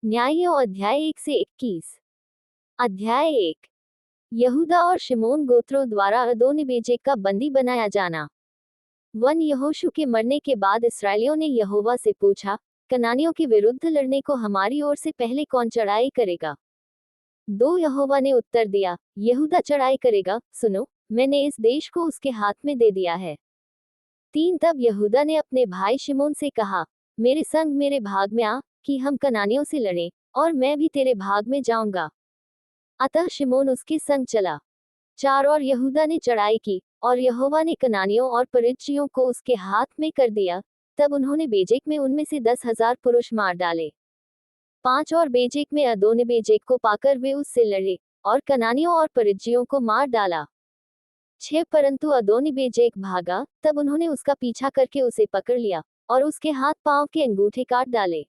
न्यायों अध्याय 1 से 21। अध्याय 1। यहूदा और शिमोन गोत्रों द्वारा अदोनिबेजेक का बंदी बनाया जाना। यहोशू के मरने के बाद इस्राएलियों ने यहोवा से पूछा, कनानियों के विरुद्ध लड़ने को हमारी ओर से पहले कौन चढ़ाई करेगा? यहोवा ने उत्तर दिया, यहूदा चढ़ाई करेगा। सुनो, मैंने इस देश को उसके हाथ में दे दिया है। तब यहूदा ने अपने भाई शिमोन से कहा, मेरे संग मेरे भाग में आ, कि हम कनानियों से लड़ें, और मैं भी तेरे भाग में जाऊंगा। अतः शिमोन उसके संग चला। और यहूदा ने चढ़ाई की, और यहोवा ने कनानियों और परिज्जियों को उसके हाथ में कर दिया। तब उन्होंने बेजेक में उनमें से 10,000 पुरुष मार डाले। और बेजेक में अदोनिबेजेक को पाकर वे उससे लड़े, और कनानियों और परिज्जियों को मार डाला। परंतु अदोनिबेजेक भागा, तब उन्होंने उसका पीछा करके उसे पकड़ लिया, और उसके हाथ पांव के अंगूठे काट डाले।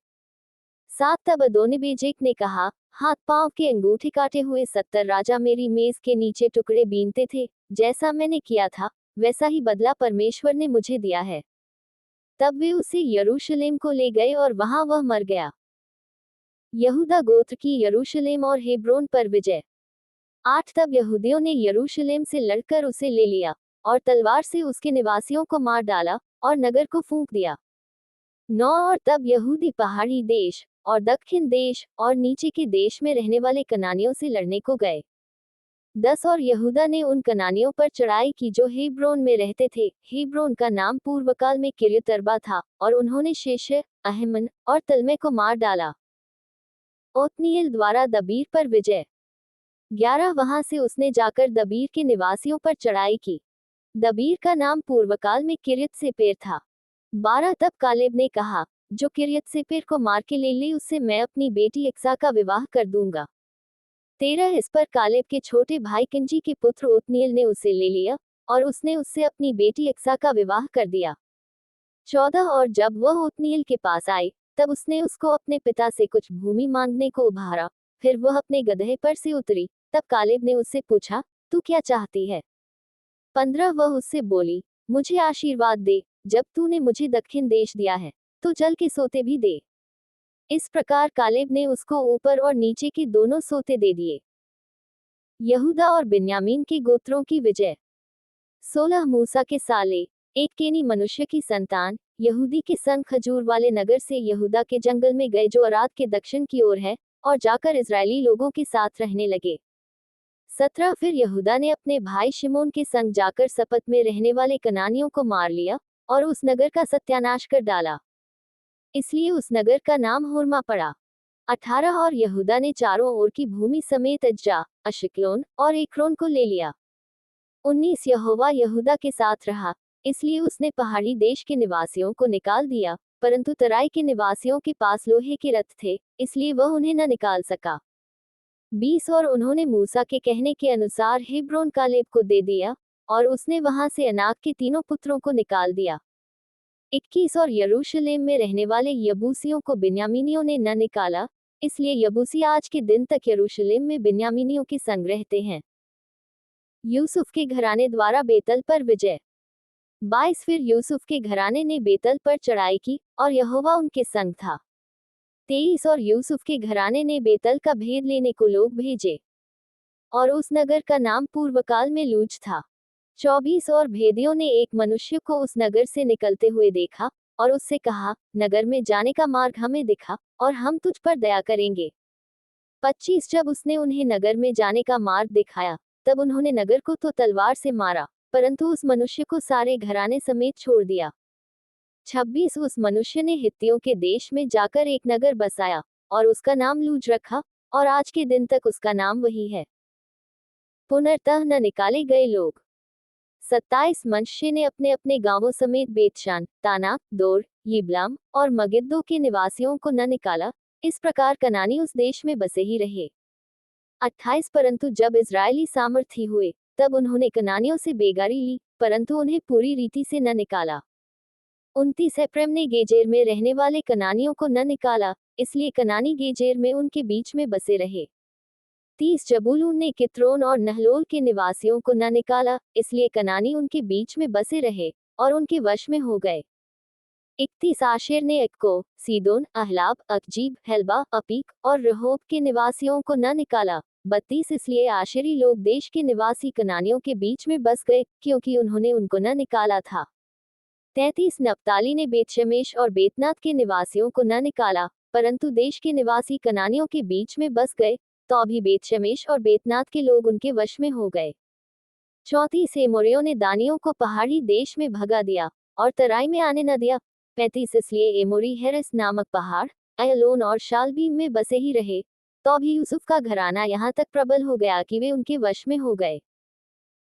तब अदोनिबेजेक ने कहा, हाथ पांव के अंगूठे काटे हुए 70 राजा मेरी मेज के नीचे टुकड़े बीनते थे। जैसा मैंने किया था, वैसा ही बदला परमेश्वर ने मुझे दिया है। तब वे उसे यरूशलेम को ले गए और वहां वह मर गया। यहूदा गोत्र की यरूशलेम और हेब्रोन पर विजय। तब यहूदियों ने यरूशलेम से लड़कर उसे ले लिया, और तलवार से उसके निवासियों को मार डाला, और नगर को फूंक दिया। और तब यहूदी पहाड़ी देश, और दक्षिण देश, और नीचे के देश में रहने वाले कनानियों से लड़ने को गए। और यहूदा ने उन कनानियों पर चढ़ाई की जो हेब्रोन में रहते थे। हेब्रोन का नाम पूर्वकाल में किर्यत अर्बा था, और उन्होंने शेशर, अहमन, और तलमे को मार डाला। ओत्नीएल द्वारा दबीर पर विजय। 11 वहां से उसने जाकर दबीर के निवासियों पर चढ़ाई की। दबीर का नाम पूर्वकाल में किर्यत सेपेर था। 12 तब कालेब ने कहा, जो किर्यत सेपेर को मार के ले ले, उससे मैं अपनी बेटी इक्सा का विवाह कर दूंगा। 13 इस पर कालेब के छोटे भाई किंजी के पुत्र ओत्नीएल ने उसे ले लिया, और उसने उससे अपनी बेटी इक्सा का विवाह कर दिया। 14 और जब वह ओत्नीएल के पास आई, तब उसने उसको अपने पिता से कुछ भूमि मांगने को उभारा। फिर वह अपने गदहे पर से उतरी। तब कालेब ने उससे पूछा, तू क्या चाहती है? 15 वह उससे बोली, मुझे आशीर्वाद दे, जब तूने मुझे दक्षिण देश दिया है, तो जल के सोते भी दे। इस प्रकार कालेब ने उसको ऊपर और नीचे के दोनों सोते दे दिए। यहूदा और बिन्यामीन के गोत्रों की विजय। 16 मूसा के साले, एक केनी मनुष्य की संतान, यहूदी के संग खजूर वाले नगर से यहूदा के जंगल में गए जो अराद के दक्षिण की ओर है, और जाकर इजरायली लोगों के साथ रहने लगे। 17 फिर यहूदा ने अपने भाई शिमोन के संग जाकर सपत में रहने वाले कनानियों को मार लिया, और उस नगर का सत्यानाश कर डाला। इसलिए उस नगर का नाम होर्मा पड़ा। 18 और यहूदा ने चारों ओर की भूमि समेत अज्जा, अशिक्लोन और एक्रोन को ले लिया। 19 यहोवा यहूदा के साथ रहा, इसलिए उसने पहाड़ी देश के निवासियों को निकाल दिया, परंतु तराई के निवासियों के पास लोहे के रथ थे, इसलिए वह उन्हें न निकाल सका। 20 और उन्होंने मूसा के कहने के अनुसार हेब्रोन कालेब को दे दिया, और उसने वहां से अनाक के तीनों पुत्रों को निकाल दिया। 21 और यरूशलेम में रहने वाले यबूसियों को बिन्यामीनियों ने न निकाला, इसलिए यबूसी आज के दिन तक यरूशलेम में बिन्यामीनियों के संग रहते हैं। यूसुफ के घराने द्वारा बेतल पर विजय। 22 फिर यूसुफ के घराने ने बेतल पर चढ़ाई की, और यहोवा उनके संग था। 23 और यूसुफ के घराने ने बेतल का भेद लेने को लोग भेजे, और उस नगर का नाम पूर्वकाल में लूज था। 24 और भेदियों ने एक मनुष्य को उस नगर से निकलते हुए देखा, और उससे कहा, नगर में जाने का मार्ग हमें दिखा, और हम तुझ पर दया करेंगे। 25 जब उसने उन्हें नगर में जाने का मार्ग दिखाया, तब उन्होंने नगर को तो तलवार से मारा, परंतु उस मनुष्य को सारे घराने समेत छोड़ दिया। 26 उस मनुष्य ने हित्तियों के देश में जाकर एक नगर बसाया, और उसका नाम लूज रखा, और आज के दिन तक उसका नाम वही है। पुनर्तः न निकाले गए लोग। 27 मनुष्य ने अपने अपने गांवों समेत बेतशान, तानाक, दोर, यिब्लाम और मगिद्दो के निवासियों को न निकाला। इस प्रकार कनानी उस देश में बसे ही रहे। 28 परंतु जब इजरायली सामर्थी हुए, तब उन्होंने कनानियों से बेगारी ली, परंतु उन्हें पूरी रीति से न निकाला। 29 एप्रैम ने गेजेर में रहने वाले कनानियों को न निकाला, इसलिए कनानी गेजेर में उनके बीच में बसे रहे। 30 जबूलून ने कित्रोन और नहलोल के निवासियों को न निकाला, इसलिए कनानी उनके बीच में बसे रहे, और उनके वश में हो गए। 31 आशेर ने एक्को, सीदोन, अहलाब, अकजीब, हेल्बा, अपीक और रहोब के निवासियों को न निकाला। 32 इसलिए आशेरी लोग देश के निवासी कनानियों के बीच में बस गए, क्योंकि उन्होंने उनको न निकाला था। 33 नप्ताली ने बेतशेमेश और बेतनात के निवासियों को न निकाला, परंतु देश के निवासी कनानियों के बीच में बस गए, तो भी बेतशेमेश और बेतनात के लोग उनके वश में हो गए। 34 एमोरियों ने दानियों को पहाड़ी देश में भगा दिया और तराई में आने न दिया। 35 इसलिए एमोरी हेरस नामक पहाड़, अयलोन और शालबीम में बसे ही रहे, तो भी यूसुफ का घराना यहाँ तक प्रबल हो गया कि वे उनके वश में हो गए।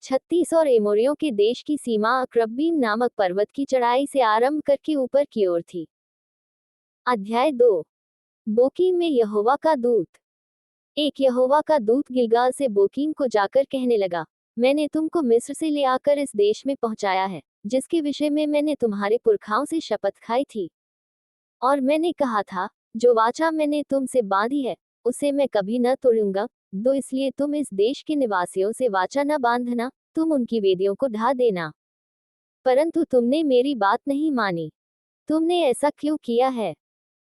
36 और एमोरियों के देश की सीमा अक्रब्बीम नामक पर्वत की चढ़ाई से आरंभ करके ऊपर की ओर थी। अध्याय 2। बोकीम में यहोवा का दूत। एक यहोवा का दूत गिलगाल से बोकीम को जाकर कहने लगा, मैंने तुमको मिस्र से ले आकर इस देश में पहुंचाया है, जिसके विषय में मैंने तुम्हारे पुरखाओं से शपथ खाई थी। और मैंने कहा था, जो वाचा मैंने तुमसे बांधी है, उसे मैं कभी न तोड़ूंगा। दो इसलिए तुम इस देश के निवासियों से वाचा न बांधना, तुम उनकी वेदियों को ढा देना। परंतु तुमने मेरी बात नहीं मानी। तुमने ऐसा क्यों किया है?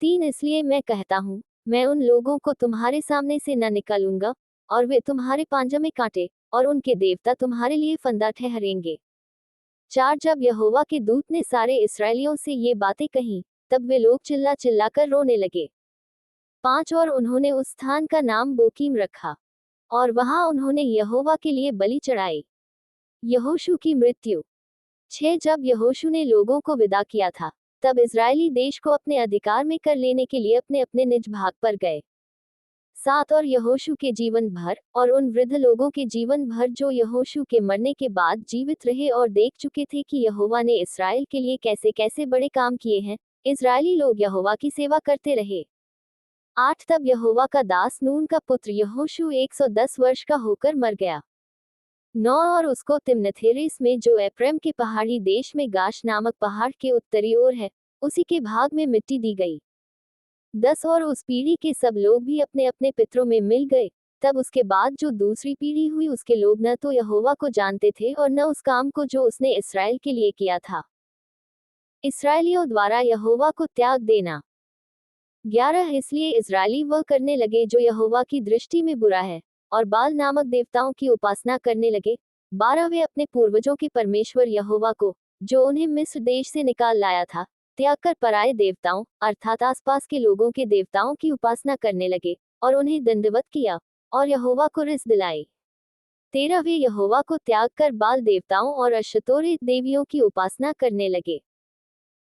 3 इसलिए मैं कहता हूँ, मैं उन लोगों को तुम्हारे सामने से न निकालूंगा, और वे तुम्हारे पांजा में कांटे, और उनके देवता तुम्हारे लिए फंदा ठहरेंगे। 4 जब यहोवा के दूत ने सारे इस्राएलियों से ये बातें कहीं, तब वे लोग चिल्ला चिल्लाकर रोने लगे। 5 और उन्होंने उस स्थान का नाम बोकीम रखा, और वहां उन्होंने यहोवा के लिए बलि चढ़ाई। यहोशू की मृत्यु। 6 जब यहोशू ने लोगों को विदा किया था, तब इजरायली देश को अपने अधिकार में कर लेने के लिए अपने अपने निज भाग पर गए। 7 और यहोशू के जीवन भर और उन वृद्ध लोगों के जीवन भर जो यहोशू के मरने के बाद जीवित रहे और देख चुके थे कि यहोवा ने इस्राएल के लिए कैसे कैसे बड़े काम किए हैं, इजरायली लोग यहोवा की सेवा करते रहे। 8 तब यहोवा का दास नून का पुत्र यहोशू 110 वर्ष का होकर मर गया। 9 और उसको तिम्नथेरेस में जो एप्रैम के पहाड़ी देश में गाश नामक पहाड़ के उत्तरी ओर है, उसी के भाग में मिट्टी दी गई। 10 और उस पीढ़ी के सब लोग भी अपने अपने पितरों में मिल गए। तब उसके बाद जो दूसरी पीढ़ी हुई उसके लोग न तो यहोवा को जानते थे और न उस काम को जो उसने इस्राएल के लिए किया था। इस्राएलियों द्वारा यहोवा को त्याग देना। 11 इसलिए इस्राएली वह करने लगे जो यहोवा की दृष्टि में बुरा है, और बाल नामक देवताओं की उपासना करने लगे। 12 वे अपने पूर्वजों के परमेश्वर यहोवा को, जो उन्हें मिस्र देश से निकाल लाया था, त्याग कर पराये देवताओं अर्थात आसपास के लोगों के देवताओं की उपासना करने लगे, और उन्हें दंडवत किया, और यहोवा को रिस दिलाई। 13 वे यहोवा को त्याग कर बाल देवताओं और अशतोरे देवियों की उपासना करने लगे।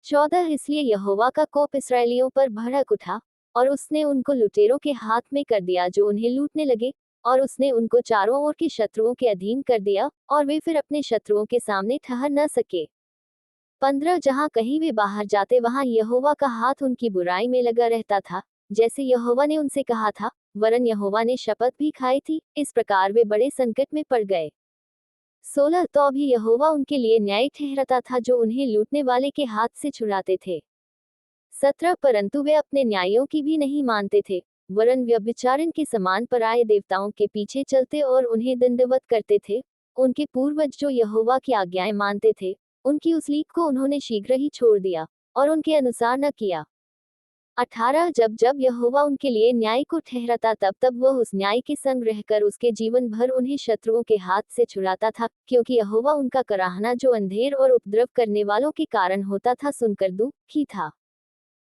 14 इसलिए यहोवा का कोप इस्राएलियों पर भड़क उठा, और उसने उनको लुटेरों के हाथ में कर दिया जो उन्हें लूटने लगे, और उसने उनको चारों ओर के शत्रुओं के अधीन कर दिया, और वे फिर अपने शत्रुओं के सामने ठहर न सके। 15 जहाँ कहीं वे बाहर जाते वहां यहोवा का हाथ उनकी बुराई में लगा रहता था, जैसे यहोवा ने उनसे कहा था, वरन यहोवा ने शपथ भी खाई थी। इस प्रकार वे बड़े संकट में पड़ गए। 16 तो भी यहोवा उनके लिए न्याय ठहरता था जो उन्हें लूटने वाले के हाथ से छुड़ाते थे। 17 परंतु वे अपने न्यायों की भी नहीं मानते थे, वरन व्यभिचारण के समान पराये देवताओं के पीछे चलते और उन्हें दंडवत करते थे। उनके पूर्वज जो यहोवा की आज्ञाएं मानते थे, उनकी उस लीक को उन्होंने शीघ्र ही छोड़ दिया, और उनके अनुसार न किया। 18 जब जब यहोवा उनके लिए न्याय को ठहराता तब तब वह उस न्याय के संग रहकर उसके जीवन भर उन्हें शत्रुओं के हाथ से छुड़ाता था, क्योंकि यहोवा उनका कराहना जो अंधेर और उपद्रव करने वालों के कारण होता था सुनकर दुखी था।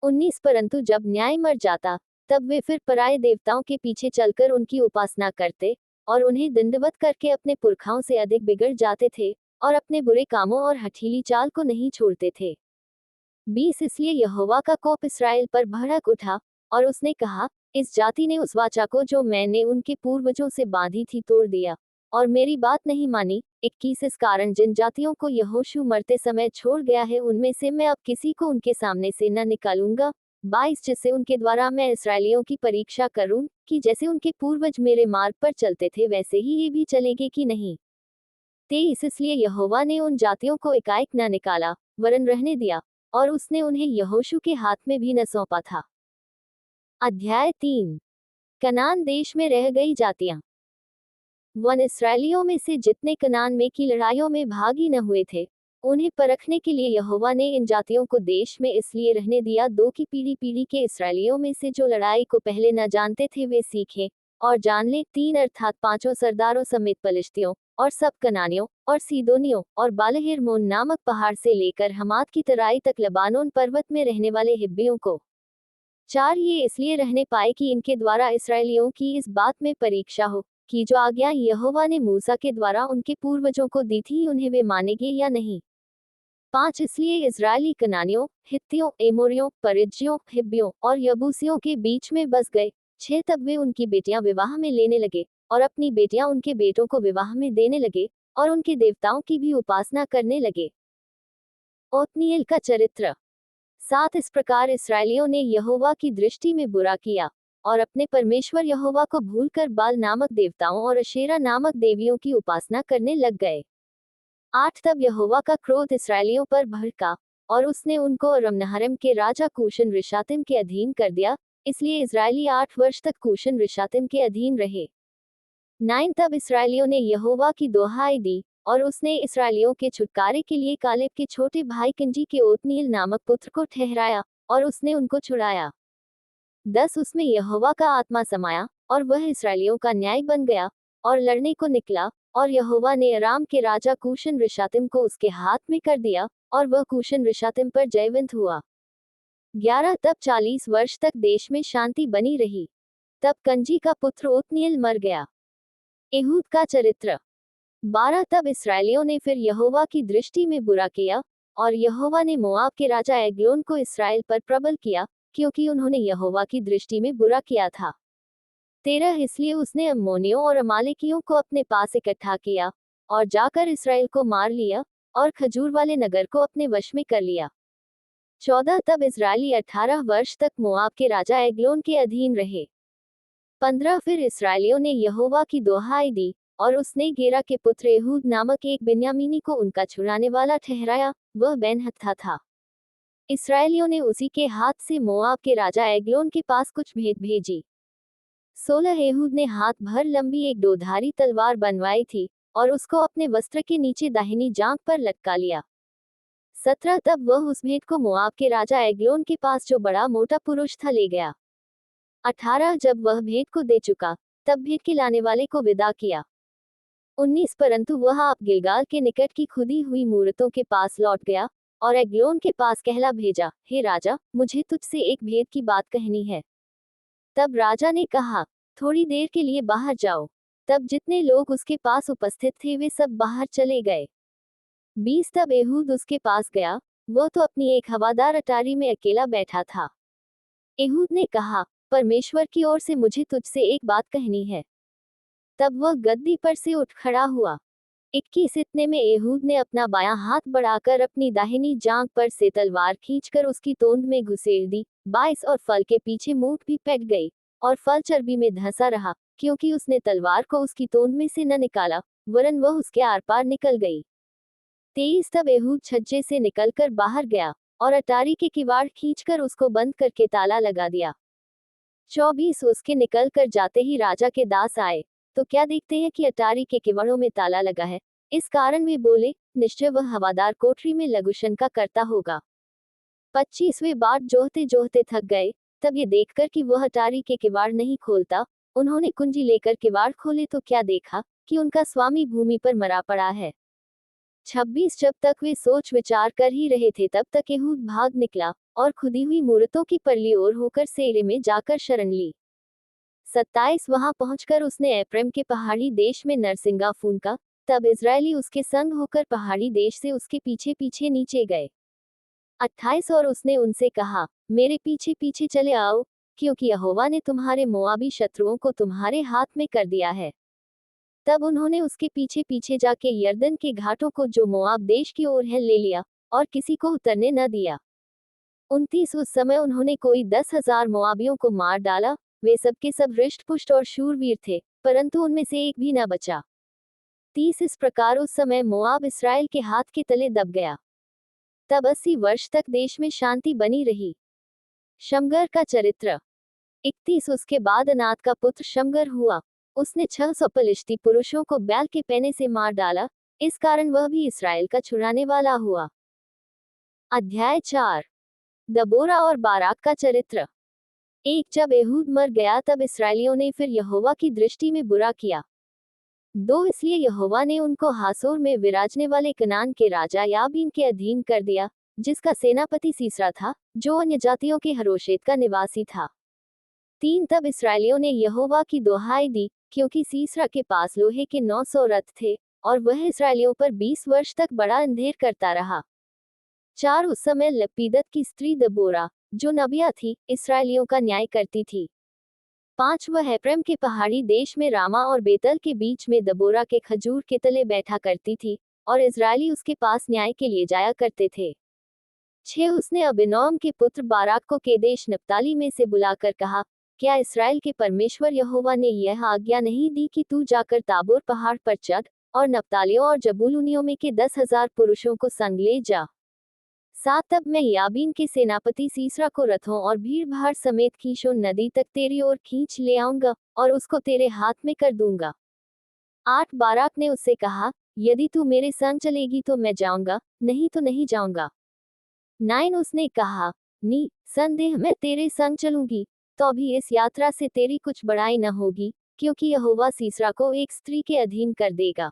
19 परंतु जब न्याय मर जाता, तब वे फिर पराये देवताओं के पीछे चलकर उनकी उपासना करते, और उन्हें दंडवत करके अपने पुरखाओं से अधिक बिगड़ जाते थे, और अपने बुरे कामों और हठीली चाल को नहीं छोड़ते थे। 20 इसलिए यहोवा का कोप इस्राएल पर भड़क उठा, और उसने कहा, इस जाति ने उस वाचा को जो मैंने उनके पूर्वजों से बांधी थी तोड़ दिया, और मेरी बात नहीं मानी। 21 इस कारण जिन जातियों को यहोशू मरते समय छोड़ गया है उनमें से मैं अब किसी को उनके सामने से न निकालूंगा। 22 जिससे उनके द्वारा मैं इसराइलियों की परीक्षा करूं कि जैसे उनके पूर्वज मेरे मार्ग पर चलते थे वैसे ही ये भी चलेंगे कि नहीं। 23 इसलिए यहोवा ने उन जातियों को एकाएक न निकाला, वरन रहने दिया, और उसने उन्हें यहोशू के हाथ में भी न सौंपा था। अध्याय 3। कनान देश में रह गई जातियां। वन इस्राएलियों में से जितने कनान में की लड़ाइयों में भागी न हुए थे, उन्हें परखने के लिए यहोवा ने इन जातियों को देश में इसलिए रहने दिया दो की पीढ़ी पीढ़ी के इसराइलियों में से जो लड़ाई को पहले न जानते थे वे सीखें और जान ले, तीन अर्थात पांचों सरदारों समेत पलिश्तियों और सब कनानियों और सीदोनियों और बालहेर्मोन नामक पहाड़ से लेकर हमात की तराई तक लबानोन पर्वत में रहने वाले हिब्बियों को। चार, ये इसलिए रहने पाए कि इनके द्वारा इसराइलियों की इस बात में परीक्षा हो कि जो आज्ञा यहोवा ने मूसा के द्वारा उनके पूर्वजों को दी थी उन्हें वे मानेंगे या नहीं। पांच, इसलिए इजरायली कनानियों, हित्तियों, एमोरियों, परिज्जियों, हिब्बियों और यबूसियों के बीच में बस गए। छह, तब वे उनकी बेटियां विवाह में लेने लगे और अपनी बेटियां उनके बेटों को विवाह में देने लगे और उनके देवताओं की भी उपासना करने लगे। ओत्नीएल का चरित्र। सात, इस प्रकार इसराइलियों ने यहोवा की दृष्टि में बुरा किया और अपने परमेश्वर यहोवा को भूलकर बाल नामक देवताओं और अशेरा नामक देवियों की उपासना करने लग गए। आठ, तब यहोवा का क्रोध इसराइलियों पर भड़का और उसने उनको रमनहरम के राजा कूशन रिशातिम के अधीन कर दिया, इसलिए इजरायली 8 वर्ष तक कूशन रिशातिम के अधीन रहे। 9, तब इसराइलियों ने यहोवा की दोहाई दी और उसने इसराइलियों के छुटकारे के लिए कालेब के छोटे भाई किंजी के ओत्नीएल नामक पुत्र को ठहराया और उसने उनको छुड़ाया। 10, उसमें यहोवा का आत्मा समाया और वह इसराइलियों का न्याय बन गया और लड़ने को निकला और यहोवा ने अराम के राजा कूशन रिशातिम को उसके हाथ में कर दिया और वह कूशन रिशातिम पर जयवंत हुआ। 11, तब 40 वर्ष तक देश में शांति बनी रही। तब कंजी का पुत्र ओत्नीएल मर गया। एहूद का चरित्र। 12, तब इसराइलियों ने फिर यहोवा की दृष्टि में बुरा किया और यहोवा ने मोआब के राजा एग्लोन को इसराइल पर प्रबल किया क्योंकि उन्होंने यहोवा की दृष्टि में बुरा किया था। 13, इसलिए उसने अम्मोनियों और अमालेकियों को अपने पास इकट्ठा किया और जाकर इसराइल को मार लिया और खजूर वाले नगर को अपने वश में कर लिया। 14, तब इजरायली 18 वर्ष तक मोआब के राजा एग्लोन के अधीन रहे। 15, फिर इसराइलियों ने यहोवा की दोहाई दी और उसने गेरा के पुत्र एहूद नामक एक बिन्यामीनी को उनका छुड़ाने वाला ठहराया, वह बेनहत्था था। इसराइलियों ने उसी के हाथ से मोआब के राजा एग्लोन के पास कुछ भेंट भेजी। 16, एहूद ने हाथ भर लंबी एक दोधारी तलवार बनवाई थी और उसको अपने वस्त्र के नीचे दाहिनी जांघ पर लटका लिया। 17, तब वह उस भेंट को मोआब के राजा एग्लोन के पास जो बड़ा मोटा पुरुष था ले गया। 18, जब वह भेंट को दे चुका तब भेंट के लाने वाले को विदा किया। 19, परंतु वह आप गिलगाल के निकट की खुदी हुई मूरतों के पास लौट गया और एग्लोन के पास कहला भेजा, हे राजा, मुझे तुझसे एक भेद की बात कहनी है। तब राजा ने कहा, थोड़ी देर के लिए बाहर जाओ। तब जितने लोग उसके पास उपस्थित थे वे सब बाहर चले गए। 20, तब एहूद उसके पास गया, वो तो अपनी एक हवादार अटारी में अकेला बैठा था। एहूद ने कहा, परमेश्वर की ओर से मुझे तुझसे एक बात कहनी है। तब वह गद्दी पर से उठ खड़ा हुआ। 21, इतने में एहूद ने अपना बायां हाथ बढ़ाकर अपनी दाहिनी जांघ पर से तलवार खींचकर उसकी तोंद में घुसेड़ दी। 22, और फल के पीछे मूठ भी पैट गई और फल चर्बी में धंसा रहा क्योंकि उसने तलवार को उसकी तोंद में से न निकाला, वरन वह उसके आर पार निकल गई। 23, तब एहूद छज्जे से निकलकर बाहर गया और अटारी के किवाड़ खींचकर उसको बंद करके ताला लगा दिया। 24, उसके निकल कर जाते ही राजा के दास आए तो क्या देखते हैं कि अटारी के किवाड़ों में ताला लगा है। इस कारण वे बोले, निश्चय वह हवादार कोठरी में लघुशंका करता होगा। 25, वे बाट जोहते जोहते थक गए, तब ये देखकर कि वह अटारी के किवाड़ नहीं खोलता, उन्होंने कुंजी लेकर किवाड़ खोले तो क्या देखा कि उनका स्वामी भूमि पर मरा पड़ा है। 26, जब तक वे सोच विचार कर ही रहे थे तब तक एहूद भाग निकला और खुदी हुई मूरतों की परली ओर होकर सेरे में जाकर शरण ली। 27, वहां पहुंचकर उसने एप्रैम के पहाड़ी देश में नरसिंगा फूंका, तब इजरायली उसके संग होकर पहाड़ी देश से उसके पीछे पीछे नीचे गए। 28, और उसने उनसे कहा, मेरे पीछे पीछे चले आओ, क्योंकि यहोवा ने तुम्हारे मोआबी शत्रुओं को तुम्हारे हाथ में कर दिया है। तब उन्होंने उसके पीछे पीछे जाके यरदन के घाटों को जो मोआब देश की ओर है ले लिया और किसी को उतरने न दिया। 29, उस समय उन्होंने कोई 10,000 मोआबियों को मार डाला, वे सब के सब हृष्टपुष्ट और शूरवीर थे, परंतु उनमें से एक भी न बचा। 30, इस प्रकार उस समय मोआब इसराइल के हाथ के तले दब गया। तब 80 वर्ष तक देश में शांति बनी रही। शमगर का चरित्र। 31, उसके बाद अनात का पुत्र शमगर हुआ, उसने 600 पलिश्ती पुरुषों को बैल के पैने से मार डाला, इस कारण वह भी इसराइल का छुड़ाने वाला हुआ। अध्याय 4। दबोरा और बाराक का चरित्र। एक, जब एहूद मर गया तब इसराइलियों ने फिर यहोवा की दृष्टि में बुरा किया। 2, इसलिए यहोवा ने उनको हासोर में विराजने वाले कनान के राजा याबीन के अधीन कर दिया, जिसका सेनापति सीसरा था, जो अन्य जातियों के हरोशेत का निवासी था। 3, तब इसराइलियों ने यहोवा की दोहाई दी, क्योंकि सीसरा के पास लोहे के 900 रथ थे, और वह इसराइलियों पर 20 वर्ष तक बड़ा अंधेर करता रहा। 4, उस समय लपीदत की स्त्री दबोरा, जो नबिया थी, इसराइलियों का न्याय करती थी। 5, वह एप्रैम के पहाड़ी देश में रामा और बेतल के बीच में दबोरा के खजूर के तले बैठा करती थी, और इजरायली उसके पास न्याय के लिए जाया करते थे। 6, उसने अबिनोम के पुत्र बाराक को केदेश नप्ताली में से बुलाकर कहा, क्या इसराइल के परमेश्वर यहोवा ने यह आज्ञा नहीं दी कि तू जाकर ताबोर पहाड़ पर चढ़, और नप्तालियों और जबूलूनियों में के 10,000 पुरुषों को संग ले जा। 7, तब मैं याबीन के सेनापति सीसरा को रथों और भीड़ भाड़ समेत कीशोन नदी तक तेरी ओर खींच ले आऊंगा, और उसको तेरे हाथ में कर दूंगा। 8, बाराक ने उससे कहा, यदि तू मेरे संग चलेगी तो मैं जाऊंगा, नहीं तो नहीं जाऊंगा। 9, उसने कहा, नी संदेह मैं तेरे संग चलूंगी, तो भी इस यात्रा से तेरी कुछ बड़ाई न होगी, क्योंकि यहोवा सीसरा को एक स्त्री के अधीन कर देगा।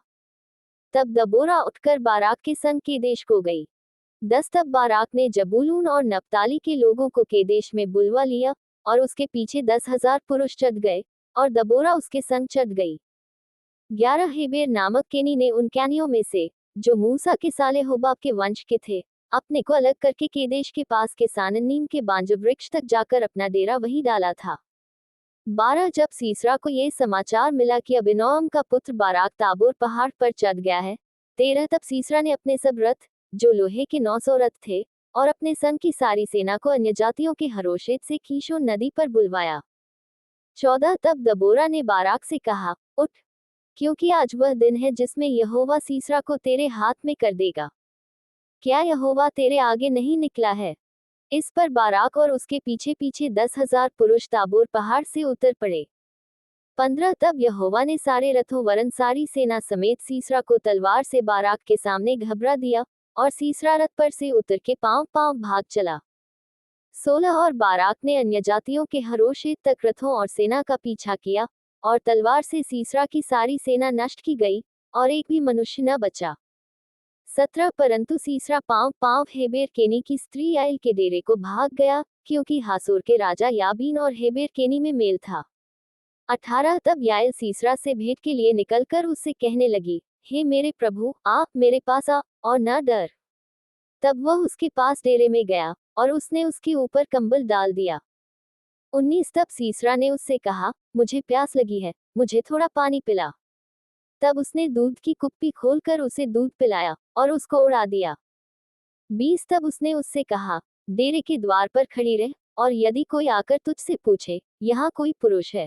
तब दबोरा उठकर बाराक के संग केदेश को गई। 10, तब बाराक ने जबूलून और नप्ताली के लोगों को केदेश में बुलवा लिया, और उसके पीछे 10,000 पुरुष चढ़ गए, और दबोरा उसके संग चढ़ गई। 11, हेबेर नामक केनी ने उन कैनियों में से, जो मूसा के साले होबाब के वंश के थे, अपने को अलग करके केदेश के पास के सानन्नीम के बांज वृक्ष तक जाकर अपना डेरा वहीं डाला था। 12, जब सीसरा को ये समाचार मिला कि अबिनोअम का पुत्र बाराक ताबोर पहाड़ पर चढ़ गया है। 13, तब सीसरा ने अपने सब रथ, जो लोहे के 900 रथ थे, और अपने संग की सारी सेना को अन्य जातियों के हरोशेत से कीशोन नदी पर बुलवाया। 14, तब दबोरा ने बाराक से कहा, उठ, क्योंकि आज वह दिन है जिसमें यहोवा सीसरा को तेरे हाथ में कर देगा। क्या यहोवा तेरे आगे नहीं निकला है? इस पर बाराक और उसके पीछे पीछे 10,000 पुरुष ताबोर पहाड़ से उतर पड़े। 15, तब यहोवा ने सारे रथों वरन सारी सेना समेत सीसरा को तलवार से बाराक के सामने घबरा दिया, और सीसरा रथ पर से उतर के पांव पांव भाग चला। 16, और बाराक ने अन्य जातियों के हरोशेत तक रथों और सेना का पीछा किया, और तलवार से सीसरा की सारी सेना नष्ट की गई, और एक भी मनुष्य न बचा। 17, परंतु सीसरा पांव पांव हेबेर केनी की स्त्री याइल के डेरे को भाग गया, क्योंकि हासोर के राजा याबीन और हेबेर केनी में मेल था। 18, तब याइल सीसरा से भेंट के लिए निकलकर उससे कहने लगी, हे मेरे प्रभु, आप मेरे पास आ, और न डर। तब वह उसके पास डेरे में गया, और उसने उसके ऊपर कंबल डाल दिया। 19, तब सीसरा ने उससे कहा, मुझे प्यास लगी है, मुझे थोड़ा पानी पिला। तब उसने दूध की कुप्पी खोलकर उसे दूध पिलाया, और उसको उड़ा दिया। 20, तब उसने उससे कहा, डेरे के द्वार पर खड़ी रह, और यदि कोई आकर तुझसे पूछे, यहाँ कोई पुरुष है,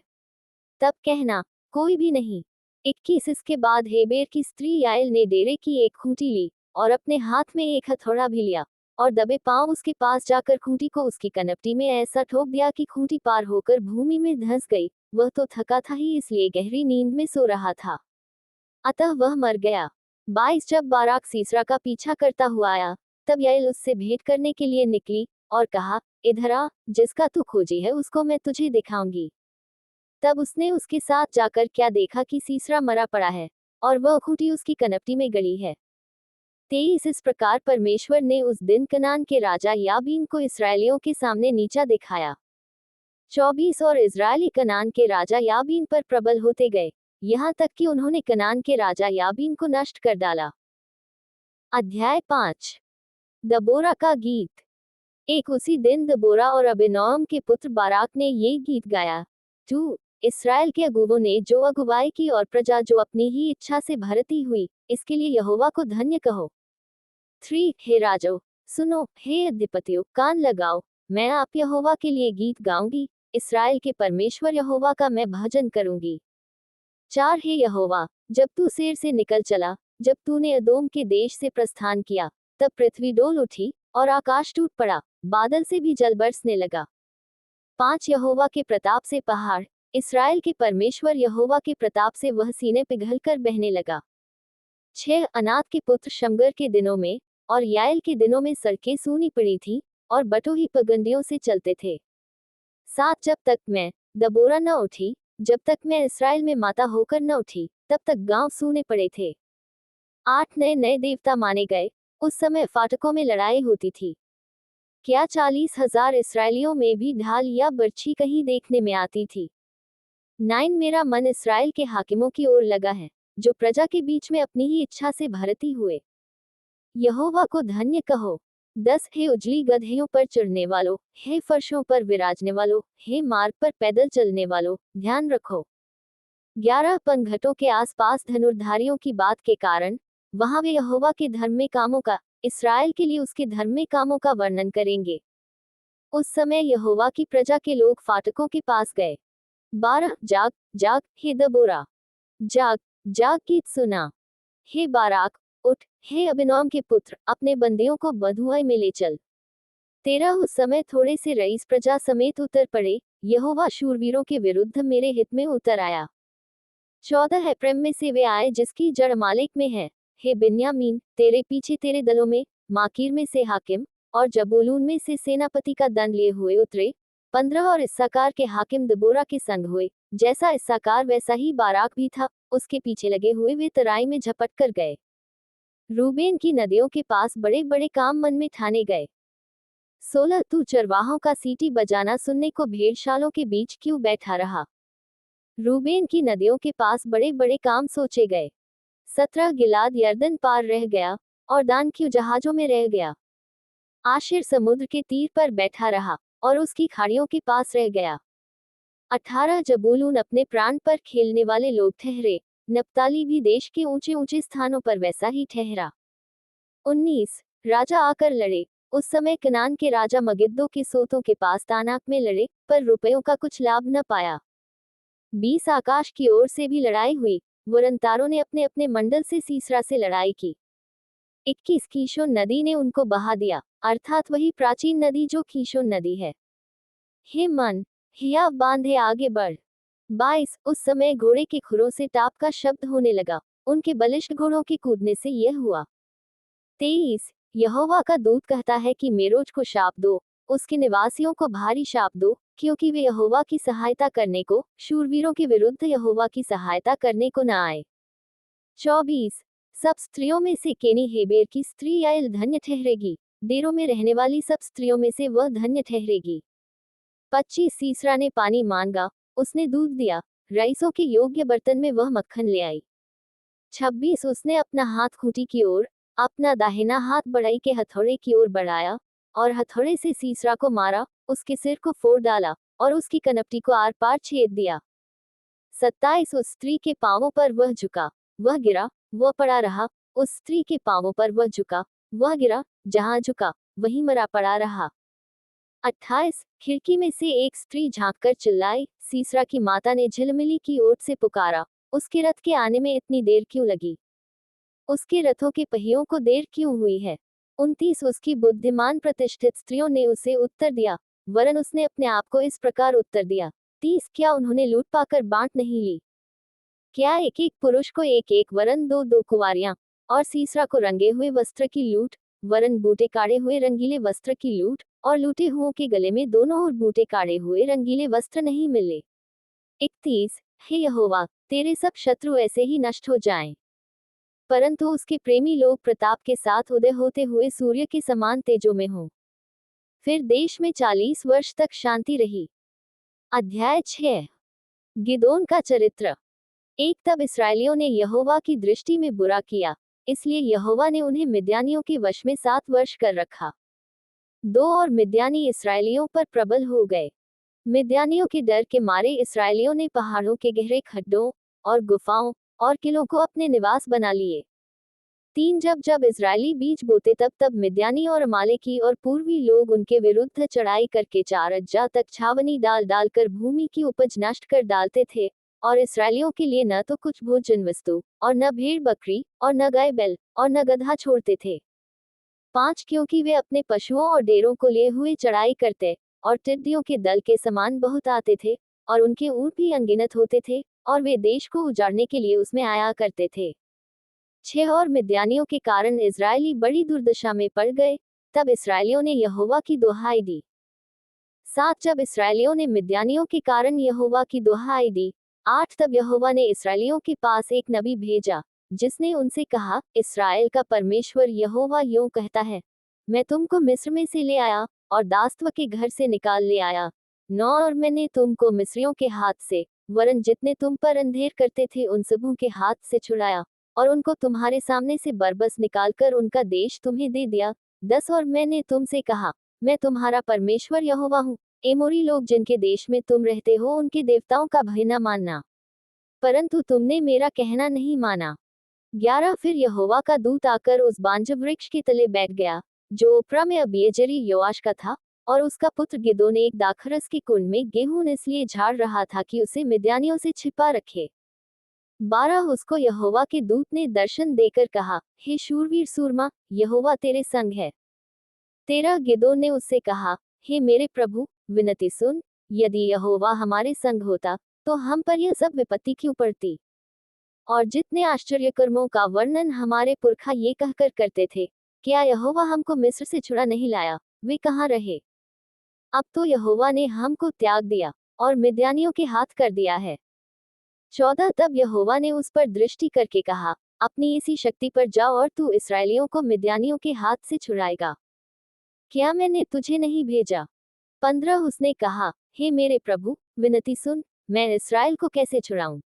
तब कहना, कोई भी नहीं। 21, इसके बाद हेबेर की स्त्री याइल ने डेरे की एक खूंटी ली, और अपने हाथ में एक हथौड़ा भी लिया, और दबे पांव उसके पास जाकर खूंटी को उसकी कनपटी में ऐसा ठोक दिया कि खूंटी पार होकर भूमि में धंस गई। वह तो थका था ही, इसलिए गहरी नींद में सो रहा था, अतः वह मर गया। 22, जब बाराक सीसरा का पीछा करता हुआ आया, तब याइल उससे भेंट करने के लिए निकली, और कहा, इधर आ, जिसका तू खोजी है उसको मैं तुझे दिखाऊंगी। तब उसने उसके साथ जाकर क्या देखा कि सीसरा मरा पड़ा है, और वह खूंटी उसकी कनपटी में गड़ी है। 23, इस प्रकार परमेश्वर ने उस दिन कनान के राजा याबीन को इसराइलियों के सामने नीचा दिखाया। 24, और इजरायली कनान के राजा याबीन पर प्रबल होते गए, यहाँ तक कि उन्होंने कनान के राजा याबीन को नष्ट कर डाला। अध्याय 5। दबोरा का गीत। एक, उसी दिन दबोरा और अबिनोअम के पुत्र बाराक ने ये गीत गाया। 2, इसराइल के अगुवों ने जो अगुवाई की, और प्रजा जो अपनी ही इच्छा से भरती हुई, इसके लिए यहोवा को धन्य कहो। 3, हे राजो सुनो, हे अधिपतियों कान लगाओ, मैं आप यहोवा के लिए गीत गाऊंगी, इसराइल के परमेश्वर यहोवा का मैं भजन करूंगी। 4, हे यहोवा, जब तू सेर से निकल चला, जब तूने अदोम के देश से प्रस्थान किया, तब पृथ्वी डोल उठी, और आकाश टूट पड़ा, बादल से भी जल बरसने लगा। 5, यहोवा के प्रताप से पहाड़, इसराइल के परमेश्वर यहोवा के प्रताप से वह सीने पिघलकर बहने लगा। 6 अनात के पुत्र शमगर के दिनों में और याएल के दिनों में सड़कें सूनी पड़ी थी और बटोही पगंडियों से चलते थे। 7 जब तक मैं दबोरा न उठी, जब तक मैं इसराइल में माता होकर न उठी, तब तक गांव सूने पड़े थे। 8 नए नए देवता माने गए। उस समय फाटकों में लड़ाई होती थी। क्या 40,000 इसराइलियों में भी ढाल या बर्छी कहीं देखने में आती थी? 9 मेरा मन इसराइल के हाकिमों की ओर लगा है, जो प्रजा के बीच में अपनी ही इच्छा से भरती हुए। यहोवा को धन्य कहो। 10 हे उजली गदहियों पर चढ़ने वालों, हे फर्शों पर विराजने वालों, हे मार्ग पर पैदल चलने वालों, ध्यान रखो। 11 पनघटों के आसपास धनुर्धारियों की बात के कारण, वहां वे यहोवा के धर्म कामों का, इसराइल के लिए उसके धर्म कामों का वर्णन करेंगे। उस समय यहोवा की प्रजा के लोग फाटकों के पास गए। 12 जाग जाग हे दबोरा, जाग जाग गीत सुना। हे बाराक, उठ, हे अबिनोम के पुत्र, अपने बंदियों को बधुआई में ले चल। 13 उस समय थोड़े से रईस प्रजा समेत उतर पड़े, यहोवा शूरवीरों के विरुद्ध मेरे हित में उतर आया। 14 एप्रैम में से वे आए जिसकी जड़ मालिक में है। हे बिन्यामीन, तेरे पीछे तेरे दलों में, माकीर में से हाकिम और जबूलून में से सेनापति का दंड लिए हुए उतरे। 15 और इस्साकार के हाकिम दबोरा के संग हुए। जैसा इस्साकार वैसा ही बाराक भी था, उसके पीछे लगे हुए वे तराई में झपट कर गए। रूबेन की नदियों के पास बड़े बड़े काम मन में ठाने गए। 16 तू चरवाहों का सीटी बजाना सुनने को भेड़शालों के बीच क्यों बैठा रहा? रूबेन की नदियों के पास बड़े बड़े काम सोचे गए। 17 गिलाद यर्दन पार रह गया और दान क्यों जहाजों में रह गया? आशिर समुद्र के तीर पर बैठा रहा और उसकी खाड़ियों के पास रह गया। 18 जबूलून अपने प्राण पर खेलने वाले लोग ठहरे, नप्ताली भी देश के ऊंचे ऊंचे स्थानों पर वैसा ही ठहरा। 19 राजा आकर लड़े। उस समय कनान के राजा मगिद्दो के सोतों के पास तानाक में लड़े, पर रुपयों का कुछ लाभ न पाया। 20 आकाश की ओर से भी लड़ाई हुई, वरंतारों ने अपने अपने मंडल से सीसरा से लड़ाई की। 21 कीशोन नदी ने उनको बहा दिया, अर्थात वही प्राचीन नदी जो कीशोन नदी है। हे मन, हियाव बांधे आगे बढ़। 22 उस समय घोड़े के खुरों से टाप का शब्द होने लगा, उनके बलिष्ठ घोड़ों के कूदने से यह हुआ। 23 यहोवा का दूत कहता है कि मेरोज को शाप दो, उसके निवासियों को भारी शाप दो, क्योंकि वे यहोवा की सहायता करने को, शूरवीरों के विरुद्ध यहोवा की सहायता करने को न आए। 24 सब स्त्रियों में से केनी हेबेर की स्त्री याएल धन्य ठहरेगी, डेरों में रहने वाली सब स्त्रियों में से वह धन्य ठहरेगी। 25 सीसरा ने पानी मांगा, उसने दूध दिया, रईसों के योग्य बर्तन में वह मक्खन ले आई। 26 उसने अपना हाथ खूंटी की ओर, अपना दाहिना हाथ बढ़ई के हथौड़े की ओर बढ़ाया और हथौड़े से सीसरा को मारा, उसके सिर को फोड़ डाला और उसकी कनपटी को आर पार छेद दिया। 27 उस स्त्री के पांवों पर वह झुका, वह गिरा, वह पड़ा रहा, उस स्त्री के पांवों पर वह झुका, वह गिरा, जहां झुका वहीं मरा पड़ा रहा। 28 खिड़की में से एक स्त्री झांककर चिल्लाई, सीसरा की माता ने झिलमिली की ओट से पुकारा, उसके रथ के आने में इतनी देर क्यों लगी? उसके रथों के पहियों को देर क्यों हुई है? 29 उसकी बुद्धिमान प्रतिष्ठित स्त्रियों ने उसे उत्तर दिया, वरन उसने अपने आप को इस प्रकार उत्तर दिया। 30 क्या उन्होंने लूट पाकर बांट नहीं ली? क्या एक एक पुरुष को एक एक वरन दो दो कुंवारियां, और सीसरा को रंगे हुए वस्त्र की लूट, वरन बूटे काढ़े हुए रंगीले वस्त्र की लूट, और लूटे हुओं के गले में दोनों ओर बूटे काढ़े हुए रंगीले वस्त्र नहीं मिले? 31 हे यहोवा, तेरे सब शत्रु ऐसे ही नष्ट हो जाएं, परंतु उसके प्रेमी लोग प्रताप के साथ उदय होते हुए सूर्य के समान तेजो में हों। फिर देश में 40 वर्ष तक शांति रही। अध्याय 6 गिदोन का चरित्र। एक तब इसराइलियों ने यहोवा की दृष्टि में बुरा किया, इसलिए यहोवा ने उन्हें मिद्यानियों के वश में 7 वर्ष कर रखा। 2 और मिद्यानी इसराइलियों पर प्रबल हो गए। मिद्यानियों के डर के मारे इसराइलियों ने पहाड़ों के गहरे खड्डों और गुफाओं और किलों को अपने निवास बना लिए। 3 जब जब इजरायली बीज बोते तब तब मिद्यानी और अमालेकी और पूर्वी लोग उनके विरुद्ध चढ़ाई करके 4 अज्जा तक छावनी डाल डालकर भूमि की उपज नष्ट कर डालते थे, और इसराइलियों के लिए न तो कुछ भोजन वस्तु और न भेड़ बकरी और न गाय बैल और न गधा छोड़ते थे। 5 क्योंकि वे अपने पशुओं और डेरों को लिए हुए चढ़ाई करते, और टिड्डियों के दल के समान बहुत आते थे, और उनके ऊँट भी अनगिनत होते थे, और वे देश को उजाड़ने के लिए उसमें आया करते थे। 6 और मिद्यानियों के कारण इजरायली बड़ी दुर्दशा में पड़ गए। तब इस्राएलियों ने यहोवा की दुहाई दी। 7 जब इस्राएलियों ने मिद्यानियों के कारण यहोवा की दुहाई दी। 8 तब यहोवा ने इस्राएलियों के पास एक नबी भेजा, जिसने उनसे कहा, इस्राएल का परमेश्वर यहोवा यूं कहता है, मैं तुमको मिस्र में से ले आया और दासत्व के घर से निकाल ले आया। 9 और मैंने तुमको मिस्रियों के हाथ से, वरन जितने तुम पर अंधेर करते थे उन सबों के हाथ से छुड़ाया, और उनको तुम्हारे सामने से बरबस निकालकर उनका देश तुम्हें दे दिया। 10 और मैंने तुमसे कहा, मैं तुम्हारा परमेश्वर यहोवा हूँ। एमोरी लोग जिनके देश में तुम रहते हो उनके देवताओं का भय न मानना, परंतु तुमने मेरा कहना नहीं माना। 11 फिर यहोवा का दूत आकर उस बांज वृक्ष के तले बैठ गया, जो ओप्रा में अबिएजेरी योआश का था, और उसका पुत्र गिदोन एक दाखरस के कुंड में गेहूं इसलिए झाड़ रहा था कि उसे मिद्यानियों से छिपा रखे। 12 उसको यहोवा के दूत ने दर्शन देकर कहा, हे शूरवीर सूरमा, यहोवा तेरे संग है। 13 गिदोन ने उससे कहा, हे मेरे प्रभु, विनती सुन, यदि यहोवा हमारे संग होता तो हम पर यह सब विपत्ति क्यों पड़ती। और जितने आश्चर्यकर्मों का वर्णन हमारे पुरखा ये कहकर करते थे, क्या यहोवा हमको मिस्र से छुड़ा नहीं लाया, वे कहाँ रहे। अब तो यहोवा ने हमको त्याग दिया और मिद्यानियों के हाथ कर दिया है। 14 तब यहोवा ने उस पर दृष्टि करके कहा, अपनी इसी शक्ति पर जाओ और तू इस्राएलियों को मिद्यानियों के हाथ से छुड़ाएगा। क्या मैंने तुझे नहीं भेजा। 15 उसने कहा, हे मेरे प्रभु, विनती सुन, मैं इस्राएल को कैसे छुड़ाऊं।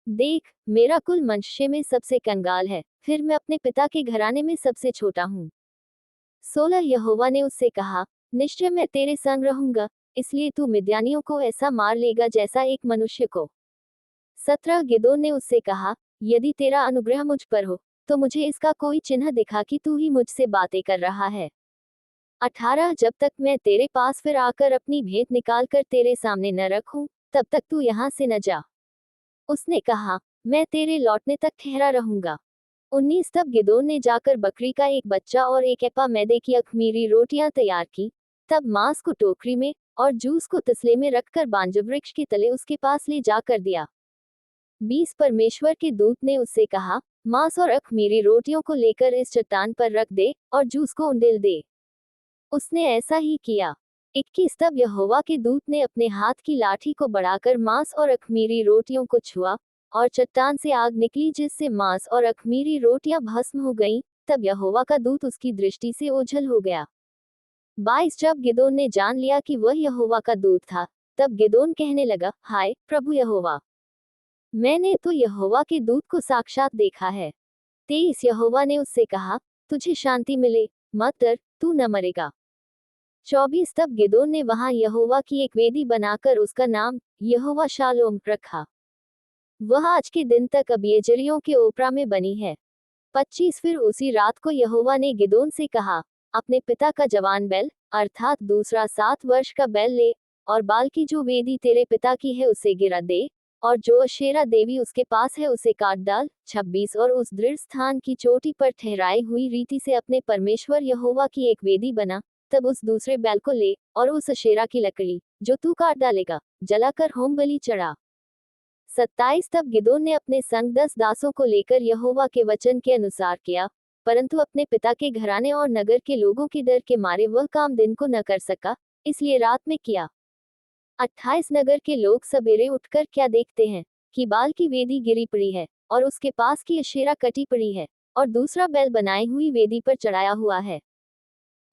देख, मेरा कुल मनुष्य में सबसे कंगाल है, फिर मैं अपने पिता के घराने में सबसे छोटा हूँ। 16 यहोवा ने उससे कहा, निश्चय मैं तेरे संग रहूंगा, इसलिए तू मिद्यानियों को ऐसा मार लेगा जैसा एक मनुष्य को। 17 गिदोन ने उससे कहा, यदि तेरा अनुग्रह मुझ पर हो तो मुझे इसका कोई चिन्ह दिखा कि तू ही मुझसे बातें कर रहा है। 18 जब तक मैं तेरे पास फिर आकर अपनी भेंट निकाल कर तेरे सामने न रखूं, तब तक तू यहाँ से न जा। उसने कहा, मैं तेरे लौटने तक ठहरा रहूंगा। 19 तब गिदोन ने जाकर बकरी का एक बच्चा और एक एपा मैदे की अख़मीरी रोटियां तैयार की। तब मांस को टोकरी में और जूस को तसले में रखकर बांज वृक्ष के तले उसके पास ले जाकर दिया। 20 परमेश्वर के दूत ने उससे कहा, मांस और अख़मीरी रोटियों को लेकर इस चट्टान पर रख दे और जूस को उंडेल दे। उसने ऐसा ही किया। 21 तब यहोवा के दूत ने अपने हाथ की लाठी को बढ़ाकर मांस और अख़मीरी रोटियों को छुआ, और चट्टान से आग निकली जिससे मांस और अख़मीरी रोटियां भस्म हो गईं। तब यहोवा का दूत उसकी दृष्टि से ओझल हो गया। 22 जब गिदोन ने जान लिया कि वह यहोवा का दूत था, तब गिदोन कहने लगा, हाय प्रभु यहोवा, मैंने तो यहोवा के दूत को साक्षात देखा है। 23 यहोवा ने उससे कहा, तुझे शांति मिले, मत डर, तू न मरेगा। 24 तब गिदोन ने वहां यहोवा की एक वेदी बनाकर उसका नाम यहोवा शालोम रखा। वह आज के दिन तक अबिएजेरियों के ओप्रा में बनी है। 25 फिर उसी रात को यहोवा ने गिदोन से कहा, अपने पिता का जवान बैल, अर्थात दूसरा 7 वर्ष का बैल ले, और बाल की जो वेदी तेरे पिता की है उसे गिरा दे, और जो अशेरा देवी उसके पास है उसे काट डाल। 26 और उस दृढ़ स्थान की चोटी पर ठहराई हुई रीति से अपने परमेश्वर यहोवा की एक वेदी बना। तब उस दूसरे बैल को ले और उस अशेरा की लकड़ी जो तू काट डालेगा, जलाकर होम बलि चढ़ा। 27 तब गिदोन ने अपने संग 10 दासों को लेकर यहोवा के वचन के अनुसार किया, परंतु अपने पिता के घराने और नगर के लोगों के डर के मारे वह काम दिन को न कर सका, इसलिए रात में किया। 28 नगर के लोग सवेरे उठकर क्या देखते हैं कि बाल की वेदी गिरी पड़ी है और उसके पास की अशेरा कटी पड़ी है, और दूसरा बैल बनाई हुई वेदी पर चढ़ाया हुआ है।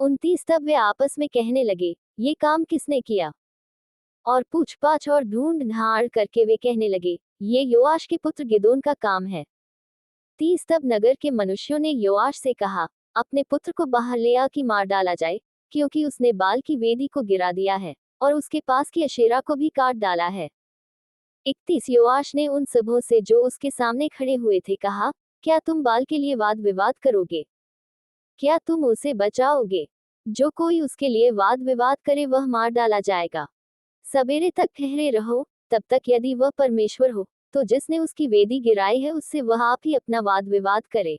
29 तब वे आपस में कहने लगे, ये काम किसने किया। और पूछपाछ और ढूंढ ढांड करके वे कहने लगे, ये योआश के पुत्र गिदोन का काम है। 30 तब नगर के मनुष्यों ने योआश से कहा, अपने पुत्र को बाहर ले आ कि मार डाला जाए, क्योंकि उसने बाल की वेदी को गिरा दिया है और उसके पास की अशेरा को भी काट डाला है। 31 योआश ने उन सबों से जो उसके सामने खड़े हुए थे कहा, क्या तुम बाल के लिए वाद विवाद करोगे। क्या तुम उसे बचाओगे। जो कोई उसके लिए वाद विवाद करे वह मार डाला जाएगा। सवेरे तक ठहरे रहो, तब तक यदि वह परमेश्वर हो तो जिसने उसकी वेदी गिराई है उससे वह आप ही अपना वाद विवाद करे।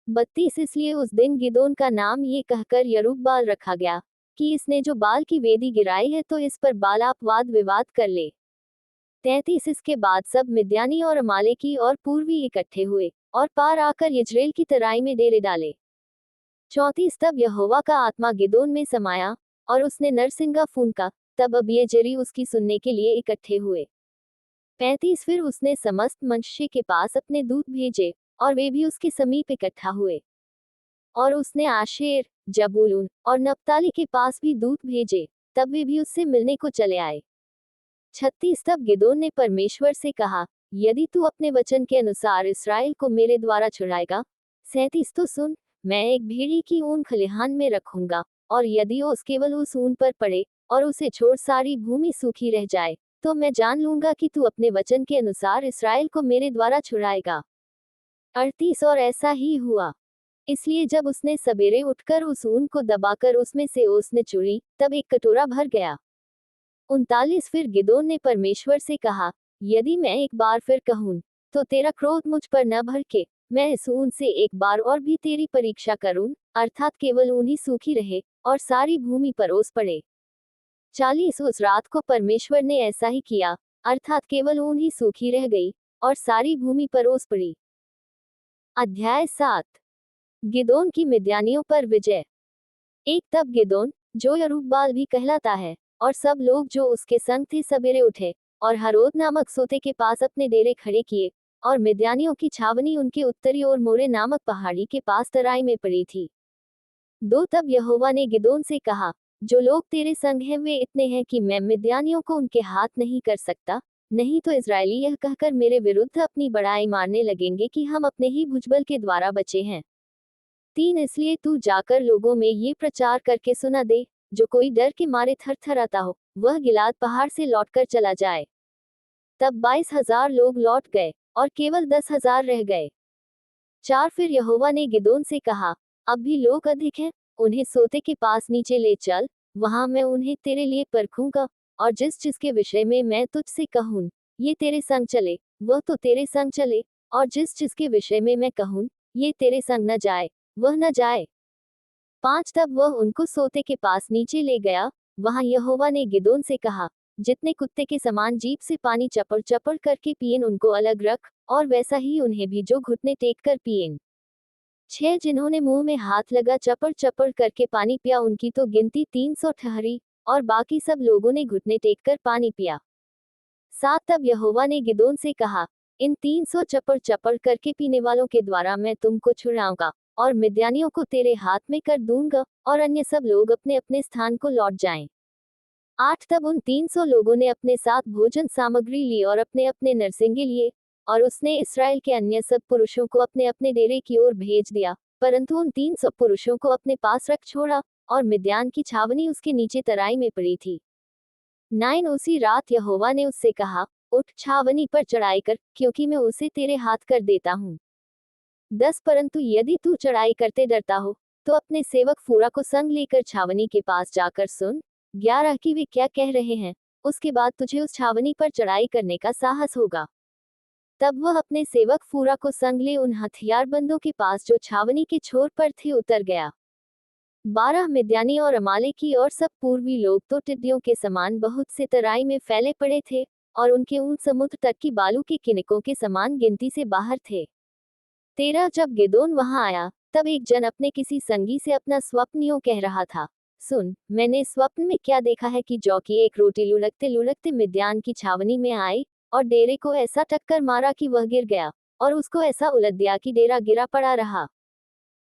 32 इसलिए उस दिन गिदोन का नाम ये कहकर यरूब्बाल रखा गया कि इसने जो बाल की वेदी गिराई है तो इस पर बाल आप वाद विवाद कर ले। 33 इसके बाद सब मिद्यानी और अमालेकी और पूर्वी इकट्ठे हुए और पार आकर यज्रेल की तराई में डेरे डाले। 34 तब यहोवा का आत्मा गिदोन में समाया, और उसने नरसिंगा फूंका, तब अबीएजेरी उसकी सुनने के लिए इकट्ठे हुए। 35 फिर उसने समस्त मनुष्य के पास अपने दूत भेजे, और वे भी उसके समीप इकट्ठा हुए। और उसने आशेर, जबूलून और नप्ताली के पास भी दूत भेजे, तब वे भी उससे मिलने को चले आए। 36 तब गिदोन ने परमेश्वर से कहा, यदि तू अपने वचन के अनुसार इसराइल को मेरे द्वारा छुड़ाएगा। 37 तो सुन, मैं एक भेड़ी की ऊन खलिहान में रखूंगा, और यदि ओस केवल उस ऊन पर पड़े और उसे छोड़ सारी भूमि सूखी रह जाए, तो मैं जान लूंगा कि तू अपने वचन के अनुसार इसराइल को मेरे द्वारा छुड़ाएगा। 38 और ऐसा ही हुआ। इसलिए जब उसने सवेरे उठकर उस ऊन को दबाकर उसमें से ओस ने चुरी, तब एक कटोरा भर गया। 39 फिर गिदोन ने परमेश्वर से कहा, यदि मैं एक बार फिर कहूँ, तो तेरा क्रोध मुझ पर न भड़के, मैं इस ऊन से एक बार और भी तेरी परीक्षा करूं, अर्थात केवल ऊन ही सूखी रहे और सारी भूमि पर ओस पड़े। 40 उस रात को परमेश्वर ने ऐसा ही किया, अर्थात केवल ऊन ही सूखी रह गई और सारी भूमि पर ओस पड़ी। अध्याय 7। गिदोन की मिद्यानियों पर विजय। एक तब गिदोन, जो यरूब्बाल भी कहलाता है, और सब लोग जो उसके संग थे सवेरे उठे, और हरोद नामक सोते के पास अपने डेरे खड़े किए, और मिद्यानियों की छावनी उनके उत्तरी ओर मोरे नामक पहाड़ी के पास तराई में पड़ी थी। 2 तब यहोवा ने गिदोन से कहा, जो लोग तेरे संग हैं वे इतने हैं कि मैं मिद्यानियों को उनके हाथ नहीं कर सकता, नहीं तो इस्राएली यह कहकर मेरे विरुद्ध अपनी बड़ाई मारने लगेंगे कि हम अपने ही भुजबल के द्वारा बचे हैं। 3 इसलिए तू जाकर लोगों में ये प्रचार करके सुना दे, जो कोई डर के मारे थरथराता हो, वह गिलाद पहाड़ से लौटकर चला जाए। तब 22,000 लोग लौट गए, और केवल 10,000 रह गए। 4 फिर यहोवा ने गिदोन से कहा, अब भी लोग अधिक हैं, उन्हें सोते के पास नीचे ले चल, वहां मैं उन्हें तेरे लिए परखूंगा, और जिस जिसके विषय में मैं तुझसे कहूं, ये तेरे संग चले, वह तो तेरे संग चले, और जिस जिसके विषय में मैं कहूं, ये तेरे संग न जाए, वह न जाए। 5 तब वह उनको सोते के पास नीचे ले गया, वहां यहोवा ने गिदोन से कहा, जितने कुत्ते के समान जीभ से पानी चपड़ चपड़ करके पिएन उनको अलग रख, और वैसा ही उन्हें भी जो घुटने टेक कर पिएन। 6 जिन्होंने मुंह में हाथ लगा चपड़ चपड़ करके पानी पिया उनकी तो गिनती 300 ठहरी, और बाकी सब लोगों ने घुटने टेक कर पानी पिया। 7 तब यहोवा ने गिदोन से कहा, इन 300 चपड़ चपड़ करके पीने वालों के द्वारा मैं तुमको छुड़ाऊंगा, और मिद्यानियों को तेरे हाथ में कर दूंगा, और अन्य सब लोग अपने अपने स्थान को लौट जाएं। 8 तब उन 300 लोगों ने अपने साथ भोजन सामग्री ली और अपने अपने नरसिंगे लिए, और उसने इसराइल के अन्य सब पुरुषों को अपने अपने डेरे की ओर भेज दिया, परंतु उन 300 पुरुषों को अपने पास रख छोड़ा, और मिद्यान की छावनी उसके नीचे तराई में पड़ी थी। 9 उसी रात यहोवा ने उससे कहा, उठ छावनी पर चढ़ाई कर, क्योंकि मैं उसे तेरे हाथ कर देता हूँ। 10 परंतु यदि तू चढ़ाई करते डरता हो, तो अपने सेवक फूरा को संग लेकर छावनी के पास जाकर सुन, 11 कि वे क्या कह रहे हैं, उसके बाद तुझे उस छावनी पर चढ़ाई करने का साहस होगा। तब वह अपने सेवक फूरा को संग ले उन हथियारबंदों के पास जो छावनी के छोर पर थे उतर गया। 12 मिद्यानी और अमालेकी और सब पूर्वी लोग तो टिड्डियों के समान बहुत से तराई में फैले पड़े थे, और उनके ऊंट समुद्र तट की बालू के किनकों के समान गिनती से बाहर थे। 13 जब गिदोन वहां आया, तब एक जन अपने किसी संगी से अपना स्वप्न यूं कह रहा था, सुन, मैंने स्वप्न में क्या देखा है कि जौ की एक रोटी लुढ़कते लुढ़कते मिद्यान की छावनी में आई, और डेरे को ऐसा टक्कर मारा कि वह गिर गया, और उसको ऐसा उलट दिया कि डेरा गिरा पड़ा रहा।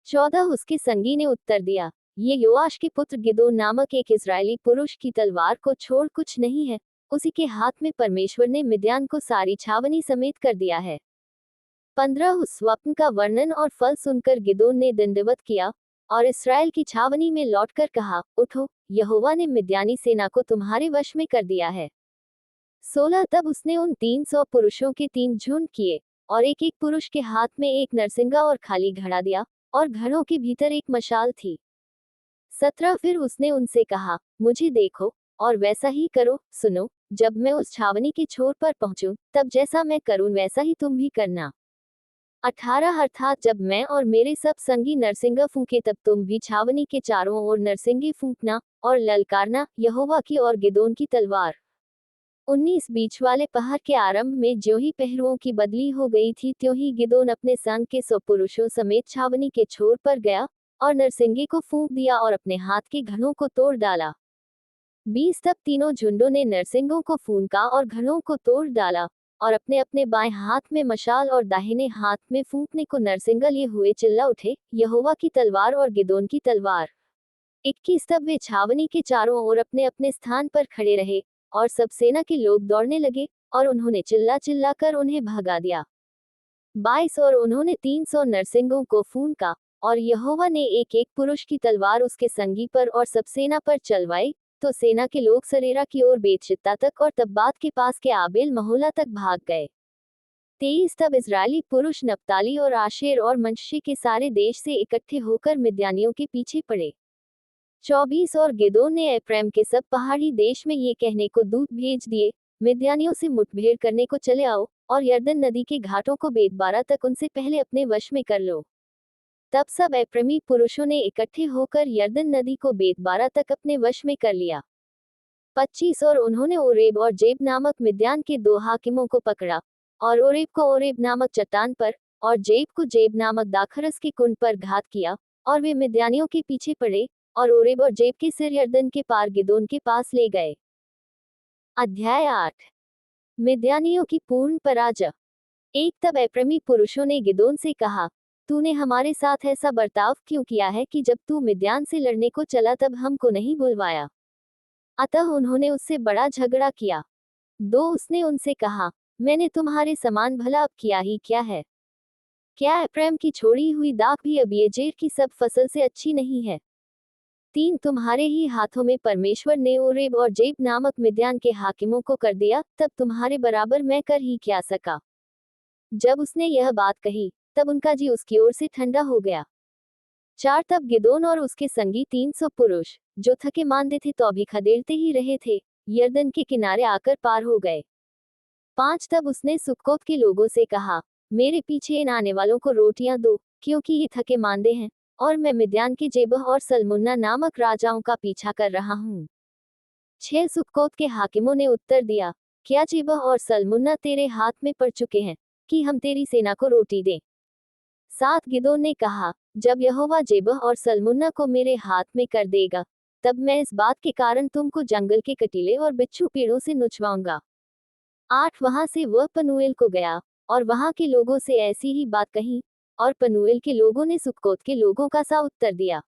14 उसके संगी ने उत्तर दिया, ये योआश के पुत्र गिदोन नामक एक इस्राएली पुरुष की तलवार को छोड़ कुछ नहीं है, उसी के हाथ में परमेश्वर ने मिद्यान को सारी छावनी समेत कर दिया है। 15 उस स्वप्न का वर्णन और फल सुनकर गिदोन ने दंडवत किया, और इसराइल की छावनी में लौटकर कहा, उठो, यहोवा ने मिद्यानी सेना को तुम्हारे वश में कर दिया है। 16 तब उसने उन 300 पुरुषों के 3 झुंड किए, और एक एक पुरुष के हाथ में एक नरसिंगा और खाली घड़ा दिया, और घड़ों के भीतर एक मशाल थी। 17 फिर उसने उनसे कहा, मुझे देखो, और वैसा ही करो, सुनो, जब मैं उस छावनी के छोर पर पहुंचूं, तब जैसा मैं करूं वैसा ही तुम भी करना। 18 अर्थात जब मैं और मेरे सब संगी नरसिंगा फूंके तब तुम भी छावनी के चारों ओर नरसिंगे फूंकना, और ललकारना, यहोवा की और गिदोन की तलवार। 19 बीच वाले पहर के आरंभ में ज्यों ही पहरुओं की बदली हो गई थी त्यों ही गिदोन अपने संग के 100 पुरुषों समेत छावनी के छोर पर गया और नरसिंगे को फूंक दिया और अपने हाथ के घड़ों को तोड़ डाला। 20 तब तीनों झुंडों ने नरसिंगों को फूंका और घड़ों को तोड़ डाला और अपने अपने बाएं हाथ में मशाल और दाहिने हाथ में फूंकने को नरसिंगा लिए हुए चिल्ला उठे, यहोवा की तलवार और गिदोन की तलवार। 21 तब वे छावनी के चारों ओर अपने अपने स्थान पर खड़े रहे और सब सेना के लोग दौड़ने लगे और उन्होंने चिल्ला चिल्ला कर उन्हें भगा दिया। 22 और उन्होंने 300 नरसिंगों को फूंका और यहोवा ने एक एक पुरुष की तलवार उसके संगी पर और सब सेना पर चलवाई, तो सेना के लोग सरेरा की ओर बेतशित्ता तक और तब्बात के पास के आबेल महोला तक भाग गए। 23 तब इजरायली पुरुष नप्ताली और आशेर और मनश्शे के सारे देश से इकट्ठे होकर मिद्यानियों के पीछे पड़े। 24 और गिदोन ने एप्रैम के सब पहाड़ी देश में ये कहने को दूत भेज दिए, मिद्यानियों से मुठभेड़ करने को चले आओ और यरदन नदी के घाटों को बेतबारा तक उनसे पहले अपने वश में कर लो। तब सब एप्रैमी पुरुषों ने इकट्ठे होकर यरदन नदी को बेतबारा तक अपने वश में कर लिया। 25 और उन्होंने ओरेब और जेब नामक मिद्यान के 2 हाकिमों को पकड़ा और ओरेब को ओरेब नामक चट्टान पर और जेब को जेब नामक दाखरस के कुंड पर घात किया और वे मिद्यानियों के पीछे पड़े और ओरेब और जेब के सिर यरदन के पार गिदोन के पास ले गए। अध्याय 8। मिद्यानियों की पूर्ण पराजय। एक तब एप्रैमी पुरुषों ने गिदोन से कहा, तूने हमारे साथ ऐसा बर्ताव क्यों किया है कि जब तू मिद्यान से लड़ने को चला तब हमको नहीं बुलवाया। अतः उन्होंने उससे बड़ा झगड़ा किया। 2 उसने उनसे कहा, मैंने तुम्हारे समान भला अब किया ही क्या है? क्या एप्रैम की छोड़ी हुई दाख भी अबीएजेर की सब फसल से अच्छी नहीं है? 3 तुम्हारे ही हाथों में परमेश्वर ने ओरेब और जेब नामक मिद्यान के हाकिमों को कर दिया, तब तुम्हारे बराबर मैं कर ही क्या सका। जब उसने यह बात कही तब उनका जी उसकी ओर से ठंडा हो गया। 4 तब गिदोन और उसके संगी 300 पुरुष जो थके मांदे थे तो भी खदेड़ते ही रहे थे, यरदन के किनारे आकर पार हो गए। 5 तब उसने सुक्कोत के लोगों से कहा, मेरे पीछे इन आने वालों को रोटियां दो, क्योंकि ये थके मांदे हैं और मैं मिद्यान के जेबह और सलमुन्ना नामक राजाओं का पीछा कर रहा हूँ। 6 सुक्कोत के हाकिमों ने उत्तर दिया, क्या जेबह और सलमुन्ना तेरे हाथ में पड़ चुके हैं कि हम तेरी सेना को रोटी दें? 7 गिदोन ने कहा, जब यहोवा जेबह और सलमुन्ना को मेरे हाथ में कर देगा, तब मैं इस बात के कारण तुमको जंगल के कटीले और बिच्छू पेड़ों से नुचवाऊंगा। 8 वहां से वह पनूएल को गया और वहां के लोगों से ऐसी ही बात कही और पनूएल के लोगों ने सुक्कोत के लोगों का सा उत्तर दिया।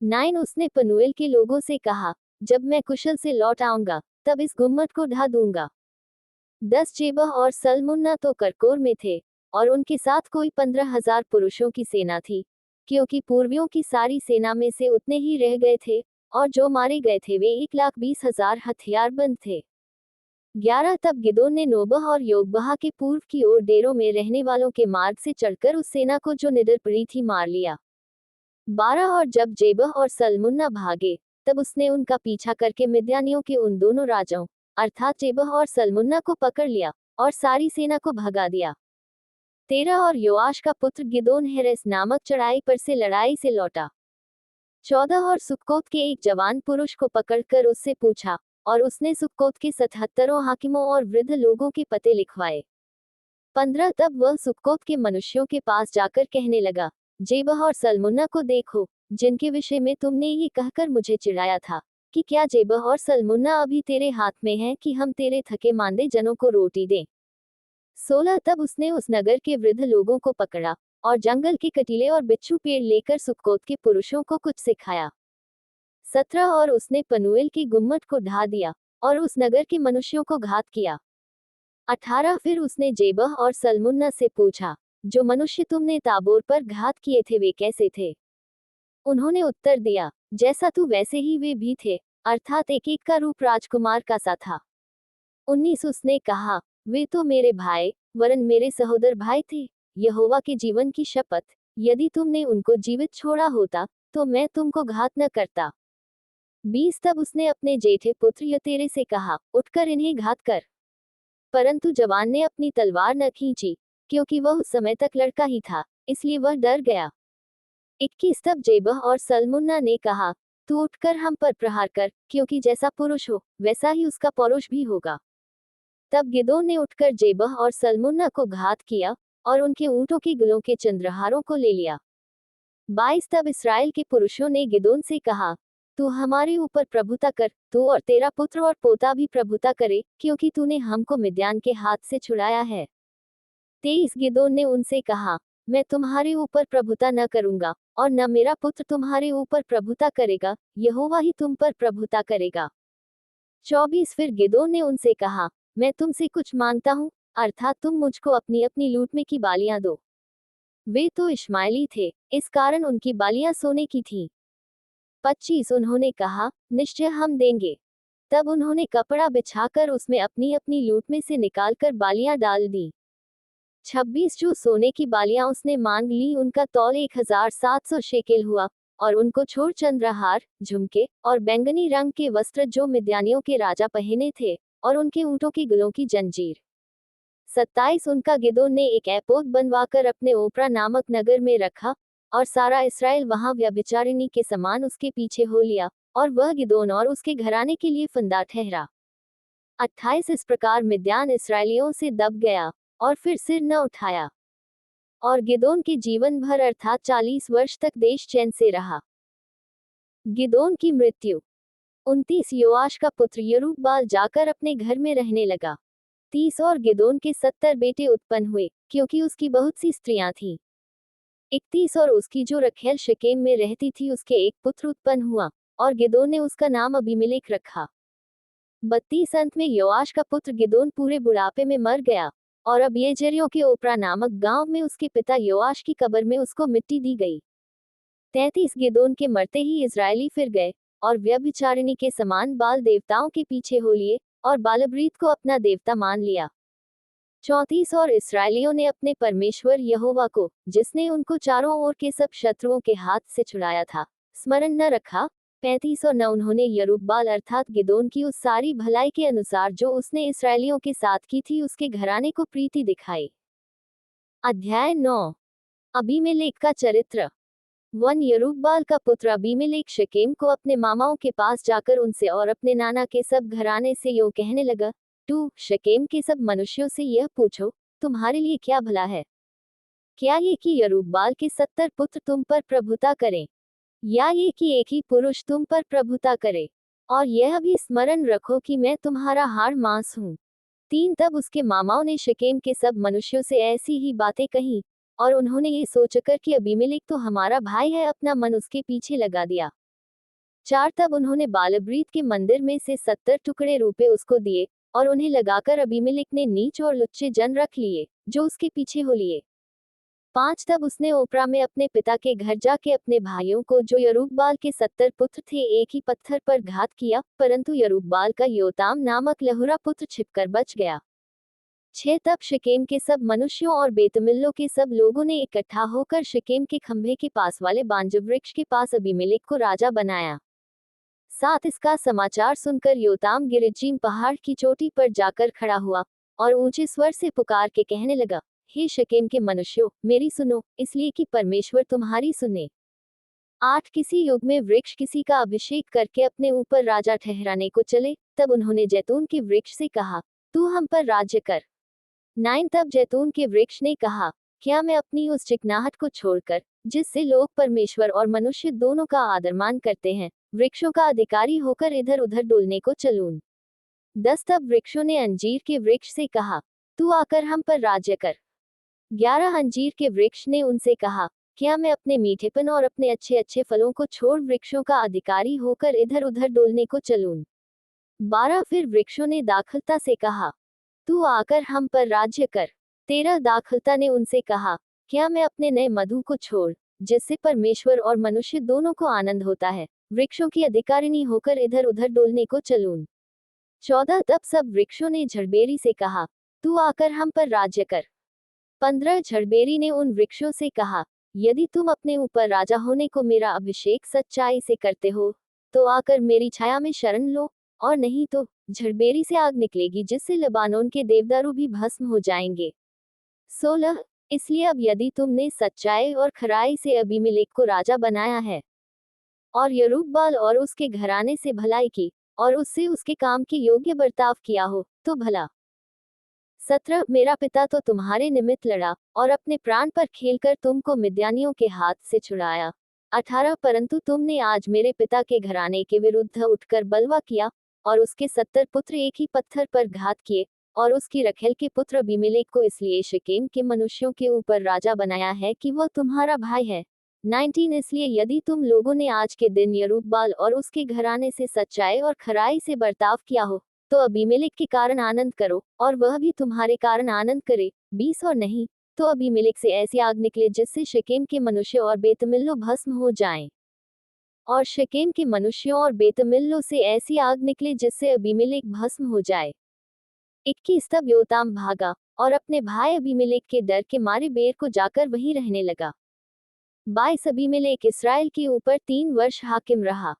9 उसने पनूएल के लोगों से कहा, जब मैं कुशल से लौट आऊंगा तब इस गुम्मट को ढा दूंगा। 10 जेबह और सलमुन्ना तो करकोर में थे और उनके साथ कोई 15,000 पुरुषों की सेना थी, क्योंकि पूर्वियों की सारी सेना में से उतने ही रह गए थे और जो मारे गए थे वे 1,20,000 हथियारबंद थे। 11 तब गिदोन ने नोबह और योगबहा के पूर्व की ओर डेरों में रहने वालों के मार्ग से चढ़कर उस सेना को जो निडर पड़ी थी मार लिया। 12 और जब जेबह और सलमुन्ना भागे तब उसने उनका पीछा करके मिद्यानियों के उन दोनों राजाओं अर्थात जेबह और सलमुन्ना को पकड़ लिया और सारी सेना को भगा दिया। 13 और योआश का पुत्र गिदोन हेरेस नामक चढ़ाई पर से लड़ाई से लौटा। 14 और सुक्कोत के एक जवान पुरुष को पकड़कर उससे पूछा और उसने सुक्कोत के 77 हाकिमों और वृद्ध लोगों के पते लिखवाए। 15 तब वह सुक्कोत के मनुष्यों के पास जाकर कहने लगा, जेबह और सलमुन्ना को देखो, जिनके विषय में तुमने ये कहकर मुझे चिढ़ाया था कि क्या जेबह और सलमुन्ना अभी तेरे हाथ में हैं कि हम तेरे थके मांदे जनों को रोटी दें। 16 तब उसने उस नगर के वृद्ध लोगों को पकड़ा और जंगल के कटीले और बिच्छू पेड़ लेकर सुक्कोत के पुरुषों को कुछ सिखाया। 17 और उसने पनूएल की गुम्मट को ढा दिया और उस नगर के मनुष्यों को घात किया। 18 फिर उसने जेबह और सलमुन्ना से पूछा, जो मनुष्य तुमने ताबोर पर घात किए थे वे कैसे थे? उन्होंने उत्तर दिया, जैसा तू वैसे ही वे भी थे, अर्थात एक एक का रूप राजकुमार का सा था। 19 उसने कहा, वे तो मेरे भाई वरन मेरे सहोदर भाई थे, यहोवा के जीवन की शपथ, यदि तुमने उनको जीवित छोड़ा होता तो मैं तुमको घात न करता। 20 तब उसने अपने जेठे पुत्र यतेरे से कहा, उठकर इन्हें घात कर। परंतु जवान ने अपनी तलवार न खींची, क्योंकि वह उस समय तक लड़का ही था, इसलिए वह डर गया। 21 तब जेबह और सलमुन्ना ने कहा, तू उठकर हम पर प्रहार कर, क्योंकि जैसा पुरुष हो वैसा ही उसका पौरुष भी होगा। तब गिदोन ने उठकर जेबह और सल्मुन्ना को घात किया और उनके ऊंटों के गलों के चंद्रहारों को ले लिया। 22 तब इसराइल के पुरुषों ने गिदोन से कहा, तू हमारे ऊपर प्रभुता कर, तू और तेरा पुत्र और पोता भी प्रभुता करे, क्योंकि तूने हमको मिद्यान के हाथ से छुड़ाया है। 23 गिदोन ने उनसे कहा, मैं तुम्हारे ऊपर प्रभुता न करूंगा, और न मेरा पुत्र तुम्हारे ऊपर प्रभुता करेगा, यहोवा ही तुम पर प्रभुता करेगा। 24 फिर गिदोन ने उनसे कहा, मैं तुमसे कुछ मांगता हूँ, अर्थात तुम मुझको अपनी अपनी लूट में की बालियां दो। वे तो इश्माएली थे, इस कारण उनकी बालियां सोने की थीं। 25 उन्होंने कहा, निश्चय हम देंगे। तब उन्होंने कपड़ा बिछाकर उसमें अपनी अपनी लूट में से निकालकर बालियां डाल दी। 26 जो सोने की बालियां उसने मांग ली उनका तौल 1700 शेकेल हुआ, और उनको छोड़ चंद्रहार, झुमके और बैंगनी रंग के वस्त्र जो मिद्यानियों के राजा पहने थे, और उनके ऊंटों की गलों की जंजीर। 27 उनका गिदोन ने एक एपोद बनवाकर अपने ओप्रा नामक नगर में रखा, और सारा इसराइल वहां व्यभिचारिणी के समान उसके पीछे हो लिया, और वह गिदोन और उसके घराने के लिए फंदा ठहरा। 28 इस प्रकार मिद्यान इसराइलियों से दब गया, और फिर सिर न उठाया। और गिदोन के जीवन भर अर्थात 40 वर्ष तक देश चैन से रहा। गिदोन की मृत्यु। 29 योआश का पुत्र यरूब्बाल जाकर अपने घर में रहने लगा। 30 और गिदोन के 70 बेटे उत्पन्न हुए, क्योंकि उसकी बहुत सी स्त्रियां थीं। 31 और उसकी जो रखेल शकेम में रहती थी उसके एक पुत्र उत्पन्न हुआ, और गिदोन ने उसका नाम अबीमेलेक रखा। 32 अंत में योआश का पुत्र गिदोन पूरे बुढ़ापे में मर गया, और अब येजेरियों के ओप्रा नामक गांव में उसके पिता योआश की कब्र में उसको मिट्टी दी गई। 33 गिदोन के मरते ही इजरायली फिर गए, और व्यभिचारिणी के समान बाल देवताओं के पीछे हो लिए, और बालब्रीत को अपना देवता मान लिया। 34 और इस्राएलियों ने अपने परमेश्वर यहोवा को, जिसने उनको चारों ओर के सब शत्रुओं के हाथ से छुड़ाया था, स्मरण न रखा। 35 और न उन्होंने यरूब्बाल अर्थात गिदोन की उस सारी भलाई के अनुसार जो उसने इस्राएलियों के साथ की थी उसके घराने को प्रीति दिखाई। अध्याय 9। अबीमेलेक का चरित्र। यरूब्बाल का पुत्र अबीमेलेक शकेम को अपने मामाओं के पास जाकर उनसे और अपने नाना के सब घराने से यो कहने लगा, तू शकेम के सब मनुष्यों से यह पूछो, तुम्हारे लिए क्या भला है? क्या ये कि यरूब्बाल के 70 पुत्र तुम पर प्रभुता करें, या ये कि एक ही पुरुष तुम पर प्रभुता करे? और यह भी स्मरण रखो कि मैं तुम्हारा हाड़ मांस हूँ। 3 तब उसके मामाओं ने शकेम के सब मनुष्यों से ऐसी ही बातें कही, और उन्होंने ये सोचकर कि अबीमेलेक तो हमारा भाई है अपना मन उसके पीछे लगा दिया। 4 तब उन्होंने बालब्रीत के मंदिर में से 70 टुकड़े रुपए उसको दिए, और उन्हें लगाकर अबीमेलेक ने नीच और लुच्चे जन रख लिए, जो उसके पीछे हो लिए। 5 तब उसने ओप्रा में अपने पिता के घर जाके अपने भाइयों को जो यरूब्बाल के 70 पुत्र थे एक ही पत्थर पर घात किया, परंतु यरूब्बाल का योताम नामक लहुरा पुत्र छिपकर बच गया। 6 तब शकेम के सब मनुष्यों और बेतमिल्लो के सब लोगों ने इकट्ठा होकर शकेम के खंभे के पास वाले बांजर वृक्ष के पास अबीमेलेक को राजा बनाया। 7 इसका समाचार सुनकर योताम गिरिज्जीम पहाड़ की चोटी पर जाकर खड़ा हुआ, और ऊंचे स्वर से पुकार के कहने लगा, हे शकेम के मनुष्यों, मेरी सुनो, इसलिए कि परमेश्वर तुम्हारी सुने। 8 किसी युग में वृक्ष किसी का अभिषेक करके अपने ऊपर राजा ठहराने को चले, तब उन्होंने जैतून के वृक्ष से कहा, तू हम पर राज्य कर। 9 तब जैतून के वृक्ष ने कहा, क्या मैं अपनी उस चिकनाहट को छोड़कर, जिससे लोग परमेश्वर और मनुष्य दोनों का आदरमान करते हैं, वृक्षों का अधिकारी होकर इधर उधर डोलने को चलूं? 10 तब वृक्षों ने अंजीर के वृक्ष से कहा, तू आकर हम पर राज्य कर। 11 अंजीर के वृक्ष ने उनसे कहा, क्या मैं अपने मीठेपन और अपने अच्छे अच्छे फलों को छोड़ वृक्षों का अधिकारी होकर इधर उधर डोलने को चलूं? 12 फिर वृक्षों ने दाखलता से कहा, तू आकर हम पर राज्य कर। 13 दाखलता ने उनसे कहा, क्या मैं अपने नए मधु को छोड़, जिससे परमेश्वर और मनुष्य दोनों को आनंद होता है, वृक्षों की अधिकारिणी होकर इधर उधर डोलने को चलूं? 14 तब सब वृक्षों ने झड़बेरी से कहा, तू आकर हम पर राज्य कर। 15 झड़बेरी ने उन वृक्षों से कहा, यदि तुम अपने ऊपर राजा होने को मेरा अभिषेक सच्चाई से करते हो, तो आकर मेरी छाया में शरण लो, और नहीं तो झड़बेरी से आग निकलेगी जिससे लबानोन के देवदारू भी भस्म हो जाएंगे। 16 इसलिए अब यदि तुमने सच्चाई और खराई से अबीमेलेक को राजा बनाया है, और यरूब्बाल और उसके घराने से भलाई की, और उससे उसके काम के योग्य बर्ताव किया हो, तो भला। 17 मेरा पिता तो तुम्हारे निमित्त लड़ा और अपने प्राण पर खेलकर तुमको मिद्यानियों के हाथ से छुड़ाया। 18 परंतु तुमने आज मेरे पिता के घराने के विरुद्ध उठकर बलवा किया और उसके 70 पुत्र एक ही पत्थर पर घात किए और उसकी रखेल के पुत्र अबीमेलेक को इसलिए शकेम के मनुष्यों के ऊपर राजा बनाया है कि वह तुम्हारा भाई है। 19 इसलिए यदि तुम लोगों ने आज के दिन यरूब्बाल और उसके घराने से सच्चाई और खराई से बर्ताव किया हो तो अबीमेलेक के कारण आनंद करो और वह भी तुम्हारे कारण आनंद करे। 20 और नहीं तो अबीमेलेक से ऐसी आग निकले जिससे शकेम के मनुष्य और बेतमिल्लो भस्म हो जाएं। और शकेम के मनुष्यों और बेतमिल्लो से ऐसी आग निकले जिससे अबीमेलेक भस्म हो जाए। 21 तब योताम भागा और अपने भाई अबीमेलेक के डर के मारे बेर को जाकर वहीं रहने लगा। 22 अबीमेलेक इसराइल के ऊपर 3 वर्ष हाकिम रहा।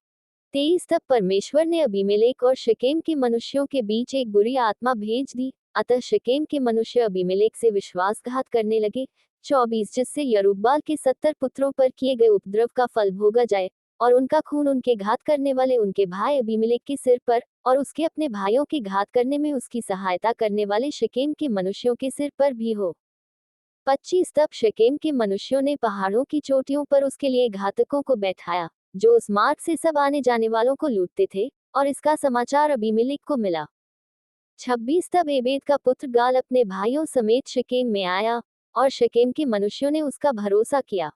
23 तब परमेश्वर ने अबीमेलेक और शकेम के मनुष्यों के बीच एक बुरी आत्मा भेज दी, अतः शकेम के मनुष्य अबीमेलेक से विश्वासघात करने लगे। 24 जिससे यरूब्बाल के 70 पुत्रों पर किए गए उपद्रव का फल भोगा जाए और उनका खून उनके घात करने वाले उनके भाई अबीमेलेक के सिर पर और उसके अपने भाइयों के घात करने में उसकी सहायता करने वाले शकेम के मनुष्यों के सिर पर भी हो। 25 तब शकेम के मनुष्यों ने पहाड़ों की चोटियों पर उसके लिए घातकों को बैठाया जो उस मार्ग से सब आने जाने वालों को लूटते थे और इसका समाचार अबीमेलेक को मिला। 26 तब एबेद का पुत्र गाल अपने भाइयों समेत शकेम में आया और शकेम के मनुष्यों ने उसका भरोसा किया।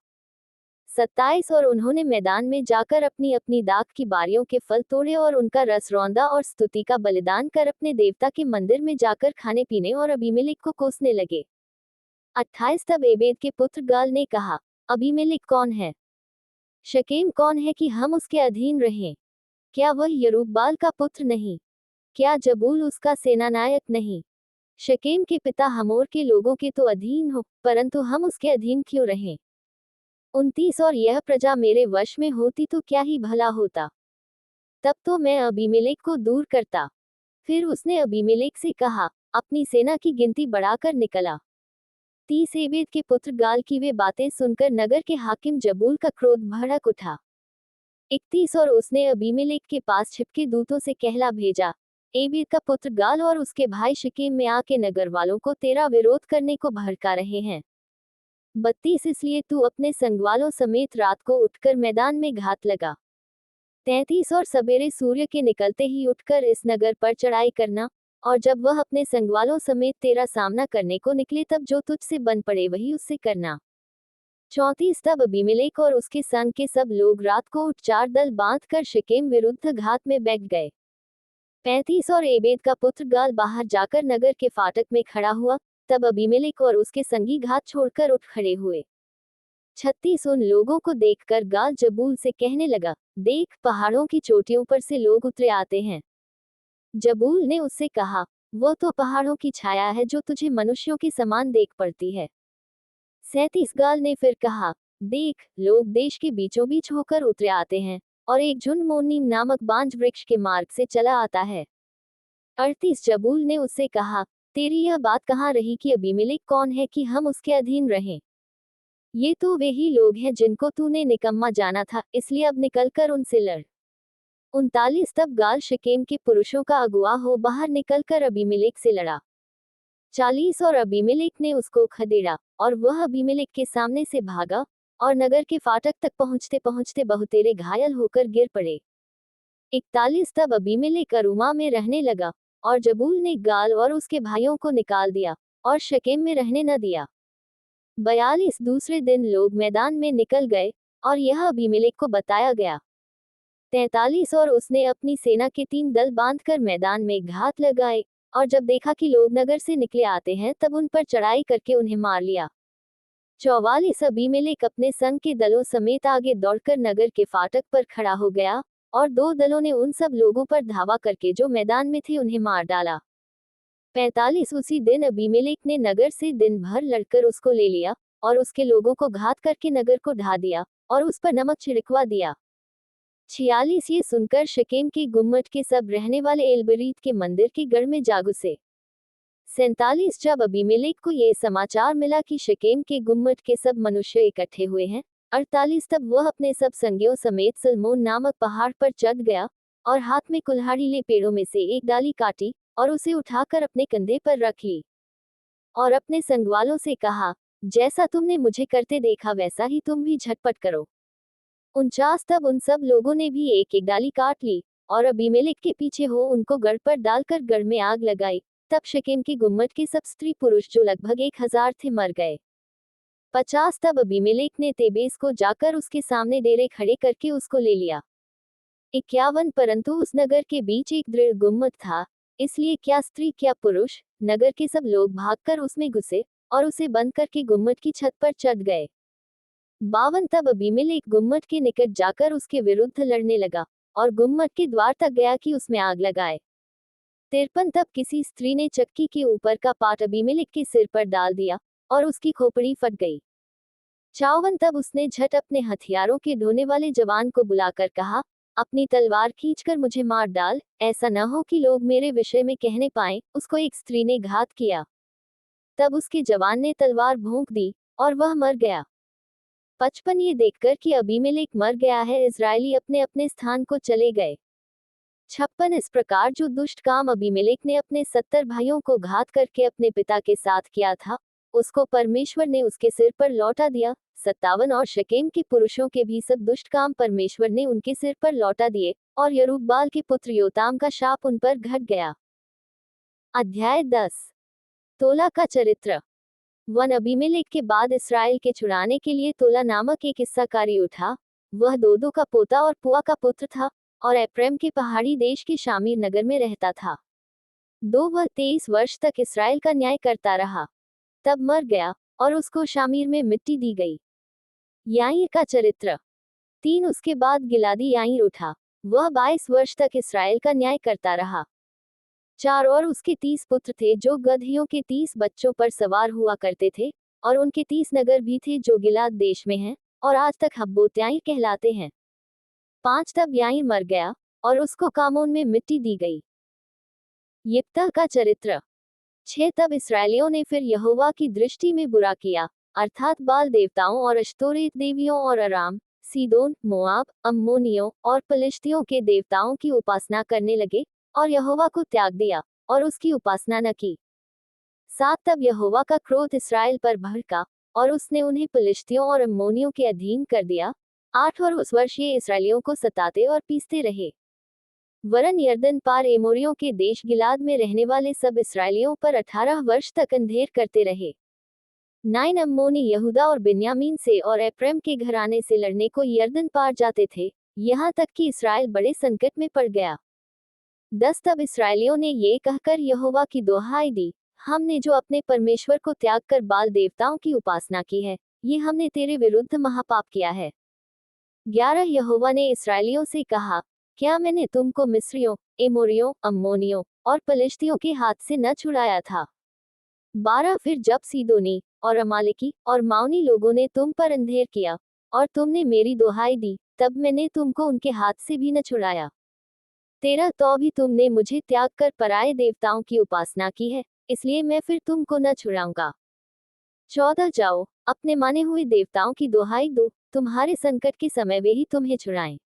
27 और उन्होंने मैदान में जाकर अपनी अपनी दाख की बारियों के फल तोड़े और उनका रस रौंदा और स्तुति का बलिदान कर अपने देवता के मंदिर में जाकर खाने पीने और अबीमेलेक को कोसने लगे। 28 तब एबेद के पुत्र गाल ने कहा, अबीमेलेक कौन है? शकेम कौन है कि हम उसके अधीन रहें? क्या वह यरूब्बाल का पुत्र नहीं? क्या जबूल उसका सेनानायक नहीं? शकेम के पिता हमोर के लोगों के तो अधीन हो, परंतु हम उसके अधीन क्यों रहें? 29 और यह प्रजा मेरे वश में होती तो क्या ही भला होता, तब तो मैं अबीमेलेक को दूर करता। फिर उसने अबीमेलेक से कहा, अपनी सेना की गिनती बढ़ाकर निकला। 30 एबेद के पुत्र गाल की वे बातें सुनकर नगर के हाकिम जबूल का क्रोध भड़क उठा। 31 और उसने अबीमेलेक के पास छिपके दूतों से कहला भेजा, एबेद का पुत्र गाल और उसके भाई शकेम में आके नगर वालों को तेरा विरोध करने को भड़का रहे हैं। 32 इसलिए तू अपने संगवालों समेत रात को उठकर मैदान में घात लगा। 33 और सवेरे सूर्य के निकलते ही उठकर इस नगर पर चढ़ाई करना और जब वह अपने संगवालों समेत तेरा सामना करने को निकले तब जो तुझसे बन पड़े वही उससे करना। 34 तब अबीमेलेक और उसके संग के सब लोग रात को उठ 4 दल बांध कर शकेम विरुद्ध घात में बैठ गए। 35 और एबेद का पुत्र गाल बाहर जाकर नगर के फाटक में खड़ा हुआ, तब अबीमेलेक और उसके संगी घात छोड़कर उठ खड़े हुए। 36 उन लोगों को देखकर गाल जबूल से कहने लगा, देख पहाड़ों की चोटियों पर से लोग उतरे आते हैं। जबूल ने उससे कहा, वो तो पहाड़ों की छाया है जो तुझे मनुष्यों के समान देख पड़ती है। 37 गाल ने फिर कहा, देख लोग देश के बीचों बीच होकर उतरे आते हैं और एक झुंड मोनीम नामक बांज वृक्ष के मार्ग से चला आता है। 38 जबूल ने उससे कहा, तेरी यह बात कहाँ रही कि अबीमेलेक कौन है कि हम उसके अधीन रहें? ये तो वे ही लोग हैं जिनको तूने निकम्मा जाना था, इसलिए अब निकलकर उनसे लड़। 39 तब गाल शकेम के पुरुषों का अगुआ हो बाहर निकलकर अबीमेलेक से लड़ा। 40 और अबीमेलेक ने उसको खदेड़ा और वह अबीमेलेक के सामने से भागा और नगर के फाटक तक पहुंचते पहुंचते बहुतेरे घायल होकर गिर पड़े। 41 तब अबीमेलेक अरूमा में रहने लगा और जबूल ने गाल और उसके भाइयों को निकाल दिया और शकेम में रहने न दिया। 42 दूसरे दिन लोग मैदान में निकल गए और यह अबीमेलेक को बताया गया। 43 और उसने अपनी सेना के 3 दल बांधकर मैदान में घात लगाए और जब देखा कि लोग नगर से निकले आते हैं तब उन पर चढ़ाई करके उन्हें मार लिया। 44 अबीमेलेक अपने संग के दलों समेत आगे दौड़कर नगर के फाटक पर खड़ा हो गया और 2 दलों ने उन सब लोगों पर धावा करके जो मैदान में थे उन्हें मार डाला। 45 उसी दिन अबीमेलेक ने नगर से दिन भर लड़कर उसको ले लिया और उसके लोगों को घात करके नगर को ढा दिया और उस पर नमक छिड़कवा दिया। 46 ये सुनकर शकेम के गुम्मट के सब रहने वाले एलबरीत के मंदिर के गढ़ में जा घुसे। 47 जब अबीमेलेक को ये समाचार मिला कि शकेम के गुम्मट के सब मनुष्य इकट्ठे हुए हैं, 48 तब वह अपने सब संगियों समेत सलमोन नामक पहाड़ पर चढ़ गया और हाथ में कुल्हाड़ी ले पेड़ों में से एक डाली काटी और उसे उठाकर अपने कंधे पर रख ली। और अपने संगवालों से कहा, जैसा तुमने मुझे करते देखा वैसा ही तुम भी झटपट करो। 49 तब उन सब लोगों ने भी एक एक डाली काट ली और अबीमेलेक के पीछे हो उनको गढ़ पर डालकर गढ़ में आग लगाई। तब शकेम के गुम्मट के सब स्त्री पुरुष जो लगभग 1000 थे मर गए। 50 तब अबीमेलेक ने तेबेस को जाकर उसके सामने डेरे खड़े करके उसको ले लिया। 51 परंतु उस नगर के बीच एक दृढ़ गुम्मट था, इसलिए क्या स्त्री क्या पुरुष, नगर के सब लोग भागकर उसमें घुसे और उसे बंद करके गुम्मट की छत पर चढ़ गए। 52 तब अबीमेलेक गुम्मट के निकट जाकर उसके विरुद्ध लड़ने लगा और गुम्मट के द्वार तक गया कि उसमें आग लगाए। 53 तब किसी स्त्री ने चक्की के ऊपर का पाट अबीमेलेक के सिर पर डाल दिया और उसकी खोपड़ी फट गई। 54 तब उसने झट अपने हथियारों के ढोने वाले जवान को बुलाकर कहा, अपनी तलवार खींचकर मुझे मार डाल, ऐसा न हो कि लोग मेरे विषय में कहने पाएं, उसको एक स्त्री ने घात किया। तब उसके जवान ने तलवार भोंक दी और वह मर गया। 55 ये देखकर कि अबीमेलेक मर गया है, इजरायली अपने अपने स्थान को चले गए। 56 इस प्रकार जो दुष्ट काम अबीमेलेक ने अपने 70 भाइयों को घात करके अपने पिता के साथ किया था, उसको परमेश्वर ने उसके सिर पर लौटा दिया। 57 और शकेम के पुरुषों के भी सब दुष्ट काम परमेश्वर ने उनके सिर पर लौटा दिए और यरूब्बाल के पुत्र योताम का शाप उन पर घट गया। अध्याय 10 तोला का चरित्र। वन अबीमेलेक के बाद इसराइल के छुड़ाने के लिए तोला नामक एक इस्साकारी उठा। वह दोदो का पोता और पुआ का पुत्र था और एप्रैम के पहाड़ी देश के शामीर नगर में रहता था। वह 23 वर्ष तक इसराइल का न्याय करता रहा, तब मर गया और उसको शामीर में मिट्टी दी गई। याईर का चरित्र। 3 उसके बाद गिलादी याईर उठा। वह 22 वर्ष तक इसराइल का न्याय करता रहा। 4 और उसके 30 पुत्र थे जो गदहियों के 30 बच्चों पर सवार हुआ करते थे, और उनके 30 नगर भी थे जो गिलाद देश में हैं और आज तक हब्बोत याईर कहलाते हैं। 5 तब याईर मर गया और उसको कामोन में मिट्टी दी गई। यिप्तह का चरित्र। 6 तब इसराइलियों ने फिर यहोवा की दृष्टि में बुरा किया, अर्थात बाल देवताओं और अश्तोरेत देवियों और अराम, सीदोन, मोआब, अम्मोनियों और पलिश्तियों के देवताओं की उपासना करने लगे और यहोवा को त्याग दिया और उसकी उपासना न की। 7 तब यहोवा का क्रोध इसराइल पर भड़का और उसने उन्हें पलिश्तियों और अम्मोनियों के अधीन कर दिया। 8 और उस वर्ष ये इसराइलियों को सताते और पीसते रहे। वरन यरदन पार एमोरियों के देश गिलाद में रहने वाले सब इसराइलियों पर 18 वर्ष तक अंधेर करते रहे। 9 अम्मोनी यहूदा और बिन्यामीन से और एप्रैम के घराने से लड़ने को यरदन पार जाते थे, यहाँ तक कि इसराइल बड़े संकट में पड़ गया। 10 तब इसराइलियों ने ये कहकर यहोवा की दोहाई दी, हमने जो अपने परमेश्वर को त्याग कर बाल देवताओं की उपासना की है, ये हमने तेरे विरुद्ध महापाप किया है। 11 यहोवा ने इसराइलियों से कहा, क्या मैंने तुमको मिस्रियों, एमोरियों, अम्मोनियों और पलिश्तियों के हाथ से न छुड़ाया था? 12 फिर जब सीदोनी और अमालेकी और माउनी लोगों ने तुम पर अंधेर किया और तुमने मेरी दोहाई दी, तब मैंने तुमको उनके हाथ से भी न छुड़ाया। 13 तो भी तुमने मुझे त्याग कर पराये देवताओं की उपासना की है, इसलिए मैं फिर तुमको न छुड़ाऊंगा। 14 जाओ, अपने माने हुए देवताओं की दोहाई दो, तुम्हारे संकट के समय वे ही तुम्हें छुड़ाएं।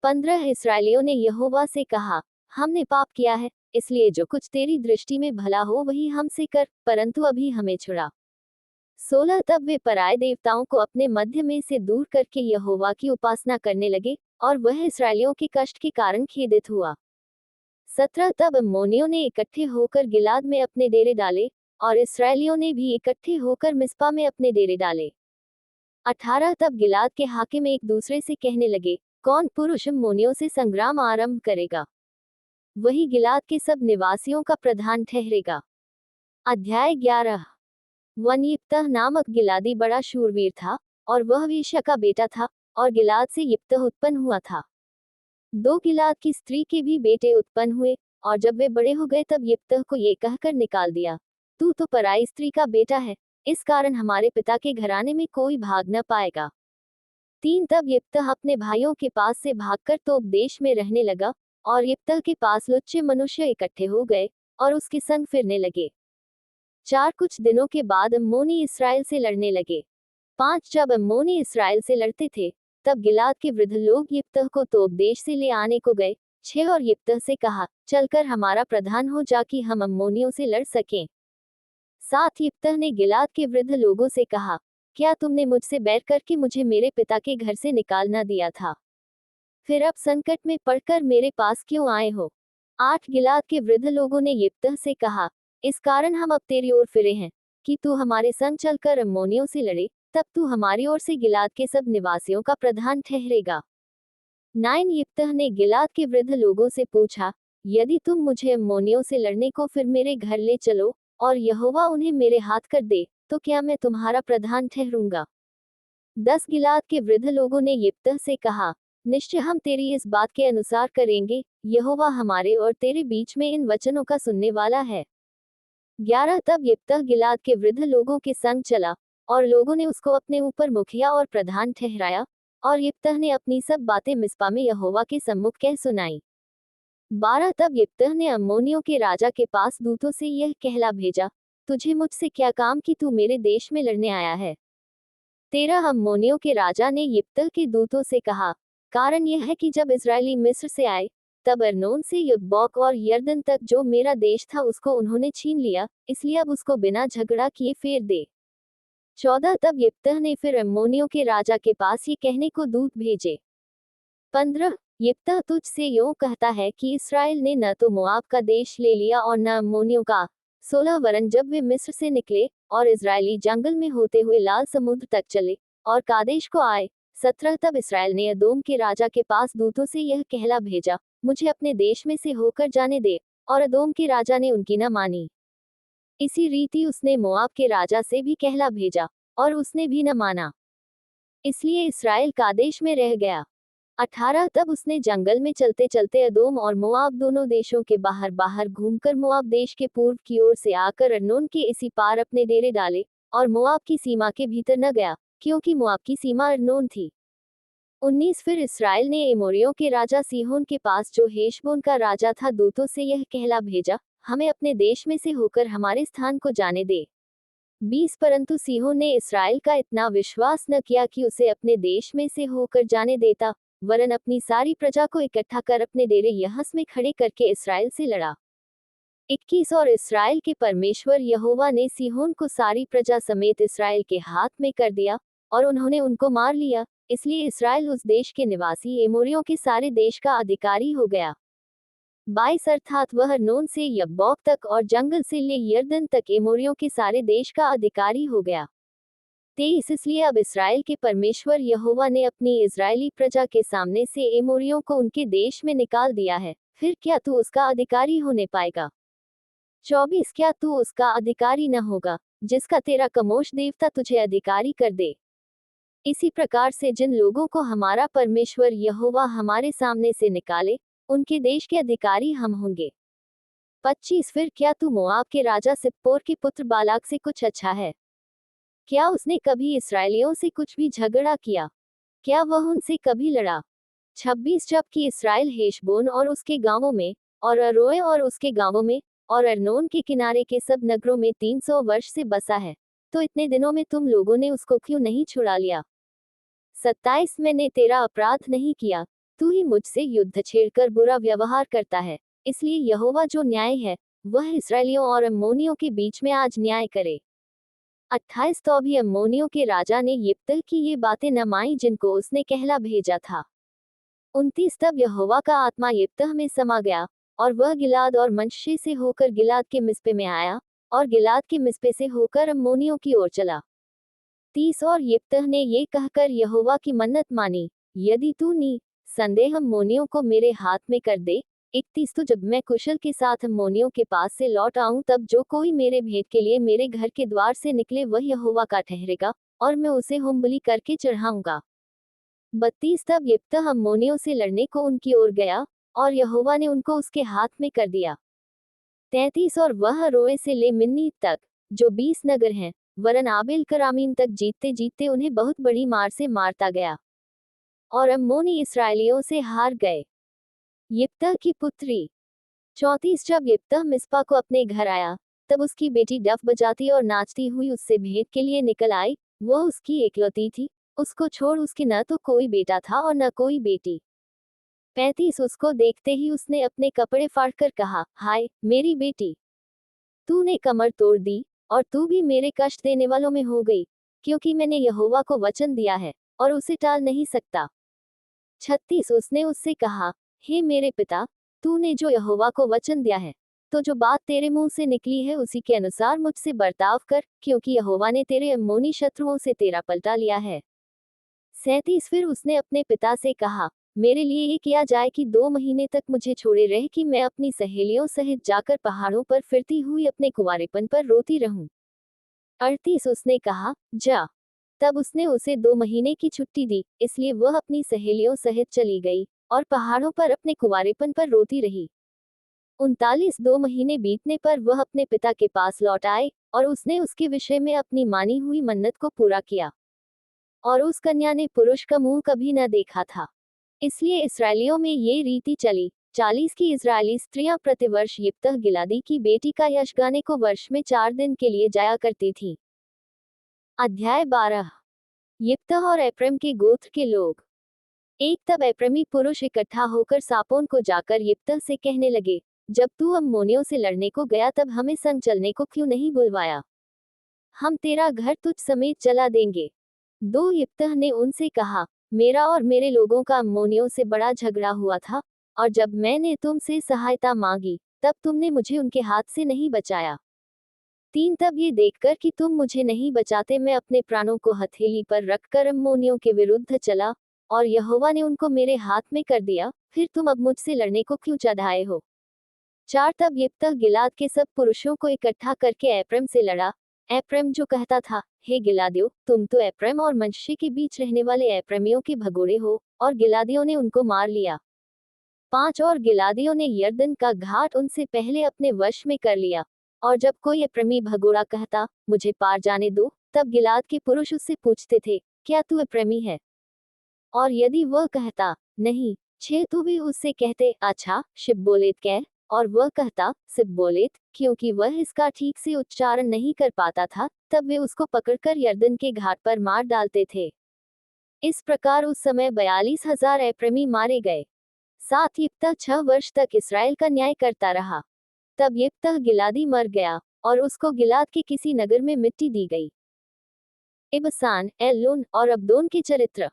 15 इसराइलियों ने यहोवा से कहा, हमने पाप किया है, इसलिए जो कुछ तेरी दृष्टि में भला हो वही हमसे कर, परंतु अभी हमें छुड़ा। 16 तब वे पराये देवताओं को अपने मध्य में से दूर करके यहोवा की उपासना करने लगे और वह इसराइलियों के कष्ट के कारण खेदित हुआ। 17 तब अम्मोनियों ने इकट्ठे होकर गिलाद में अपने डेरे डाले और इसराइलियों ने भी इकट्ठे होकर मिस्पा में अपने डेरे डाले। 18 तब गिलाद के हाकिम एक दूसरे से कहने लगे, कौन पुरुष अम्मोनियों से संग्राम आरंभ करेगा? वही गिलाद के सब निवासियों का प्रधान ठहरेगा। अध्याय 11 वन यिप्तह नामक गिलादी बड़ा शूरवीर था और वह वेश्या का बेटा था और गिलाद से यिप्तह उत्पन्न हुआ था। 2 गिलाद की स्त्री के भी बेटे उत्पन्न हुए और जब वे बड़े हो गए तब यिप्तह को ये कहकर निकाल दिया, तू तो पराई स्त्री का बेटा है, इस कारण हमारे पिता के घराने में कोई भाग न पाएगा। 3 तब यिप्तह अपने भाइयों के पास से भागकर तोब देश में रहने लगा और यिप्तह के पास लुच्चे मनुष्य इकट्ठे हो गए और उसके संग फिरने लगे। 4 कुछ दिनों के बाद अम्मोनी इसराइल से लड़ने लगे। 5 जब अम्मोनी इसराइल से लड़ते थे, तब गिलाद के वृद्ध लोग यिप्तह को तोब देश से ले आने को गए। 6 और यिप्तह से कहा, चलकर हमारा प्रधान हो जा कि हम अम्मोनियों से लड़ सकें। साथ यिप्तह ने गिलाद के वृद्ध लोगों से कहा, क्या तुमने मुझसे बैर करके मुझे मेरे पिता के घर से निकाल न दिया था? फिर अब संकट में पड़कर मेरे पास क्यों आए हो? 8 गिलाद के वृद्ध लोगों ने यिप्तह से कहा, इस कारण हम अब तेरी ओर फिरे हैं कि तू हमारे संग चलकर अम्मोनियों से लड़े, तब तू हमारी ओर से गिलाद के सब निवासियों का प्रधान ठहरेगा। 9 यिप्तह ने गिलाद के वृद्ध लोगों से पूछा, यदि तुम मुझे अम्मोनियों से लड़ने को फिर मेरे घर ले चलो और यहोवा उन्हें मेरे हाथ कर दे, तो क्या मैं तुम्हारा प्रधान ठहरूंगा? 10 गिलाद के वृद्ध लोगों ने यिप्तह से कहा, निश्चय हम तेरी इस बात के अनुसार करेंगे, यहोवा हमारे और तेरे बीच में इन वचनों का सुनने वाला है। 11 तब यिप्तह गिलाद के वृद्ध लोगों के संग चला, और लोगों ने उसको अपने ऊपर मुखिया और प्रधान ठहराया, और यिप्तह ने अपनी सब बातें मिस्पा में यहोवा के सम्मुख कह सुनाई। 12 तब यिप्तह ने अम्मोनियों के राजा के पास दूतों से यह कहला भेजा, तुझे मुझसे क्या काम कि तू मेरे देश में लड़ने आया है? 13 अम्मोनियों के राजा ने यिप्तह के दूतों से कहा, कारण यह है कि जब इस्राएली मिस्र से आए, तब अर्नोन से यब्बोक और यरदन तक जो मेरा देश था उसको उन्होंने छीन लिया, इसलिए अब उसको बिना झगड़ा किए फेर दे। 14 तब यिप्तह ने फिर अम्मोनियों के राजा के पास ये कहने को दूत भेजे। 15 यिप्तह तुझसे यूं कहता है कि इस्राएल ने न तो मोआब का देश ले लिया और न अम्मोनियों का। 16 वरन जब वे मिस्र से निकले और इस्राएली जंगल में होते हुए लाल समुद्र तक चले और कादेश को आए। 17 तब इस्राएल ने अदोम के राजा के पास दूतों से यह कहला भेजा, मुझे अपने देश में से होकर जाने दे, और अदोम के राजा ने उनकी न मानी। इसी रीति उसने मोआब के राजा से भी कहला भेजा, और उसने भी न माना। इसलिए इस्राएल कादेश में रह गया। 18 तब उसने जंगल में चलते चलते अदोम और मोआब दोनों देशों के बाहर बाहर घूमकर मोआब देश के पूर्व की ओर से आकर अर्नोन के इसी पार अपने डेरे डाले, और मोआब की सीमा के भीतर न गया, क्योंकि मोआब की सीमा अर्नोन थी। 19 फिर इस्राएल ने एमोरियों के राजा सीहोन के पास जो हेशबोन का राजा था दूतों से यह कहला भेजा, हमें अपने देश में से होकर हमारे स्थान को जाने दे। 20 परंतु सीहोन ने इस्राएल का इतना विश्वास न किया कि उसे अपने देश में से होकर जाने देता, वरन अपनी सारी प्रजा को इकट्ठा कर अपने डेरे यहस में खड़े करके इस्राएल से लड़ा। 21 और इस्राएल के परमेश्वर यहोवा ने सीहोन को सारी प्रजा समेत इस्राएल के हाथ में कर दिया, और उन्होंने उनको मार लिया, इसलिए इस्राएल उस देश के निवासी एमोरियों के सारे देश का अधिकारी हो गया। 22 अर्थात वह अर्नोन से यब्बोक तक और जंगल से ले यरदन तक एमोरियों के सारे देश का अधिकारी हो गया। 23 इसलिए अब इस्राएल के परमेश्वर यहोवा ने अपनी इस्राएली प्रजा के सामने से एमोरियों को उनके देश में निकाल दिया है, फिर क्या तू उसका अधिकारी होने पाएगा? 24 क्या तू उसका अधिकारी न होगा, जिसका तेरा कमोश देवता तुझे अधिकारी कर दे? इसी प्रकार से जिन लोगों को हमारा परमेश्वर यहोवा हमारे सामने से निकाले, उनके देश के अधिकारी हम होंगे। 25 फिर क्या तू मोआब के राजा सिप्पोर के पुत्र बालाक से कुछ अच्छा है? क्या उसने कभी इस्राएलियों से कुछ भी झगड़ा किया? क्या वह उनसे कभी लड़ा? 26 जबकि इस्राएल हेशबोन और उसके गांवों में, और अरोए और उसके गांवों में, और अर्नोन के किनारे के सब नगरों में 300 वर्ष से बसा है, तो इतने दिनों में तुम लोगों ने उसको क्यों नहीं छुड़ा लिया? 27 मैंने तेरा अपराध नहीं किया, तू ही मुझसे युद्ध छेड़कर बुरा व्यवहार करता है, इसलिए यहोवा जो न्याय है, वह इस्राएलियों और अम्मोनियों के बीच में आज न्याय करे। 28 तो अभी अम्मोनियों के राजा ने यिप्तह की ये बातें न मानी जिनको उसने कहला भेजा था। 29 तब यहोवा का आत्मा यिप्तह में समा गया, और वह गिलाद और मनश्शे से होकर गिलाद के मिस्पे में आया, और गिलाद के मिस्पे से होकर अम्मोनियों की ओर चला। 30 और यिप्तह ने ये कहकर यहोवा की मन्नत मानी, यदि तू नी संदेह अम्मोनियों को मेरे हाथ में कर दे। 31 तो जब मैं कुशल के साथ अम्मोनियों के पास से लौट आऊं तब जो कोई मेरे भेंट के लिए मेरे घर के द्वार से निकले वह यहोवा का ठहरेगा, और मैं उसे होमबलि करके चढ़ाऊंगा। 32 तब यिप्तह अम्मोनियों से लड़ने को उनकी ओर गया, और यहोवा ने उनको उसके हाथ में कर दिया। 33 और वह अरोए से ले मिन्नी तक, जो 20 नगर हैं, वरन आबेल करामीम तक जीतते जीतते उन्हें बहुत बड़ी मार से मारता गया, और अम्मोनी इसराइलियों से हार गए। यिप्तह की पुत्री। 34 जब यिप्तह मिस्पा को अपने घर आया, तब उसकी बेटी डफ बजाती और नाचती हुई उससे भेंट के लिए निकल आई। वह उसकी एकलौती थी, उसको छोड़ उसके न तो कोई बेटा था और न कोई बेटी। 35 उसको देखते ही उसने अपने कपड़े फाड़कर कहा, हाय मेरी बेटी, तूने कमर तोड़ दी, और तू भी मेरे कष्ट देने वालों में हो गई, क्योंकि मैंने यहोवा को वचन दिया है और उसे टाल नहीं सकता। 36 उसने उससे कहा, हे मेरे पिता, तूने जो यहोवा को वचन दिया है, तो जो बात तेरे मुंह से निकली है उसी के अनुसार मुझसे बर्ताव कर, क्योंकि यहोवा ने तेरे अम्मोनी शत्रुओं से तेरा पलटा लिया है। 37 फिर उसने अपने पिता से कहा, मेरे लिए ये किया जाए कि 2 महीने तक मुझे छोड़े रह, कि मैं अपनी सहेलियों सहित जाकर पहाड़ों पर फिरती हुई अपने कुंवारेपन पर रोती रहूं। 38 उसने कहा, जा। तब उसने उसे 2 महीने की छुट्टी दी, इसलिए वह अपनी सहेलियों सहित चली गई और पहाड़ों पर अपने कुंवारेपन पर रोती रही। 39 2 महीने बीतने पर वह अपने पिता के पास लौट आए, और उसने उसके विषय में अपनी मानी हुई मन्नत को पूरा किया। और उस कन्या ने पुरुष का मुंह कभी न देखा था। इसलिए इस्राएलियों में ये रीति चली। 40 की इस्राएली स्त्रियां प्रतिवर्ष यिप्तह गिलादी की बेटी का यश गाने को वर्ष में 4 दिन के लिए जाया करती थीं। अध्याय 12। यिप्तह और एप्रैम के गोत्र के लोग। एक तब एप्रैमी पुरुष इकट्ठा होकर सापोन को जाकर यिप्तह से कहने लगे, जब तू अम्मोनियों से लड़ने को गया तब हमें संग चलने को क्यों नहीं बुलवाया? हम तेरा घर तुझ समेत जला देंगे। 2 यिप्तह ने उनसे कहा, मेरा और मेरे लोगों का अम्मोनियों से बड़ा झगड़ा हुआ था, और जब मैंने तुमसे सहायता मांगी, तब तुमने मुझे उनके हाथ से नहीं बचाया। 3 तब ये देखकर कि तुम मुझे नहीं बचाते, मैं अपने प्राणों को हथेली पर रखकर अम्मोनियों के विरुद्ध चला, और यहोवा ने उनको मेरे हाथ में कर दिया, फिर तुम अब मुझसे लड़ने को क्यों चढ़ाए हो? 4 तब यिप्तह गिलाद के सब पुरुषों को इकट्ठा करके एप्रैम से लड़ा। एप्रैम जो कहता था, हे गिलादियों, तुम तो एप्रैम और मनश्शे के बीच रहने वाले एप्रैमियों के भगोड़े हो, और गिलादियों ने उनको मार लिया। 5 और गिलादियों ने यरदन का घाट उनसे पहले अपने वश में कर लिया। और जब कोई एप्रैमी भगोड़ा कहता, मुझे पार जाने दो, तब गिलाद के पुरुष उससे पूछते थे, क्या तू एप्रैमी है? और यदि वह कहता, नहीं, 6 तो भी उससे कहते, अच्छा, शिब्बोलेत कह। और वह कहता, सिब्बोलेत, क्योंकि वह इसका ठीक से उच्चारण नहीं कर पाता था, तब वे उसको पकड़कर यरदन के घाट पर मार डालते थे। इस प्रकार उस समय 42,000 एप्रैमी मारे गए। 7 यिप्तह 6 वर्ष तक इसराइल का न्याय करता रहा। तब यिप्तह गिलादी मर गया, और उसको गिलाद के किसी नगर में मिट्टी दी गई। इबसान, एल्लोन और अब्दोन के चरित्र।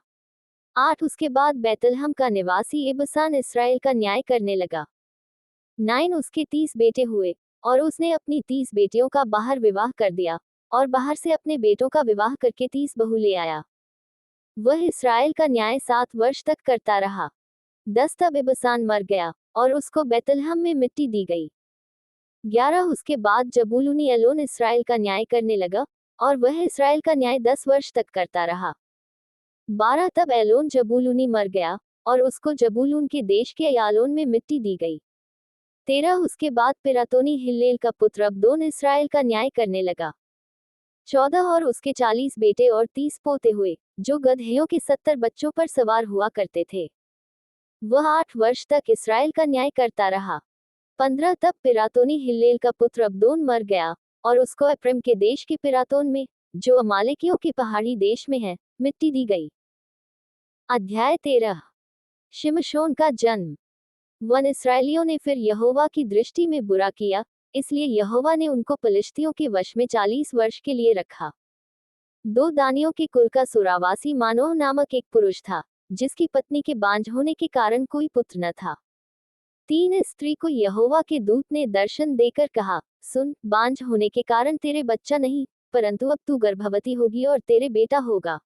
8 उसके बाद बैतलहम का निवासी इबसान इसराइल का न्याय करने लगा। 9 उसके 30 बेटे हुए, और उसने अपनी 30 बेटियों का बाहर विवाह कर दिया, और बाहर से अपने बेटों का विवाह करके 30 बहू ले आया। वह इसराइल का न्याय 7 वर्ष तक करता रहा। 10 तब इबसान मर गया, और उसको बैतलहम में मिट्टी दी गई। 11 उसके बाद जबूलूनी एलोन इसराइल का न्याय करने लगा, और वह इसराइल का न्याय 10 वर्ष तक करता रहा। 12 तब एलोन जबूलूनी मर गया, और उसको जबूलून के देश के यालोन में मिट्टी दी गई। 13 उसके बाद पिरातोनी हिल्लेल का पुत्र अब्दोन इसराइल का न्याय करने लगा। 14 और उसके 40 बेटे और 30 पोते हुए, जो गदहियों के 70 बच्चों पर सवार हुआ करते थे। वह 8 वर्ष तक इसराइल का न्याय करता रहा। 15 तब पिरातोनी हिल्लेल का पुत्र अब्दोन मर गया, और उसको एप्रैम के देश के पिरातोन में, जो अमालेकियों के पहाड़ी देश में है, मिट्टी दी गई। अध्याय 13। शिमशोन का जन्म। वन इसराइलियों ने फिर यहोवा की दृष्टि में बुरा किया, इसलिए यहोवा ने उनको पलिश्तियों के वश में 40 वर्ष के लिए रखा। 2 दानियों के कुल का सुरावासी मानोह नामक एक पुरुष था, जिसकी पत्नी के बांझ होने के कारण कोई पुत्र न था। 3 स्त्री को यहोवा के दूत ने दर्शन देकर कहा, सुन, बांझ होने के कारण तेरे बच्चा नहीं, परंतु अब तू गर्भवती होगी और तेरे बेटा होगा।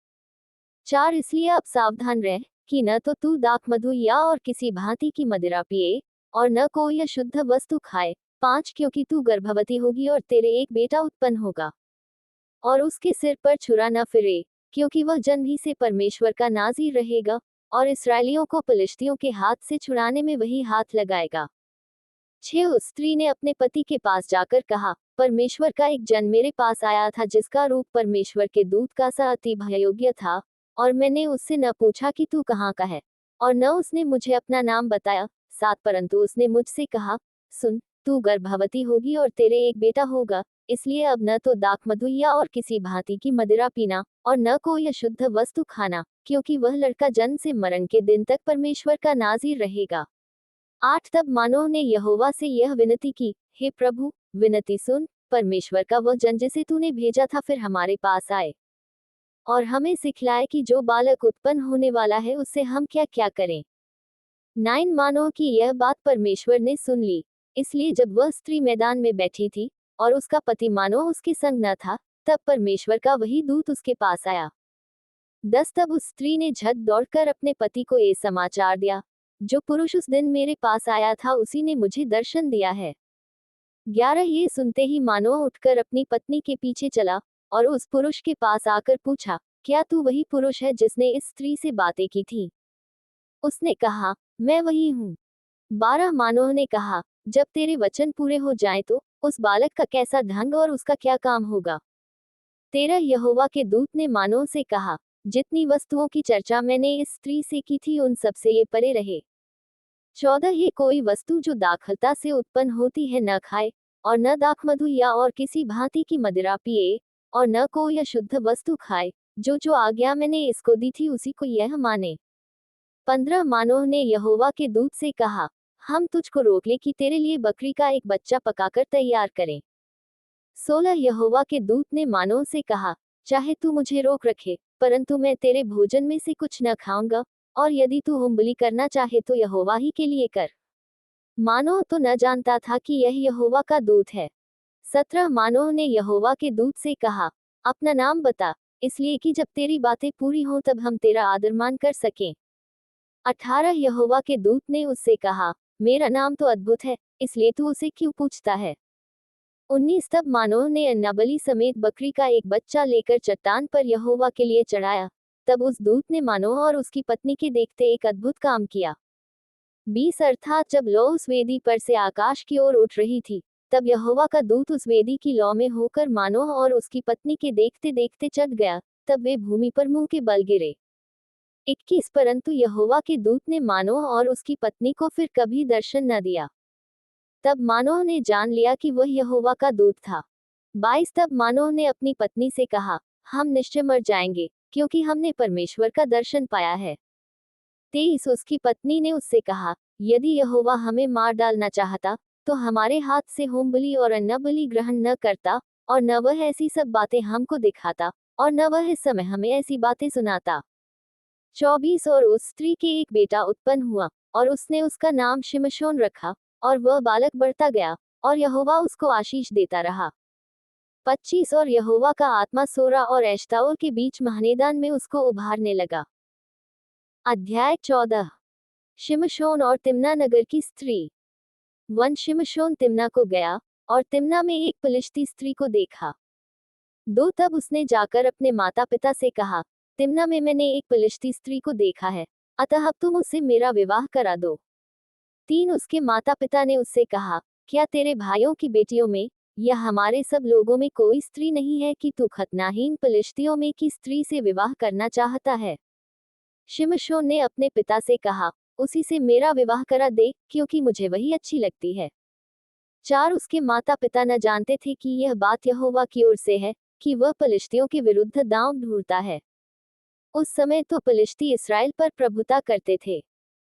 4 इसलिए अब सावधान रह, कि न तो तू दाखमधु या और किसी भांति की मदिरा पिए, और न कोई अशुद्ध वस्तु खाए। 5 क्योंकि तू गर्भवती होगी और तेरे एक बेटा उत्पन्न होगा, और उसके सिर पर छुरा न फिरे, क्योंकि वह जन्म ही से परमेश्वर का नाज़ीर रहेगा, और इसराइलियों को पलिश्तियों के हाथ से छुड़ाने में वही हाथ लगाएगा। 6 उस स्त्री ने अपने पति के पास जाकर कहा, परमेश्वर का एक जन मेरे पास आया था, जिसका रूप परमेश्वर के दूत का सा अति भययोग्य था, और मैंने उससे न पूछा कि तू कहाँ का है, और न उसने मुझे अपना नाम बताया। 7 परंतु उसने मुझसे कहा, सुन, तू गर्भवती होगी और तेरे एक बेटा होगा, इसलिए अब न तो दाखमधु या और किसी भांति की मदिरा पीना, और न कोई अशुद्ध वस्तु खाना, क्योंकि वह लड़का जन्म से मरण के दिन तक परमेश्वर का नाज़ीर रहेगा। 8 तब मानोह ने यहोवा से यह विनती की, हे प्रभु, विनती सुन, परमेश्वर का वह जन जिसे तूने भेजा था फिर हमारे पास आए और हमें सिखलाए कि जो बालक उत्पन्न होने वाला है उससे हम क्या क्या करें। 9 मानो कि यह बात परमेश्वर ने सुन ली, इसलिए जब वह स्त्री मैदान में बैठी थी और उसका पति मानो उसके संग न था, तब परमेश्वर का वही दूत उसके पास आया। 10 तब उस स्त्री ने झट दौड़कर अपने पति को ये समाचार दिया, जो पुरुष उस दिन मेरे पास आया था उसी ने मुझे दर्शन दिया है। 11 ये सुनते ही मानोह उठकर अपनी पत्नी के पीछे चला और उस पुरुष के पास आकर पूछा, क्या तू वही पुरुष है जिसने इस स्त्री से बातें की थी? उसने कहा, मैं वही हूँ। 12 मानोह ने कहा, जब तेरे वचन पूरे हो जाएं तो उस बालक का कैसा ढंग और उसका क्या काम होगा? 13 यहोवा के दूत ने मानोह से कहा, जितनी वस्तुओं की चर्चा मैंने इस स्त्री से की थी उन सब से ये परे रहे। 14 ये कोई वस्तु जो दाखलता से उत्पन्न होती है न खाए, और न दाखमधु या और किसी भांति की मदिरा पिए, और न कोई अशुद्ध वस्तु खाए, जो आज्ञा मैंने इसको दी थी उसी को यह माने। 15 मानोह ने यहोवा के दूत से कहा, हम तुझको रोक ले कि तेरे लिए बकरी का एक बच्चा पकाकर तैयार करें। 16 यहोवा के दूत ने मानोह से कहा, चाहे तू मुझे रोक रखे, परंतु मैं तेरे भोजन में से कुछ न खाऊंगा, और यदि तू हुम्बली करना चाहे तो यहोवा ही के लिए कर। मानोह तो न जानता था कि यह यहोवा का दूत है। 17 मानोह ने यहोवा के दूत से कहा, अपना नाम बता, इसलिए कि जब तेरी बातें पूरी हों तब हम तेरा आदरमान कर सकें। 18 यहोवा के दूत ने उससे कहा, मेरा नाम तो अद्भुत है, इसलिए तू उसे क्यों पूछता है? 19 तब मानोह ने अन्नबलि समेत बकरी का एक बच्चा लेकर चट्टान पर यहोवा के लिए चढ़ाया। तब उस दूत ने मानोह और उसकी पत्नी के देखते एक अद्भुत काम किया। 20 अर्थात जब लौ उस वेदी पर से आकाश की ओर उठ रही थी, तब यहोवा का दूत उस वेदी की लौ में होकर मानोह और उसकी पत्नी के देखते देखते चढ़ गया, तब वे भूमि पर मुंह के बल गिरे। 21 परंतु यहोवा के दूत ने मानोह और उसकी पत्नी को फिर कभी दर्शन न दिया। तब मानोह ने जान लिया कि वह यहोवा का दूत था। 22 तब मानोह ने अपनी पत्नी से कहा, हम निश्चय मर जाएंगे, क्योंकि हमने परमेश्वर का दर्शन पाया है। 23 उसकी पत्नी ने उससे कहा, यदि यहोवा हमें मार डालना चाहता, तो हमारे हाथ से होम बलि और अन्न बलि ग्रहण न करता, और न वह ऐसी सब बातें हमको दिखाता, और न वह इस समय हमें ऐसी बातें सुनाता। 24 और उस स्त्री के एक बेटा उत्पन्न हुआ, और उसने उसका नाम शिमशोन रखा, और वह बालक बढ़ता गया, और यहोवा उसको आशीष देता रहा। 25 और यहोवा का आत्मा सोरा और एश्ताओल के बीच महनेदान में उसको उभारने लगा। अध्याय 14 शिमशोन और तिम्ना नगर की स्त्री। शिमशोन तिम्ना को गया, और तिम्ना में एक पलिश्ती स्त्री को देखा। 2 तब उसने जाकर अपने माता पिता से कहा, तिम्ना में मैंने एक पलिश्ती स्त्री को देखा है, अतः अब तुम उससे मेरा विवाह करा दो। 3 उसके माता पिता ने उससे कहा, क्या तेरे भाइयों की बेटियों में या हमारे सब लोगों में कोई स्त्री नहीं है कि तू खतनाहीन पलिश्तियों में की स्त्री से विवाह करना चाहता है? शिमशोन ने अपने पिता से कहा, उसी से मेरा विवाह करा दे, क्योंकि मुझे वही अच्छी लगती है। 4 उसके माता पिता न जानते थे कि यह बात यहोवा की ओर से है, कि वह पलिश्तियों के विरुद्ध दांव ढूंढता है। उस समय तो पलिश्ती इसराइल पर प्रभुता करते थे।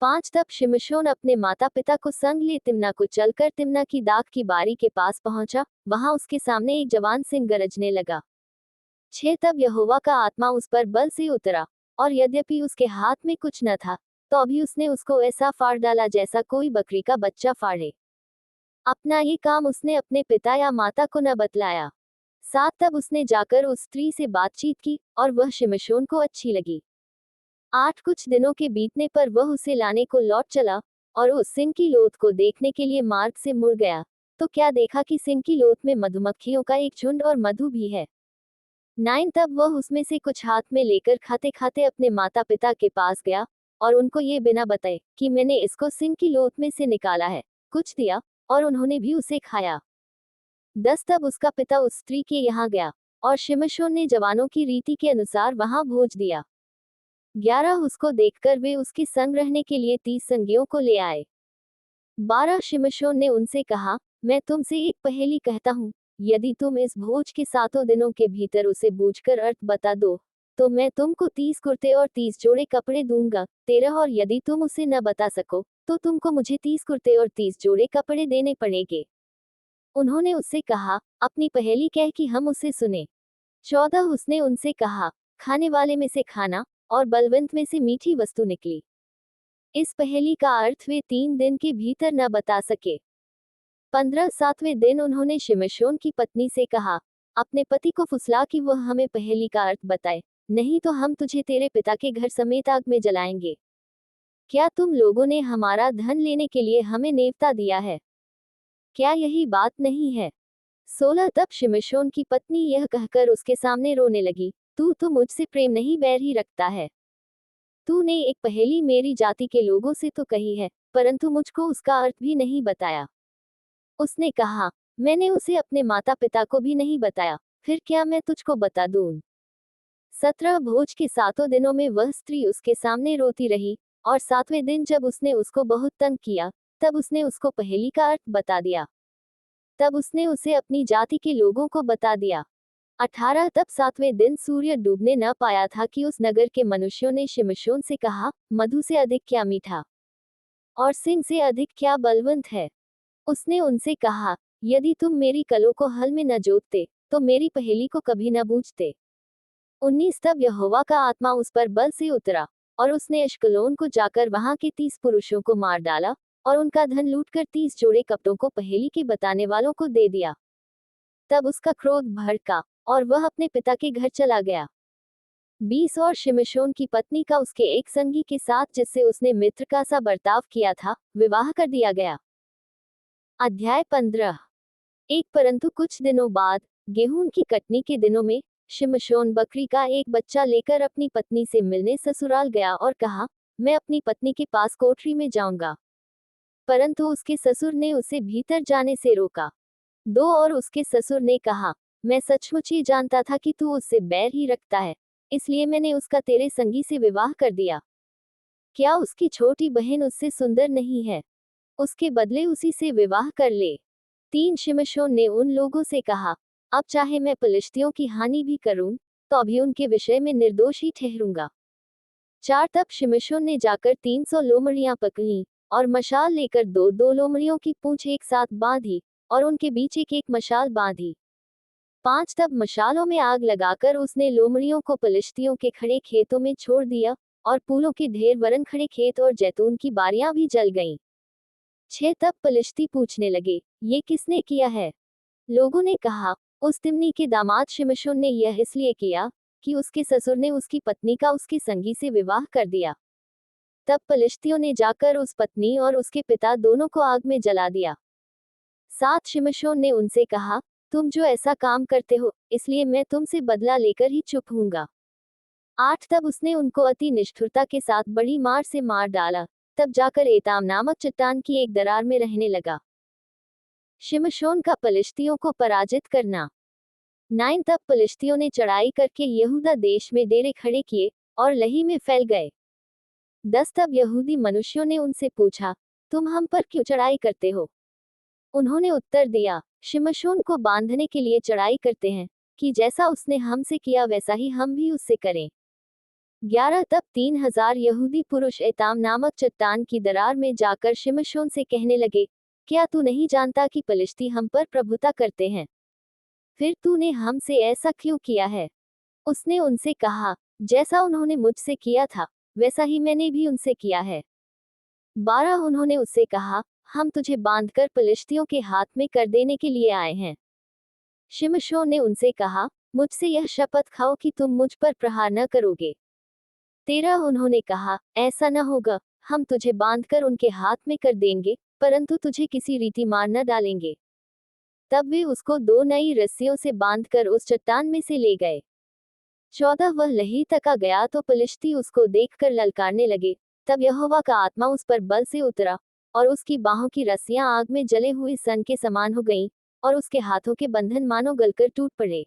5 तब शिमशोन अपने माता पिता को संग ले तिम्ना को चलकर तिम्ना की दाख की बारी के पास पहुंचा, वहां उसके सामने एक जवान सिंह गरजने लगा। 6 तब यहोवा का आत्मा उस पर बल से उतरा, और यद्यपि उसके हाथ में कुछ न था, तो अभी उसने उसको ऐसा फाड़ डाला जैसा कोई बकरी का बच्चा फाड़े। अपना ये काम उसने अपने पिता या माता को न बतलाया। 7 तब उसने जाकर उस स्त्री से बातचीत की, और वह शिमशोन को अच्छी लगी। 8 कुछ दिनों के बीतने पर वह उसे लाने को लौट चला, और उस सिंह की लोथ को देखने के लिए मार्ग से मुड़ गया, तो क्या देखा कि सिंह की लोथ में मधुमक्खियों का एक झुंड और मधु भी है। 9 तब वह उसमें से कुछ हाथ में लेकर खाते खाते अपने माता पिता के पास गया, और उनको ये बिना बताए कि मैंने इसको सिंह की लोथ में से निकाला है, कुछ दिया, और उन्होंने भी उसे खाया। 10 तब उसका पिता उस स्त्री के यहाँ गया, और शिमशोन ने जवानों की रीति के अनुसार वहां भोज दिया। 11 उसको देखकर वे उसके संग रहने के लिए 30 संगियों को ले आए। 12 शिमशोन ने उनसे कहा, मैं तुमसे एक पहेली कहता हूँ, यदि तुम इस भोज के 7 दिनों के भीतर उसे बूझकर अर्थ बता दो, तो मैं तुमको 30 कुर्ते और 30 जोड़े कपड़े दूंगा। 13 और यदि तुम उसे न बता सको, तो तुमको मुझे 30 कुर्ते और 30 जोड़े कपड़े देने पड़ेंगे। उन्होंने उससे कहा, अपनी पहेली कह कि हम उसे सुने। 14 उसने उनसे कहा, खाने वाले में से खाना और बलवंत में से मीठी वस्तु निकली। इस पहेली का अर्थ वे 3 दिन के भीतर न बता सके। 15 सातवें दिन उन्होंने शिमशोन की पत्नी से कहा, अपने पति को फुसला कि वह हमें पहेली का अर्थ बताए, नहीं तो हम तुझे तेरे पिता के घर समेत आग में जलाएंगे। क्या तुम लोगों ने हमारा धन लेने के लिए हमें नेवता दिया है? क्या यही बात नहीं है? 16 तब शिमशोन की पत्नी यह कहकर उसके सामने रोने लगी, तू तो मुझसे प्रेम नहीं बैर ही रखता है। तूने एक पहेली मेरी जाति के लोगों से तो कही है, परंतु मुझको उसका अर्थ भी नहीं बताया। उसने कहा, मैंने उसे अपने माता पिता को भी नहीं बताया, फिर क्या मैं तुझको बता दूं? 17 भोज के 7 दिनों में वह स्त्री उसके सामने रोती रही, और 7वें दिन जब उसने उसको बहुत तंग किया, तब उसने उसको पहेली का अर्थ बता दिया। तब उसने उसे अपनी जाति के लोगों को बता दिया। 18 तब 7वें दिन सूर्य डूबने न पाया था कि उस नगर के मनुष्यों ने शिमशोन से कहा, मधु से अधिक क्या मीठा और सिंह से अधिक क्या बलवंत है। उसने उनसे कहा, यदि तुम मेरी कलों को हल में न जोतते, तो मेरी पहेली को कभी न बूझते। 19 तब यहोवा का आत्मा उस पर बल से उतरा, और उसने अश्कलोन को जाकर वहां के 30 पुरुषों को मार डाला, और उनका धन लूटकर 30 जोड़े कपड़ों को पहेली के बताने वालों को दे दिया। तब उसका क्रोध भड़का, और वह अपने पिता के घर चला गया। 20 और शिमशोन की पत्नी का उसके एक संगी के साथ जिससे उसने मित्र का सा बर्ताव किया था, विवाह कर दिया गया। अध्याय 15। एक परंतु कुछ दिनों बाद, गेहूं की कटनी के दिनों में, शिमशोन बकरी का एक बच्चा लेकर अपनी पत्नी से मिलने ससुराल गया और कहा, मैं अपनी पत्नी के पास कोठरी में जाऊंगा। परंतु उसके ससुर ने उसे भीतर जाने से रोका। 2 और उसके ससुर ने कहा, मैं सचमुच ही जानता था कि तू उससे बैर ही रखता है, इसलिए मैंने उसका तेरे संगी से विवाह कर दिया। क्या उसकी छोटी बहन उससे सुंदर नहीं है? उसके बदले उसी से विवाह कर ले। 3 शिमशोन ने उन लोगों से कहा, अब चाहे मैं पलिश्तियों की हानि भी करूं, तो भी उनके विषय में निर्दोष ही ठहरूंगा। 4 तब शिमशोन ने जाकर 300 लोमड़ियां पकड़ी, और मशाल लेकर 2-2 लोमड़ियों की पूंछ एक साथ बांधी, और उनके बीच एक मशाल बांधी। 5 तब मशालों में आग लगाकर उसने लोमड़ियों को पलिश्तियों के खड़े खेतों में छोड़ दिया, और फूलों के ढेर वरन खड़े खेत और जैतून की बारियां भी जल गईं। 6 तब पलिश्ती पूछने लगे, ये किसने किया है? लोगों ने कहा, उस तिम्नी के दामाद शिमशोन ने यह इसलिए किया कि उसके ससुर ने उसकी पत्नी का उसके संगी से विवाह कर दिया। तब पलिश्तियों ने जाकर उस पत्नी और उसके पिता दोनों को आग में जला दिया। 7 शिमशोन ने उनसे कहा, तुम जो ऐसा काम करते हो, इसलिए मैं तुमसे बदला लेकर ही चुप हूंगा। 8 तब उसने उनको अति निष्ठुरता के साथ बड़ी मार से मार डाला, तब जाकर एताम नामक चट्टान की एक दरार में रहने लगा। शिमशोन का पलिश्तियों को पराजित करना। 9 तब पलिश्तियों ने चढ़ाई करके यहूदा देश में डेरे खड़े किए, और लही में फैल गए। 10 तब यहूदी मनुष्यों ने उनसे पूछा, तुम हम पर क्यों चढ़ाई करते हो? उन्होंने उत्तर दिया, शिमशोन को बांधने के लिए चढ़ाई करते हैं, कि जैसा उसने हमसे किया वैसा ही हम भी उससे करें। 11 तब 3000 यहूदी पुरुष एताम नामक चट्टान की दरार में जाकर शिमशोन से कहने लगे, क्या तू नहीं जानता कि पलिश्ती हम पर प्रभुता करते हैं? फिर तूने हमसे ऐसा क्यों किया है? उसने उनसे कहा, जैसा उन्होंने मुझसे किया था, वैसा ही मैंने भी उनसे किया है। 12 उन्होंने उससे कहा, हम तुझे बांधकर पलिश्तियों के हाथ में कर देने के लिए आए हैं। शिमशोन ने उनसे कहा, मुझसे यह शपथ खाओ कि तुम मुझ पर प्रहार न करोगे। 13 उन्होंने कहा, ऐसा न होगा, हम तुझे बांधकर उनके हाथ में कर देंगे, परंतु तुझे किसी रीति मार न डालेंगे। तब वे उसको 2 नई रस्सियों से बांधकर उस चट्टान में से ले गए। 14 वह लही तक आ गया तो पलिश्ती उसको देखकर ललकारने लगे। तब यहोवा का आत्मा उस पर बल से उतरा, और उसकी बाहों की रस्सियां आग में जले हुए सन के समान हो गईं, और उसके हाथों के बंधन मानो गलकर टूट पड़े।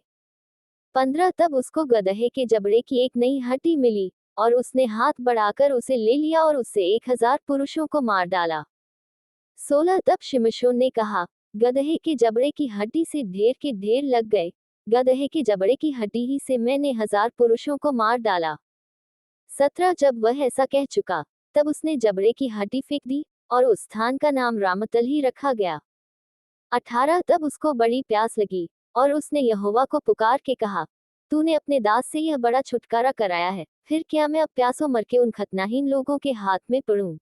15 तब उसको गदहे के जबड़े की एक नई हड्डी मिली, और उसने हाथ बढ़ाकर उसे ले लिया और उससे 1000 पुरुषों को मार डाला। 16 तब शिमशोन ने कहा, गदहे के जबड़े की हड्डी से ढेर के ढेर लग गए, गदहे के जबड़े की हड्डी ही से मैंने 1000 पुरुषों को मार डाला। 17 जब वह ऐसा कह चुका, तब उसने जबड़े की हड्डी फेंक दी, और उस स्थान का नाम रामतल ही रखा गया। 18 तब उसको बड़ी प्यास लगी, और उसने यहोवा को पुकार के कहा, तूने अपने दास से यह बड़ा छुटकारा कराया है, फिर क्या मैं अब प्यासों मर के उन खतनाहीन लोगों के हाथ में पड़ूं।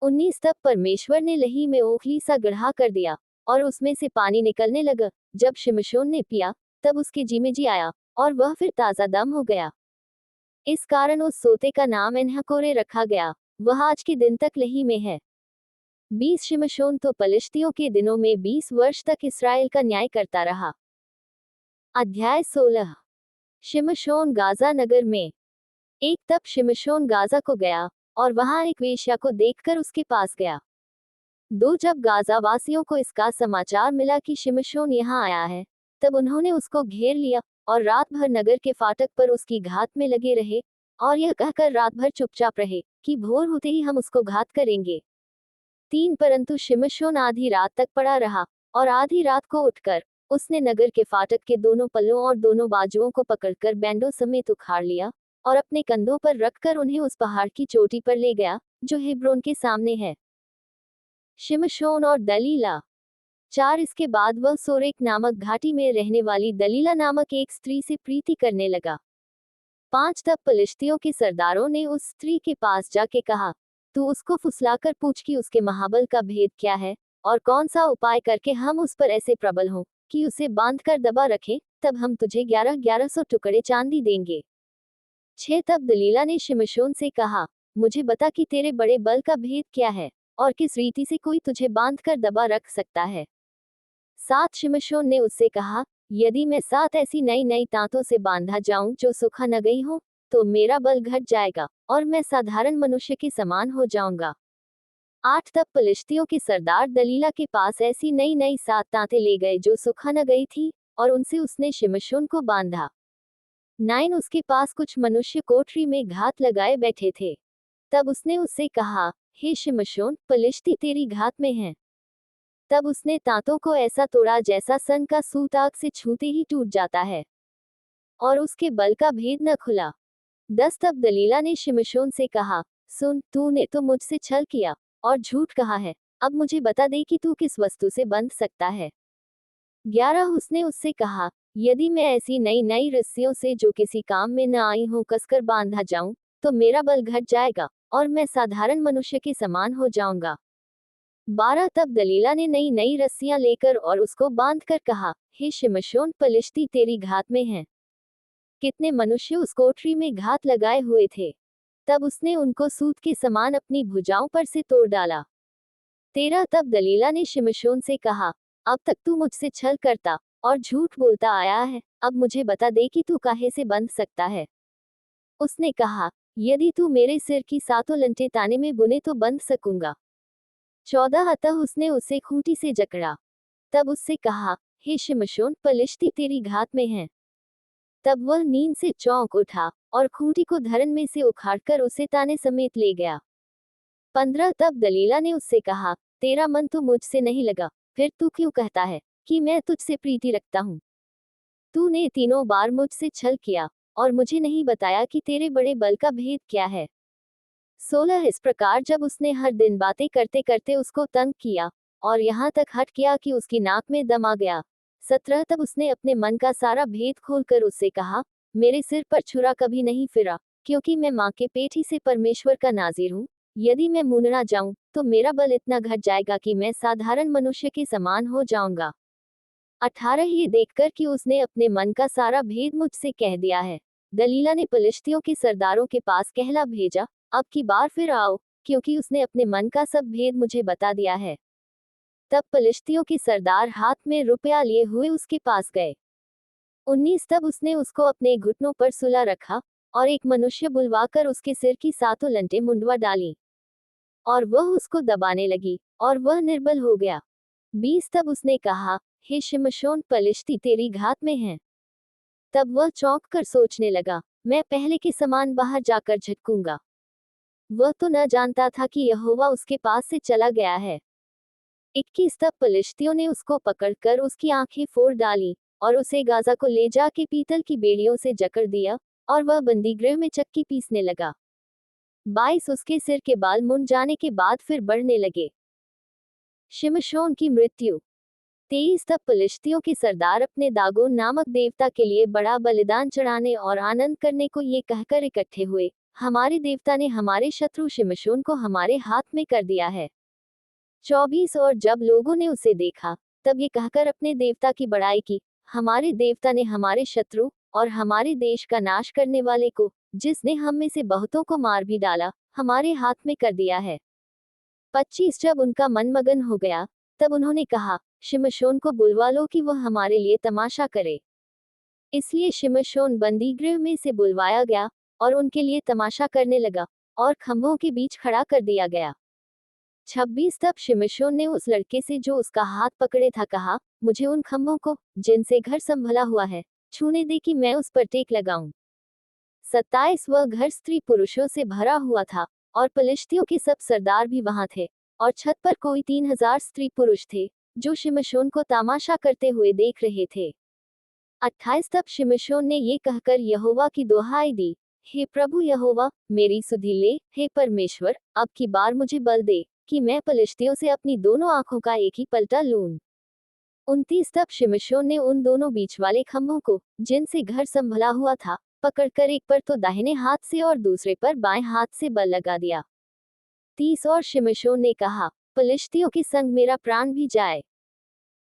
19 तब परमेश्वर ने लही में ओखली सा गड्ढा कर दिया, और उसमें से पानी निकलने लगा। जब शिमशोन ने पिया, तब उसके जी में जी आया, और वह फिर ताजा दम हो गया। इस कारण उस सोते का नाम एनहकोरे रखा गया। वह आज के दिन तक लही में है। 20 शिमशोन तो पलिश्तियों के दिनों में 20 वर्ष तक इसराइल का न्याय करता रहा। अध्याय 16। शिमशोन गाजा नगर में। एक तब शिमशोन गाजा को गया, और वहां एक वेश्या को देखकर उसके पास गया। दो जब गाजा वासियों को इसका समाचार मिला कि शिमशोन यहाँ आया है, तब उन्होंने उसको घेर लिया, और रात भर नगर के फाटक पर उसकी घात में लगे रहे, और यह कहकर रात भर चुपचाप रहे कि भोर होते ही हम उसको घात करेंगे। 3 परंतु शिमशोन आधी रात तक पड़ा रहा, और आधी रात को उठकर उसने नगर के फाटक के दोनों पल्लों और दोनों बाजुओं को पकड़कर बैंडों समेत उखाड़ लिया, और अपने कंधों पर रखकर उन्हें उस पहाड़ की चोटी पर ले गया, जो हेब्रोन के सामने है। शिमशोन और दलीला। 4 इसके बाद वह सोरेक नामक घाटी में रहने वाली दलीला नामक एक स्त्री से प्रीति करने लगा। 5 तब पलिश्तियों के सरदारों ने उस स्त्री के पास जाके कहा, तू उसको फुसलाकर पूछ कि उसके महाबल का भेद क्या है, और कौन सा उपाय करके हम उस पर ऐसे प्रबल हों कि उसे बांध कर दबा रखें, तब हम तुझे 1100 टुकड़े चांदी देंगे। 6 तब दलीला ने शिमशोन से कहा, मुझे बता कि तेरे बड़े बल का भेद क्या है, और किस रीति से कोई तुझे बांध कर दबा रख सकता है। 7 शिमशोन ने उससे कहा, यदि मैं 7 ऐसी नई नई तांतों से बांधा जाऊं जो सुखा न गई हो, तो मेरा बल घट जाएगा, और मैं साधारण मनुष्य के समान हो जाऊंगा। 8 तब पलिश्तियों के सरदार दलीला के पास ऐसी नई नई 7 तांतें ले गए जो सुखा न गई थी, और उनसे उसने शिमशोन को बांधा। 9 उसके पास कुछ मनुष्य कोठरी में घात लगाए बैठे थे। तब उसने उससे कहा, हे शिमशोन, पलिश्ती तेरी घात में हैं। तब उसने तांतों को ऐसा तोड़ा जैसा सन का सूत आग से छूते ही टूट जाता है, और उसके बल का भेद न खुला। 10 तब दलीला ने शिमशोन से कहा, सुन, तूने तो मुझसे छल किया और झूठ कहा है, अब मुझे बता दे कि तू किस वस्तु से बंध सकता है। 11 उसने उससे कहा, यदि मैं ऐसी नई नई रस्सियों से जो किसी काम में न आई हूं कसकर बांधा जाऊं, तो मेरा बल घट जाएगा, और मैं साधारण मनुष्य के समान हो जाऊंगा। 12 तब दलीला ने नई नई रस्सियां लेकर और उसको बांध कर कहा, हे शिमशोन, पलिश्ती तेरी घात में हैं। कितने मनुष्य उस कोठरी में घात लगाए हुए थे। तब उसने उनको सूत के समान अपनी भुजाओं पर से तोड़ डाला। 13 तब दलीला ने शिमशोन से कहा, अब तक तू मुझसे छल करता और झूठ बोलता आया है, अब मुझे बता दे कि तू काहे से बंध सकता है। उसने कहा, यदि तू मेरे सिर की 7 लंटें ताने में बुने तो बंध सकूंगा। 14 अतः उसने उसे खूंटी से जकड़ा। तब उससे कहा, हे शिमशोन, पलिश्ती तेरी घात में हैं। तब वह नींद से चौंक उठा, और खूंटी को धरन में से उखाड़कर उसे ताने समेत ले गया। 15 तब दलीला ने उससे कहा, तेरा मन तो मुझसे नहीं लगा, फिर तू क्यों कहता है कि मैं तुझसे प्रीति रखता हूँ। तूने तीनों बार मुझसे छल किया, और मुझे नहीं बताया कि तेरे बड़े बल का भेद क्या है। 16 इस प्रकार जब उसने हर दिन बातें करते करते उसको तंग किया, और यहाँ तक हट किया कि उसकी नाक में दम आ गया। 17 तब उसने अपने मन का सारा भेद खोलकर उससे कहा, मेरे सिर पर छुरा कभी नहीं फिरा, क्योंकि मैं माँ के पेट ही से परमेश्वर का नाजिर हूँ। यदि मैं मुंडरा जाऊं, तो मेरा बल इतना घट जाएगा कि मैं साधारण मनुष्य के समान हो जाऊंगा। 18 ये देखकर कि उसने अपने मन का सारा भेद मुझसे कह दिया है, दलीला ने पलिश्तियों के सरदारों के पास कहला भेजा, अब की बार फिर आओ, क्योंकि उसने अपने मन का सब भेद मुझे बता दिया है। तब पलिश्तियों के सरदार हाथ में रुपया लिए हुए उसके पास गए। 19 तब उसने उसको अपने घुटनों पर सुला रखा, और एक मनुष्य बुलवाकर उसके सिर की 7 लंटें मुंडवा डाली, और वह उसको दबाने लगी, और वह निर्बल हो गया। 20 तब उसने कहा, हे शिमशोन, पलिश्ती तेरी घात में हैं। तब वह चौंक कर सोचने लगा, मैं पहले के समान बाहर जाकर झटकूंगा। वह तो न जानता था कि यहोवा उसके पास से चला गया है। 21 तब पलिश्तियों ने उसको पकड़कर उसकी आंखें फोड़ डाली, और उसे गाजा को ले जाके पीतल की बेड़ियों से जकड़ दिया, और वह बंदीगृह में चक्की पीसने लगा। 22 उसके सिर के बाल मुंड जाने के बाद फिर बढ़ने लगे। शिमशोन की मृत्यु। 23 तब पलिश्तियों के सरदार अपने दागोन नामक देवता के लिए बड़ा बलिदान चढ़ाने और आनंद करने को ये कहकर इकट्ठे हुए, हमारे देवता ने हमारे शत्रु शिमशोन को हमारे हाथ में कर दिया है। 24 और जब लोगों ने उसे देखा, तब ये कहकर अपने देवता की बड़ाई की, हमारे देवता ने हमारे शत्रु और हमारे देश का नाश करने वाले को, जिसने हम में से बहुतों को मार भी डाला, हमारे हाथ में कर दिया है। 25 जब उनका मन मगन हो गया, तब उन्होंने कहा, शिमशोन को बुलवा लो कि वह हमारे लिए तमाशा करे। इसलिए शिमशोन बंदीगृह में से बुलवाया गया और उनके लिए तमाशा करने लगा और खंभों के बीच खड़ा कर दिया गया। 26 तब शिमशोन ने उस लड़के से जो उसका हाथ पकड़े था कहा, मुझे उन खंभों को, जिनसे घर संभला हुआ है, छूने दे कि मैं उस पर टेक लगाऊं। 27 वह घर स्त्री पुरुषों से भरा हुआ था और पलिश्तियों के सब सरदार भी वहां थे और छत पर कोई 3000 स्त्री पुरुष थे जो शिमशोन को तमाशा करते हुए देख रहे थे। 28 तब शिमशोन ने ये कहकर यहोवा की दुहाई दी, हे प्रभु यहोवा, मेरी सुधि ले, हे परमेश्वर, अब की बार मुझे बल दे कि मैं पलिश्तियों से अपनी दोनों आंखों का एक ही पलटा लूं। 29 तब शिमशोन ने उन दोनों बीच वाले खंभों को, जिनसे घर संभला हुआ था, पकड़कर एक पर तो दाहिने हाथ से और दूसरे पर बाएं हाथ से बल लगा दिया। 30 और शिमशोन ने कहा, पलिश्तियों के संग मेरा प्राण भी जाए।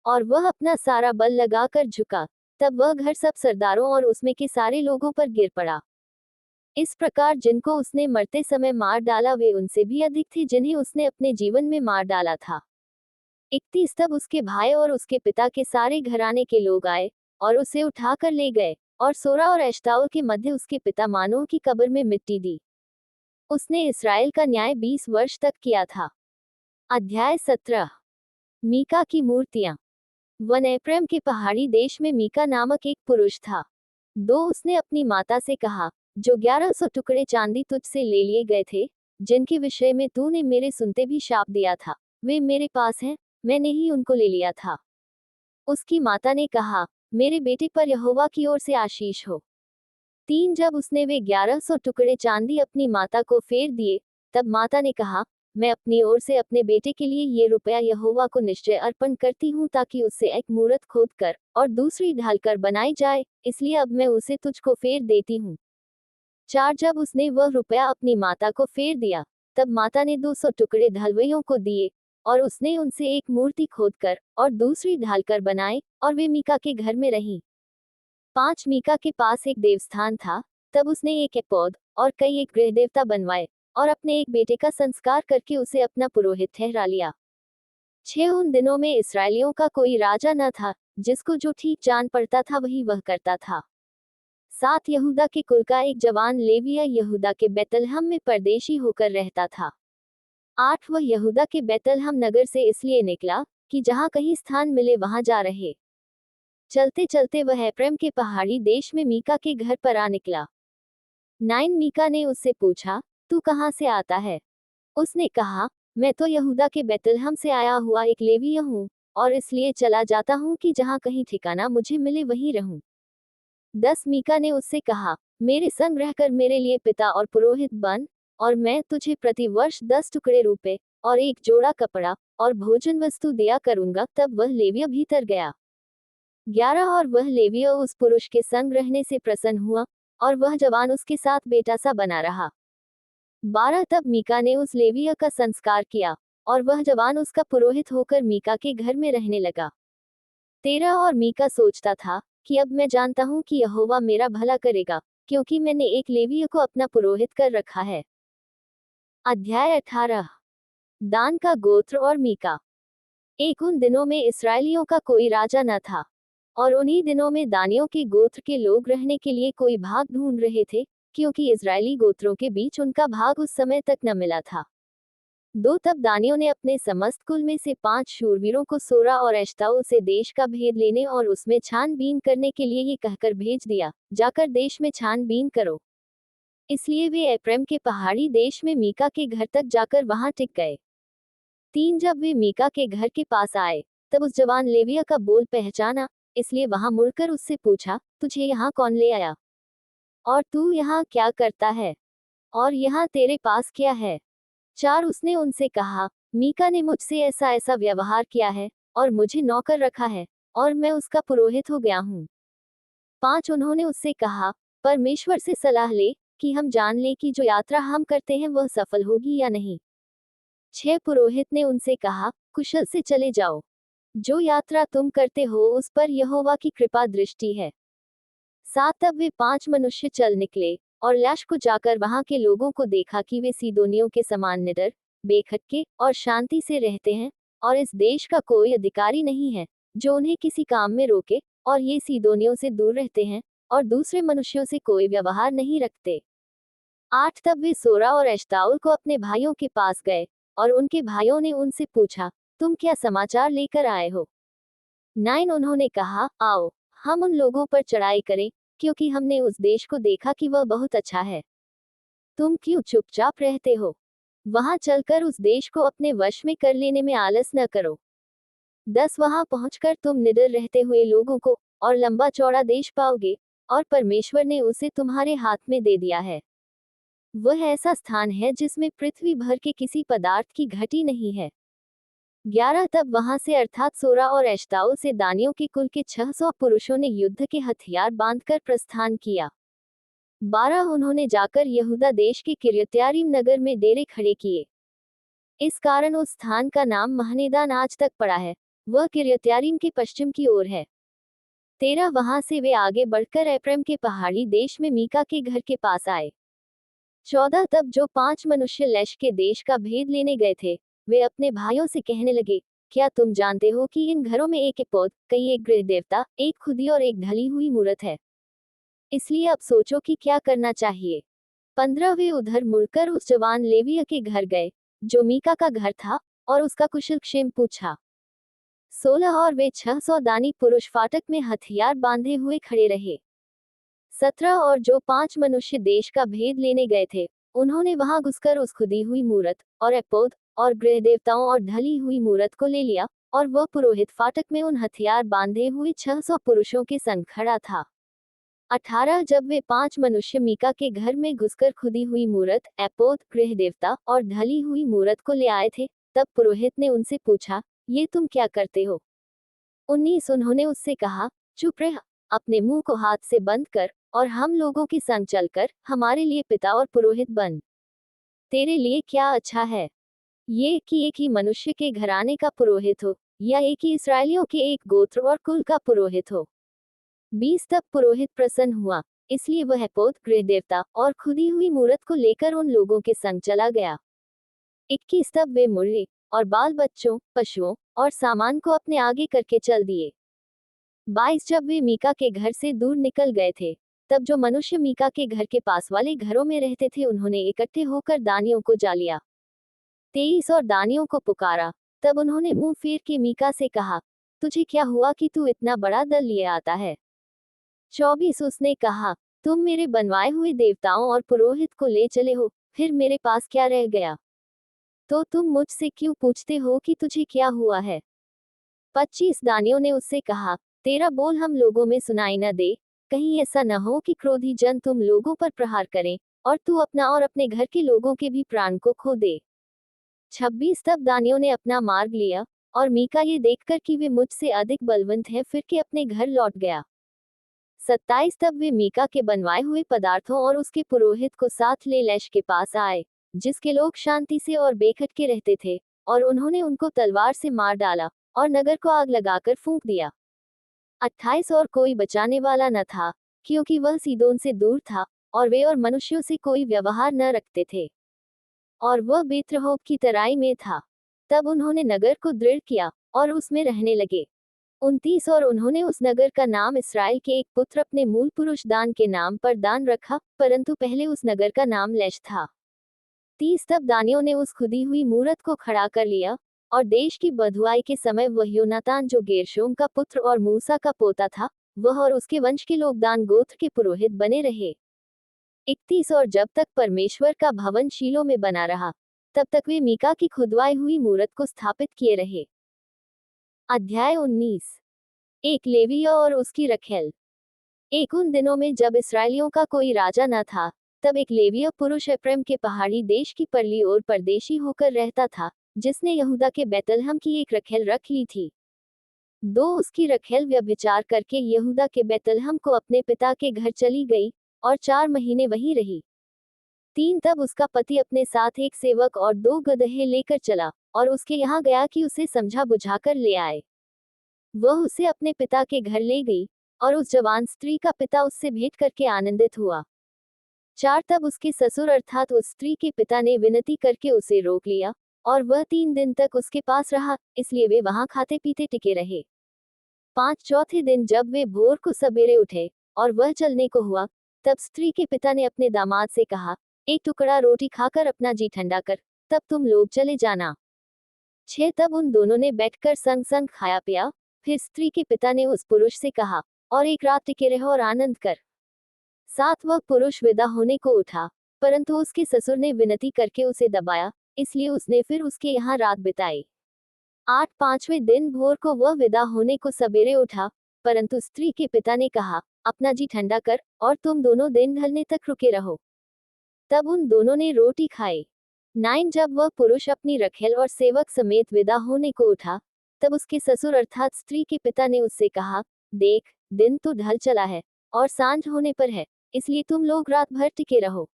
और वह अपना सारा बल लगाकर झुका, तब वह घर सब सरदारों और उसमें के सारे लोगों पर गिर पड़ा। इस प्रकार जिनको उसने मरते समय मार डाला वे उनसे भी अधिक थे जिन्हें उसने अपने जीवन में मार डाला था। 31 तब उसके भाई और उसके पिता के सारे घराने के लोग आए और उसे उठाकर ले गए और सोरा और एश्ताओल के मध्य उसके पिता मानोह की कब्र में मिट्टी दी। उसने इस्राएल का न्याय 20 वर्ष तक किया था। अध्याय 17। मीका की मूर्तियां। वन एप्रैम के पहाड़ी देश में मीका नामक एक पुरुष था। उसने अपनी माता से कहा, जो 1100 टुकड़े चांदी तुझसे ले लिए गए थे, जिनके विषय में तूने मेरे सुनते भी शाप दिया था, वे मेरे पास हैं, मैंने ही उनको ले लिया था। उसकी माता ने कहा, मेरे बेटे पर यहोवा की ओर से आशीष हो। जब उसने वे 1100 टुकड़े चांदी अपनी माता को फेर दिए, तब माता ने कहा, मैं अपनी ओर से अपने बेटे के लिए ये रुपया यहोवा को निश्चय अर्पण करती हूँ ताकि उससे एक मूरत खोद कर और दूसरी ढालकर बनाई जाए, इसलिए अब मैं उसे तुझको फेर देती हूँ। जब उसने वह रुपया अपनी माता को फेर दिया, तब माता ने 200 टुकड़े ढलवइयों को दिए और उसने उनसे एक मूर्ति खोदकर और दूसरी ढालकर बनाई और वे मीका के घर में रहीं। 5 मीका के पास एक देवस्थान था, तब उसने एक एपोद और कई एक गृह देवता बनवाए और अपने एक बेटे का संस्कार करके उसे अपना पुरोहित ठहरा लिया। 6 उन दिनों में इस्राएलियों का कोई राजा न था, जिसको जो ठीक जान पड़ता था वही वह करता था। 7 यहूदा के कुल का एक जवान लेविया यहूदा के बैतलहम में परदेशी होकर रहता था। 8 वह यहूदा के बैतलहम नगर से इसलिए निकला कि जहाँ कहीं स्थान मिले वहां जा रहे। चलते चलते वह एप्रैम के पहाड़ी देश में मीका के घर पर आ निकला। 9 मीका ने उससे पूछा, तू कहाँ से आता है? उसने कहा, मैं तो यहूदा के बैतलहम से आया हुआ एक लेवीय हूँ और इसलिए चला जाता हूँ कि जहाँ कहीं ठिकाना मुझे मिले वहीं रहूं। 10 मीका ने उससे कहा, मेरे संग रहकर मेरे लिए पिता और पुरोहित बन, और मैं तुझे प्रति वर्ष 10 टुकड़े रुपए और एक जोड़ा कपड़ा और भोजन वस्तु दिया करूंगा। तब वह लेविया भीतर गया। 11 और वह लेविया उस पुरुष के संग रहने से प्रसन्न हुआ और वह जवान उसके साथ बेटा सा बना रहा। 12 तब मीका ने उस लेविया का संस्कार किया और वह जवान उसका पुरोहित होकर मीका के घर में रहने लगा। 13 और मीका सोचता था कि अब मैं जानता हूँ कि यहोवा मेरा भला करेगा, क्योंकि मैंने एक लेवीय को अपना पुरोहित कर रखा है। अध्याय 18। दान का गोत्र और मीका। एक उन दिनों में इस्राएलियों का कोई राजा न था, और उन्हीं दिनों में दानियों के गोत्र के लोग रहने के लिए कोई भाग ढूंढ रहे थे, क्योंकि इजरायली गोत्रों के बीच उनका भाग उस समय तक न मिला था। तब दानियों ने अपने समस्त कुल में से 5 शूरवीरों को सोरा और एश्ताओल से देश का भेद लेने और उसमें छानबीन करने के लिए ये कहकर भेज दिया, जाकर देश में छानबीन करो। इसलिए वे एप्रैम के पहाड़ी देश में मीका के घर तक जाकर वहां टिक गए। जब वे मीका के घर के पास आए, तब उस जवान लेविया का बोल पहचाना, इसलिए वहां मुड़कर उससे पूछा, तुझे यहाँ कौन ले आया? और तू यहाँ क्या करता है? और यहाँ तेरे पास क्या है? 4 उसने उनसे कहा, मीका ने मुझसे ऐसा ऐसा व्यवहार किया है और मुझे नौकर रखा है, और मैं उसका पुरोहित हो गया हूँ। 5 उन्होंने उससे कहा, परमेश्वर से सलाह ले, कि हम जान ले कि जो यात्रा हम करते हैं वह सफल होगी या नहीं। 6 पुरोहित ने उनसे कहा, कुशल से चले जाओ। जो यात्रा तुम करते हो उस पर यहोवा की कृपा दृष्टि है। 7 तब वे 5 मनुष्य चल निकले, और लैश को जाकर वहां के लोगों को देखा कि वे सीदोनियों के समान निडर, बेखटके और शांति से रहते हैं, और इस देश का कोई अधिकारी नहीं है जो उन्हें किसी काम में रोके, और ये सीदोनियों से दूर रहते हैं, और दूसरे मनुष्यों से कोई व्यवहार नहीं रखते। 8 तब वे सोरा और एश्ताउल को अपने भाइयों के पास गए, और उनके भाइयों ने उनसे पूछा, तुम क्या समाचार लेकर आए हो? 9 उन्होंने कहा, आओ, हम उन लोगों पर चढ़ाई करें, क्योंकि हमने उस देश को देखा कि वह बहुत अच्छा है। तुम क्यों चुपचाप रहते हो? वहां चलकर उस देश को अपने वश में कर लेने में आलस न करो। 10 वहां पहुंचकर तुम निडर रहते हुए लोगों को और लंबा चौड़ा देश पाओगे, और परमेश्वर ने उसे तुम्हारे हाथ में दे दिया है। वह ऐसा स्थान है जिसमें पृथ्वी भर के किसी पदार्थ की घटी नहीं है। 11 तब वहां से अर्थात सोरा और एश्ताउल से दानियों के कुल के 600 पुरुषों ने युद्ध के हथियार बांधकर प्रस्थान किया। 12 उन्होंने जाकर यहूदा देश के किर्यत्यारीम नगर में डेरे खड़े किए। इस कारण उस स्थान का नाम महनेदान आज तक पड़ा है। वह किर्यत्यारीम के पश्चिम की ओर है। 13 वहां से वे आगे बढ़कर एप्रैम के पहाड़ी देश में मीका के घर के पास आए। 14 तब जो 5 मनुष्य लैश के देश का भेद लेने गए थे, वे अपने भाइयों से कहने लगे, क्या तुम जानते हो कि इन घरों में एक एपोद, कई एक गृह देवता, एक खुदी और एक ढली हुई मूरत है। इसलिए अब सोचो कि क्या करना चाहिए। 15 वे उधर मुड़कर उस जवान लेविया के घर गए, जो मीका का घर था, और उसका कुशल क्षेम पूछा। 16 और वे 600 दानी पुरुष फाटक में हथियार बांधे हुए खड़े रहे। 17 और जो 5 मनुष्य देश का भेद लेने गए थे, उन्होंने वहां घुसकर उस खुदी हुई मूरत और एपोद और गृह देवताओं और ढली हुई मूरत को ले लिया, और वह पुरोहित फाटक में उन हथियार बांधे हुए 600 पुरुषों के संग खड़ा था। 18 जब वे 5 मनुष्य मीका के घर में घुसकर खुदी हुई मूरत, एपोद, गृह देवता और ढली हुई मूरत को ले आए थे, तब पुरोहित ने उनसे पूछा, ये तुम क्या करते हो? 19 उन्होंने उससे कहा, चुप रह, अपने मुंह को हाथ से बंद कर, और हम लोगों के संग चलकर हमारे लिए पिता और पुरोहित बन। तेरे लिए क्या अच्छा है, ये कि एक ही मनुष्य के घराने का पुरोहित हो, या एक ही इसराइलियों के एक गोत्र और कुल का पुरोहित हो। 20 तक पुरोहित प्रसन्न हुआ, इसलिए वह एपोद, गृह देवता और खुदी हुई मूरत को लेकर उन लोगों के संग चला गया। 21 तब वे मुर्रे और बाल बच्चों, पशुओं और सामान को अपने आगे करके चल दिए। 22 जब वे मीका के घर से दूर निकल गए थे, तब जो मनुष्य मीका के घर के पास वाले घरों में रहते थे उन्होंने इकट्ठे होकर दानियों को जा लिया। 23 और दानियों को पुकारा, तब उन्होंने मुंह फेर के मीका से कहा, तुझे क्या हुआ कि तू इतना बड़ा दल लिए आता है? 24 उसने कहा, तुम मेरे बनवाए हुए देवताओं और पुरोहित को ले चले हो, फिर मेरे पास क्या रह गया? तो तुम मुझसे क्यों पूछते हो कि तुझे क्या हुआ है? 25 दानियों ने उससे कहा, तेरा बोल हम लोगों में सुनाई न दे, कहीं ऐसा न हो कि क्रोधी जन तुम लोगों पर प्रहार करें, और तू अपना और अपने घर के लोगों के भी प्राण को खो दे। 26 तब दानियों ने अपना मार्ग लिया, और मीका ये देखकर कि वे मुझसे अधिक बलवंत हैं फिर के अपने घर लौट गया। 27 तब वे मीका के बनवाए हुए पदार्थों और उसके पुरोहित को साथ ले लैश के पास आए, जिसके लोग शांति से और बेखटके रहते थे, और उन्होंने उनको तलवार से मार डाला, और नगर को आग लगाकर फूंक दिया। 28 और कोई बचाने वाला न था, क्योंकि वह सीदोन से दूर था, और वे और मनुष्यों से कोई व्यवहार न रखते थे, और वह बेत्रहोब की तराई में था। तब उन्होंने नगर को दृढ़ किया, और उसमें रहने लगे। 29 और उन्होंने उस नगर का नाम इसराइल के एक पुत्र अपने मूल पुरुष दान के नाम पर दान रखा, परंतु पहले उस नगर का नाम लैश था। 30 तब दानियों ने उस खुदी हुई मूरत को खड़ा कर लिया, और देश की बधुआई के समय वह योनातान जो गेरशोम का पुत्र और मूसा का पोता था, वह और उसके वंश के लोग दान गोत्र के पुरोहित बने रहे। 31 और जब तक परमेश्वर का भवन शीलो में बना रहा, तब तक वे मीका की खुदवाई हुई मूरत को स्थापित किए रहे। अध्याय 19। एक लेविया और उसकी रखेल। एक उन दिनों में जब इसराइलियों का कोई राजा न था, तब एक लेविया पुरुष एप्रैम के पहाड़ी देश की परली ओर परदेशी होकर रहता था, जिसने यहूदा के बैतलहम की एक रखेल रख ली थी। 2 उसकी रखेल व्यभिचार करके यहूदा के बैतलहम को अपने पिता के घर चली गई और 4 महीने वहीं रही। 3 तब उसका पति अपने साथ एक सेवक और 2 गदहे लेकर चला और उसके यहाँ गया कि उसे समझा बुझाकर ले आए। वह उसे अपने पिता के घर ले गई और उस जवान स्त्री का पिता उससे भेंट करके आनंदित हुआ। 4 तब उसके ससुर अर्थात उस स्त्री के पिता ने विनती करके उसे रोक लिया और वह 3 दिन तक उसके पास रहा, इसलिए वे वहां खाते पीते टिके रहे। 5 चौथे दिन जब वे भोर को सवेरे उठे और वह चलने को हुआ, तब स्त्री के पिता ने अपने दामाद से कहा, एक टुकड़ा रोटी खाकर अपना जी ठंडा कर, तब तुम लोग चले जाना। 6 तब उन दोनों ने बैठकर संग संग खाया पिया। फिर स्त्री के पिता ने उस पुरुष से कहा, और एक रात टिके रहो और आनंद कर। 7 वह पुरुष विदा होने को उठा, परंतु उसके ससुर ने विनती करके उसे दबाया, इसलिए उसने फिर उसके यहाँ रात बिताई। 8 पांचवें दिन भोर को वह विदा होने को सवेरे उठा, परंतु स्त्री के पिता ने कहा, अपना जी ठंडा कर और तुम दोनों दिन ढलने तक रुके रहो। तब उन दोनों ने रोटी खाई। 9 जब वह पुरुष अपनी रखेल और सेवक समेत विदा होने को उठा, तब उसके ससुर अर्थात स्त्री के पिता ने उससे कहा, देख, दिन तो ढल चला है और सांझ होने पर है, इसलिए तुम लोग रात भर टिके रहो।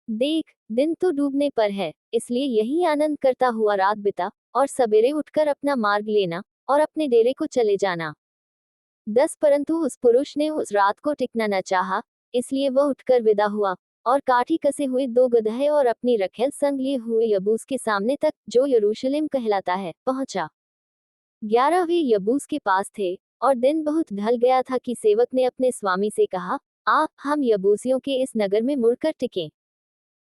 देख, दिन तो डूबने पर है, इसलिए यही आनंद करता हुआ रात बिता और सवेरे उठकर अपना मार्ग लेना और अपने डेरे को चले जाना। 10 परंतु उस पुरुष ने उस रात को टिकना न चाहा, इसलिए वह उठकर विदा हुआ और काठी कसे हुए 2 गदहे और अपनी रखेल संग लिए हुए यबूस के सामने तक, जो यरूशलेम कहलाता है, पहुंचा। 11 वे यबूस के पास थे और दिन बहुत ढल गया था कि सेवक ने अपने स्वामी से कहा, आ, हम यबूसियों के इस नगर में मुड़कर टिकें।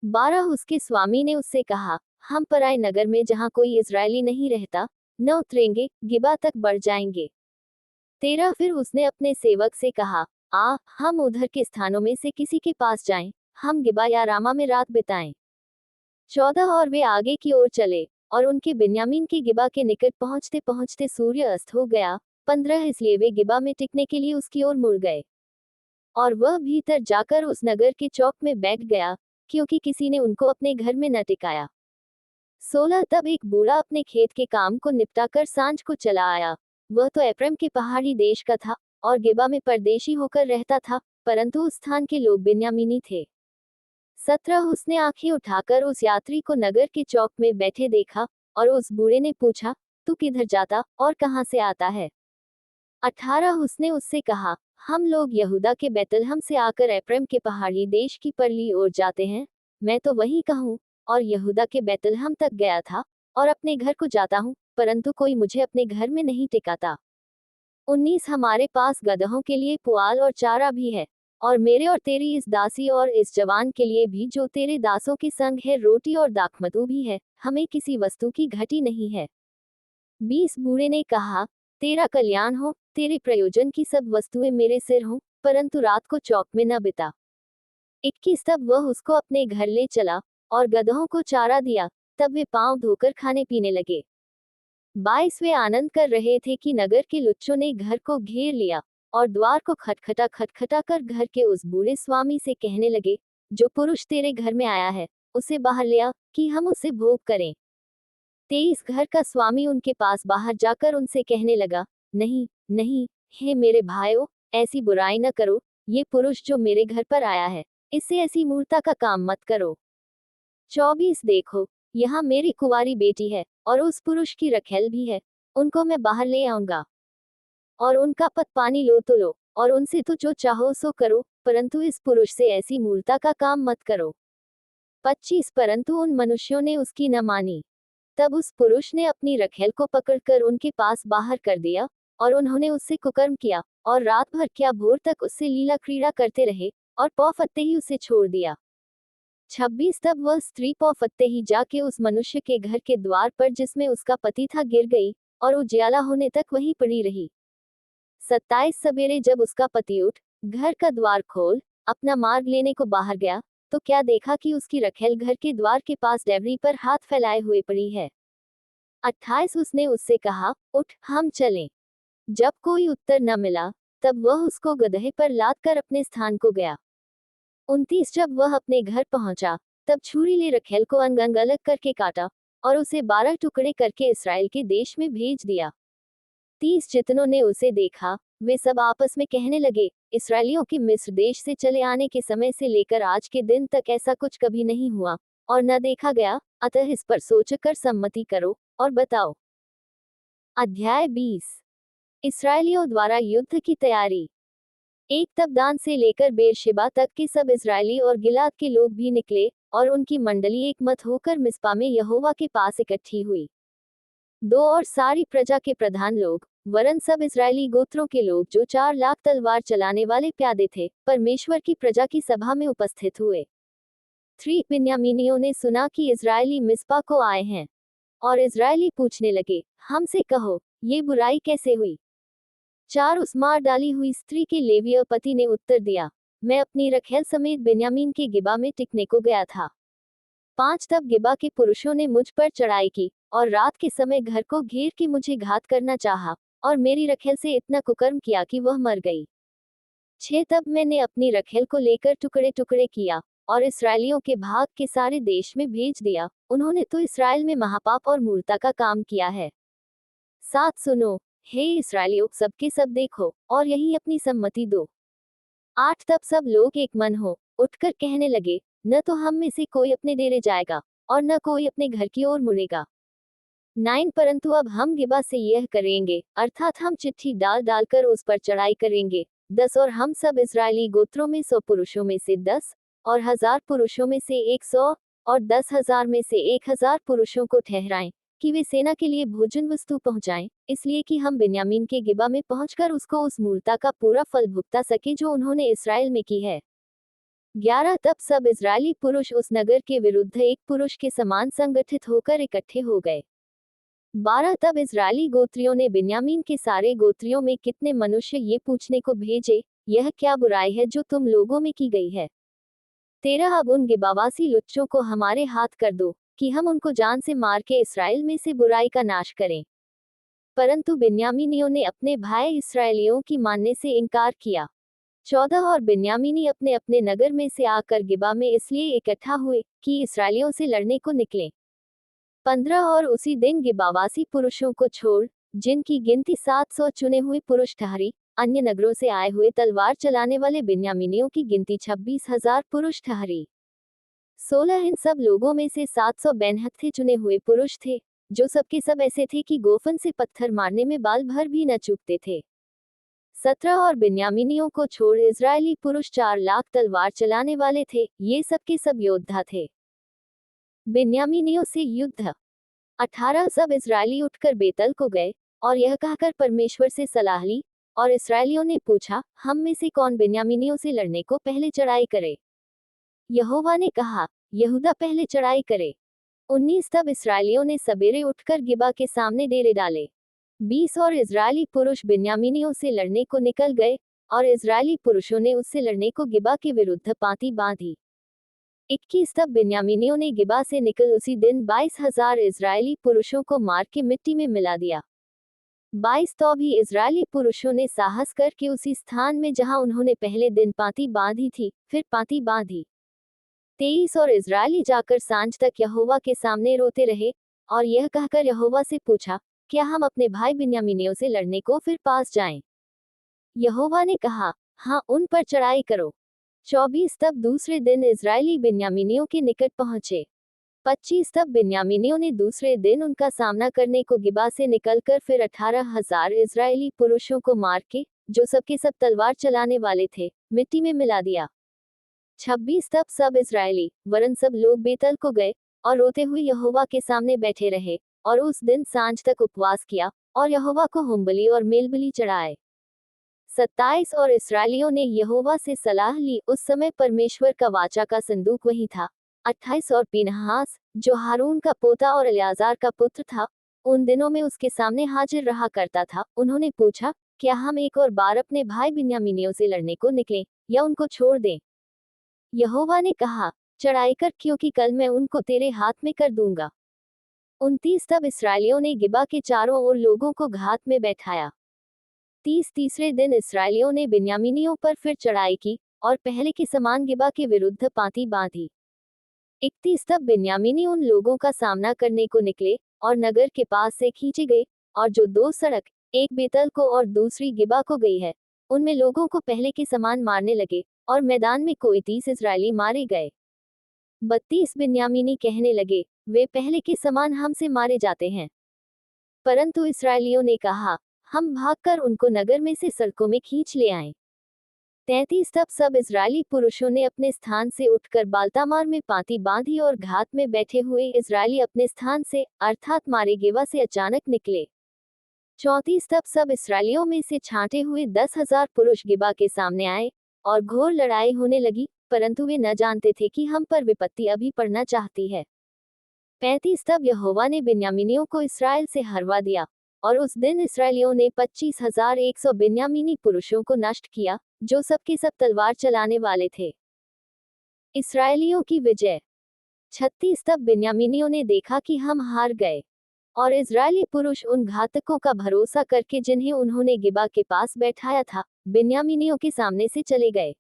12 उसके स्वामी ने उससे कहा, हम पराए नगर में जहाँ कोई इजरायली नहीं रहता न उतरेंगे, गिबा तक बढ़ जाएंगे। 13 फिर उसने अपने सेवक से कहा, आ, हम उधर के स्थानों में से किसी के पास जाएं, हम गिबा या रामा में रात बिताएं। 14 और वे आगे की ओर चले और उनके बिन्यामीन के गिबा के निकट पहुंचते पहुंचते सूर्य अस्त हो गया। 15 इसलिए वे गिबा में टिकने के लिए उसकी ओर मुड़ गए और वह भीतर जाकर उस नगर के चौक में बैठ गया, क्योंकि किसी ने उनको अपने घर में न टिकाया। 16 तब एक बूढ़ा अपने खेत के काम को निपटाकर सांझ को चला आया। वह तो एप्रैम के पहाड़ी देश का था और गिबा में परदेशी होकर रहता था, परंतु उस स्थान के लोग बिन्यामीनी थे। 17 उसने आंखें उठाकर उस यात्री को नगर के चौक में बैठे देखा और उस बूढ़े ने पूछा, तू किधर जाता और कहाँ से आता है? 18 उसने उससे कहा, हम लोग यहूदा के बैतलहम से आकर एप्रैम के पहाड़ी देश की परली ओर जाते हैं। मैं तो वही कहूँ और यहूदा के बैतलहम तक गया था और अपने घर को जाता हूँ, परंतु कोई मुझे अपने घर में नहीं टिकाता। 19 हमारे पास गदहों के लिए पुआल और चारा भी है और मेरे और तेरी इस दासी और इस जवान के लिए भी जो तेरे दासों के संग है रोटी और दाखमधु भी है, हमें किसी वस्तु की घटी नहीं है। 20 बूढ़े ने कहा, तेरा कल्याण हो, तेरे प्रयोजन की सब वस्तुएं मेरे सिर हों, परंतु रात को चौक में न बिता। 21 तब वह उसको अपने घर ले चला और गधों को चारा दिया, तब वे पांव धोकर खाने पीने लगे। 22 वे आनंद कर रहे थे कि नगर के लुच्चों ने घर को घेर लिया और द्वार को खटखटा कर घर के उस बूढ़े स्वामी से कहने लगे, जो पुरुष तेरे घर में आया है, उसे बाहर ले आ, कि हम उसे भोग करें। 23 घर का स्वामी उनके पास बाहर जाकर उनसे कहने लगा, नहीं नहीं, हे मेरे भाइयों, ऐसी बुराई न करो, ये पुरुष जो मेरे घर पर आया है, इससे ऐसी मूर्ता का काम मत करो। 24 देखो, यहाँ मेरी कुंवारी बेटी है और उस पुरुष की रखेल भी है, उनको मैं बाहर ले आऊंगा और उनका पत पानी लो तो लो और उनसे तो जो चाहो सो करो, परंतु इस पुरुष से ऐसी मूर्ता का काम मत करो। 25 परंतु उन मनुष्यों ने उसकी न मानी। तब उस पुरुष ने अपनी रखेल को पकड़कर उनके पास बाहर कर दिया और उन्होंने उससे कुकर्म किया और रात भर क्या भोर तक उससे लीला क्रीड़ा करते रहे और पौ फत्ते ही उसे छोड़ दिया। 26 तब वह स्त्री पौ फत्ते ही जाके उस मनुष्य के घर के द्वार पर जिसमें उसका पति था गिर गई और उजियाला होने तक वहीं पड़ी रही। 27 सवेरे जब उसका पति उठ घर का द्वार खोल अपना मार्ग लेने को बाहर गया, तो क्या देखा कि उसकी रखेल घर के द्वार के पास डेवरी पर हाथ फैलाए हुए पड़ी है। 28 उसने उससे कहा, उठ, हम चलें। जब कोई उत्तर न मिला, तब वह उसको गदहे पर लाद कर अपने स्थान को गया। 29 जब वह अपने घर पहुंचा, तब छुरी ले रखेल को अंग अंग अलग करके काटा और उसे 12 टुकड़े करके इसराइल के देश में भेज दिया। 30 जितनों ने उसे देखा, वे सब आपस में कहने लगे, इसराइलियों के मिस्र देश से चले आने के समय से लेकर आज के दिन तक ऐसा कुछ कभी नहीं हुआ और न देखा गया, अतः इस पर सोचकर सम्मति करो और बताओ। अध्याय 20। इसराइलियों द्वारा युद्ध की तैयारी। एक तब दान से लेकर बेरशेबा तक के सब इसराइली और गिलाद के लोग भी निकले, और उनकी मंडली एक मत होकर मिस्पा में यहोवा के पास इकट्ठी हुई। 2 और सारी प्रजा के प्रधान लोग, वरन सब इसराइली गोत्रों के लोग जो 4 लाख तलवार चलाने वाले प्यादे थे, परमेश्वर की प्रजा की सभा में उपस्थित हुए। 3 बिन्यामीनियों ने सुना कि इसराइली मिस्पा को आए हैं, और इसराइली पूछने लगे, हमसे कहो, ये बुराई कैसे हुई। 4 उस मार डाली हुई स्त्री के लेवीय पति ने उत्तर दिया, मैं अपनी रखैल समेत बिन्यामीन के गिबा में टिकने को गया था। 5 तब गिबा के पुरुषों ने मुझ पर चढ़ाई की, और रात के समय घर को घेर के मुझे घात करना चाहा, और मेरी रखैल से इतना कुकर्म किया कि वह मर गई। 6 तब मैंने अपनी रखैल को लेकर टुकड़े टुकड़े किया, और इसराइलियों के भाग के सारे देश में भेज दिया, उन्होंने तो इसराइल में महापाप और मूर्ता का काम किया है। 7 सुनो, हे इसराइलियों, सबके सब देखो, और यही अपनी सम्मति दो। 8 तब सब लोग एक मन हो उठकर कहने लगे, न तो हम में से कोई अपने डेरे जाएगा, और न कोई अपने घर की ओर मुड़ेगा। 9 परंतु अब हम गिबा से यह करेंगे, अर्थात हम चिट्ठी डाल डालकर उस पर चढ़ाई करेंगे। 10 और हम सब इसराइली गोत्रों में 100 पुरुषों में से 10, और 1000 पुरुषों में से 100, और 10,000 में से 1000 पुरुषों को ठहराएं, कि वे सेना के लिए भोजन वस्तु पहुंचाएं, इसलिए कि हम बिन्यामीन के गिबा में पहुंचकर उसको उस मूर्ता का पूरा फल भुगता सके जो उन्होंने इसराइल में की है। 11 तब सब इजरायली पुरुष उस नगर के विरुद्ध एक पुरुष के समान संगठित होकर इकट्ठे हो गए। 12 तब इजरायली गोत्रियों ने बिन्यामीन के सारे गोत्रियों में कितने मनुष्य ये पूछने को भेजे, यह क्या बुराई है जो तुम लोगों में की गई है। 13 अब उन गिबावासी लुच्चों को हमारे हाथ कर दो, कि हम उनको जान से मार के इसराइल में से बुराई का नाश करें। परंतु बिन्यामीनियों ने अपने भाई इसराइलियों की मानने से इनकार किया। 14 और बिन्यामीनी अपने अपने नगर में से आकर गिबा में इसलिए इकट्ठा हुए कि इसराइलियों से लड़ने को निकले। 15 और उसी दिन गिबावासी पुरुषों को छोड़, जिनकी गिनती 700 चुने हुए पुरुष ठहरी, अन्य नगरों से आए हुए तलवार चलाने वाले बिन्यामीनियों की गिनती 26,000 पुरुष ठहरी। 16 इन सब लोगों में से 792 चुने हुए पुरुष थे, जो सबके सब ऐसे थे कि गोफन से पत्थर मारने में बाल भर भी न चूकते थे। 17 और बिन्यामीनियों को छोड़ इजरायली पुरुष 4 लाख तलवार चलाने वाले थे, ये सबके सब योद्धा थे। बिन्यामीनियों से युद्ध। 18 सब इजरायली उठकर बेतल को गए, और यह कहकर परमेश्वर से सलाह ली, और इसराइलियों ने पूछा, हम में से कौन बिन्यामीनियों से लड़ने को पहले चढ़ाई करे। यहोवा ने कहा, यहूदा पहले चढ़ाई करे। 19 तब इसराइलियों ने सबेरे उठकर गिबा के सामने डेरे डाले। 20 और इजरायली पुरुष बिन्यामीनियों से लड़ने को निकल गए, और इजरायली पुरुषों ने उससे लड़ने को गिबा के विरुद्ध पाँति बांधी। 21 तब बिन्यामीनियों ने गिबा से निकल उसी दिन 22,000 इजरायली पुरुषों को मार के मिट्टी में मिला दिया। 22 तो भी इजरायली पुरुषों ने साहस करके उसी स्थान में जहां उन्होंने पहले दिन पाँति बांधी थी, फिर पाँति बांधी। 23 और इजरायली जाकर सांझ तक यहोवा के सामने रोते रहे, और यह कहकर यहोवा से पूछा, क्या हम अपने भाई बिन्यामीनियों से लड़ने को फिर पास जाएं? यहोवा ने कहा, हाँ, उन पर चढ़ाई करो। 24 तब दूसरे दिन इजरायली बिन्यामीनियों के निकट पहुंचे। 25 तब बिन्यामीनियों ने दूसरे दिन उनका सामना करने को गिबा से निकलकर फिर 18,000 इजरायली पुरुषों को मार के, जो सबके सब तलवार चलाने वाले थे, मिट्टी में मिला दिया। 26 तब सब इजरायली, वरन सब लोग बेतल को गए, और रोते हुए यहोवा के सामने बैठे रहे, और उस दिन सांझ तक उपवास किया, और यहोवा को होमबलि और मेलबलि चढ़ाए। 27 और इस्राएलियों ने यहोवा से सलाह ली, उस समय परमेश्वर का वाचा का संदूक वही था। 28 और पीनहास, जो हारून का पोता और इल्याजार का पुत्र था, उन दिनों में उसके सामने हाजिर रहा करता था, उन्होंने पूछा, क्या हम एक और बार अपने भाई बिन्यामीनियों से लड़ने को निकलें, या उनको छोड़ दें। यहोवा ने कहा, चढ़ाई कर, क्योंकि कल मैं उनको तेरे हाथ में कर दूंगा। 29 तब इस्राएलियों ने गिबा के चारों ओर लोगों को घात में बैठाया। 30 तीसरे दिन इस्राएलियों ने बिन्यामीनियों पर फिर चढ़ाई की, और पहले के समान गिबा के विरुद्ध पाँति बांधी। 31 तब बिन्यामीनी उन लोगों का सामना करने को निकले, और नगर के पास से खींचे गए, और जो 2 सड़क, एक बेतल को और दूसरी गिबा को गई है। उनमें लोगों को पहले के समान मारने लगे, और मैदान में कोई 30 इस्राएली मारे गए। 32 बिन्यामीनी कहने लगे, वे पहले के समान हमसे मारे जाते हैं। परंतु इस्राएलियों ने कहा, हम भागकर उनको नगर में से सड़कों में खींच ले आए। 33 तब सब इजरायली पुरुषों ने अपने स्थान से उठकर बालतामार में पाती बांधी, और घात में बैठे हुए इजरायली अपने स्थान से अर्थात मारे गेवा से अचानक निकले। 34 तब सब इस्राएलियों में से छांटे हुए 10,000 पुरुष गिबा के सामने आए, और घोर लड़ाई होने लगी, परंतु वे न जानते थे कि हम पर विपत्ति अभी पड़ना चाहती है। 35 तब यहोवा ने बिन्यामीनियों को इस्राएल से हरवा दिया, और उस दिन इस्राएलियों ने 25,100 बिन्यामीनी पुरुषों को नष्ट किया, जो सबके सब तलवार चलाने वाले थे। इस्राएलियों की विजय। 36 तब बिन्यामीनियों ने देखा कि हम हार गए, और इजरायली पुरुष उन घातकों का भरोसा करके जिन्हें उन्होंने गिबा के पास बैठाया था, बिन्यामीनियों के सामने से चले गए।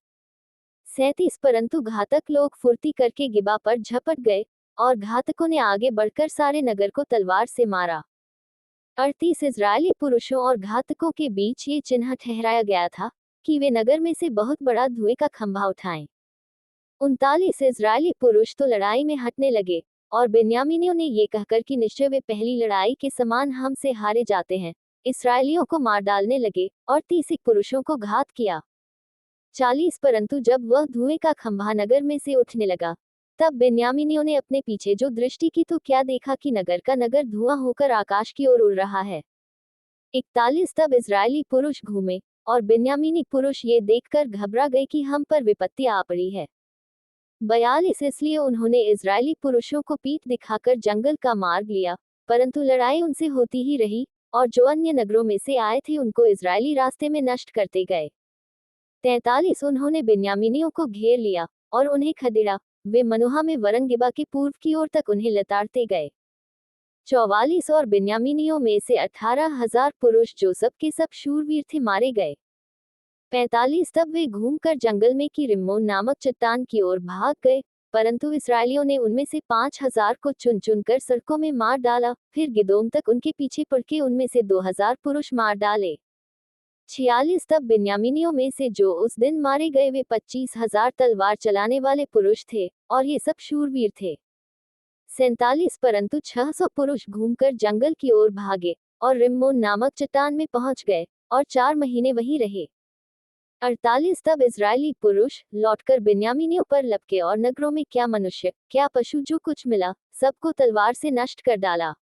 37 परंतु घातक लोग फुर्ती करके गिबा पर झपट गए, और घातकों ने आगे बढ़कर सारे नगर को तलवार से मारा। 38 इजरायली पुरुषों और घातकों के बीच ये चिन्ह ठहराया गया था कि वे नगर में से बहुत बड़ा धुएं का खंभा उठाएं। 39 इजरायली पुरुष तो लड़ाई में हटने लगे, और बिन्यामीनियों ने ये कहकर कि निश्चय वे पहली लड़ाई के समान हमसे हारे जाते हैं, इस्राएलियों को मार डालने लगे, और 30 पुरुषों को घात किया। 40 परंतु जब वह धुएं का खंभा नगर में से उठने लगा, तब बिन्यामीनियों ने अपने पीछे जो दृष्टि की तो क्या देखा कि नगर का नगर धुआं होकर आकाश की ओर उड़ रहा है। 41 तब इजरायली पुरुष घूमे, और बिन्यामीनी पुरुष ये देखकर घबरा गए कि हम पर विपत्ति आ पड़ी है। 42 इसलिए उन्होंने इजरायली पुरुषों को पीठ दिखाकर जंगल का मार्ग लिया, परंतु लड़ाई उनसे होती ही रही, और जो अन्य नगरों में से आए थे उनको इजरायली रास्ते में नष्ट करते गए। 43 उन्होंने बिन्यामीनियों को घेर लिया, और उन्हें खदेड़ा, वे मनुहा में वरन गिबा के पूर्व की ओर तक उन्हें लताड़ते गए। 44 और बिन्यामीनियों में से 18,000 पुरुष जो सब के सब शूरवीर थे मारे गए। 45 तब वे घूमकर जंगल में की रिम्मोन नामक चट्टान की ओर भाग गए, परंतु इस्राएलियों ने उनमें से 5,000 को चुन चुनकर सड़कों में मार डाला, फिर गिदोम तक उनके पीछे पड़ के उनमें से 2,000 पुरुष मार डाले। 46 तब बिन्यामीनियों में से जो उस दिन मारे गए वे 25,000 तलवार चलाने वाले पुरुष थे, और ये सब शूरवीर थे। 47 परंतु 600 पुरुष घूमकर जंगल की ओर भागे, और रिम्मोन नामक चट्टान में पहुंच गए, और 4 महीने वहीं रहे। 48 तब इजरायली पुरुष लौटकर बिन्यामीनियों पर लपके, और नगरों में क्या मनुष्य क्या पशु जो कुछ मिला, सबको तलवार से नष्ट कर डाला,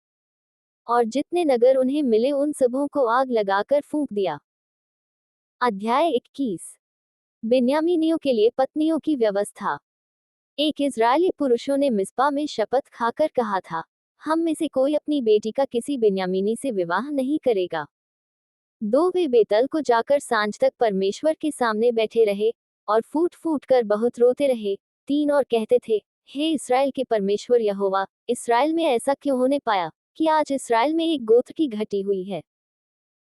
और जितने नगर उन्हें मिले उन सबों को आग लगाकर फूंक दिया। अध्याय 21। बिन्यामीनियों के लिए पत्नियों की व्यवस्था। एक इजरायली पुरुषों ने मिस्पा में शपथ खाकर कहा था, हम में से कोई अपनी बेटी का किसी बिन्यामीनी से विवाह नहीं करेगा। 2 वे बेतल को जाकर सांझ तक परमेश्वर के सामने बैठे रहे, और फूट फूट कर बहुत रोते रहे। 3 और कहते थे, हे इस्राएल के परमेश्वर यहोवा, इस्राएल में ऐसा क्यों होने पाया कि आज इस्राएल में एक गोत्र की घटी हुई है।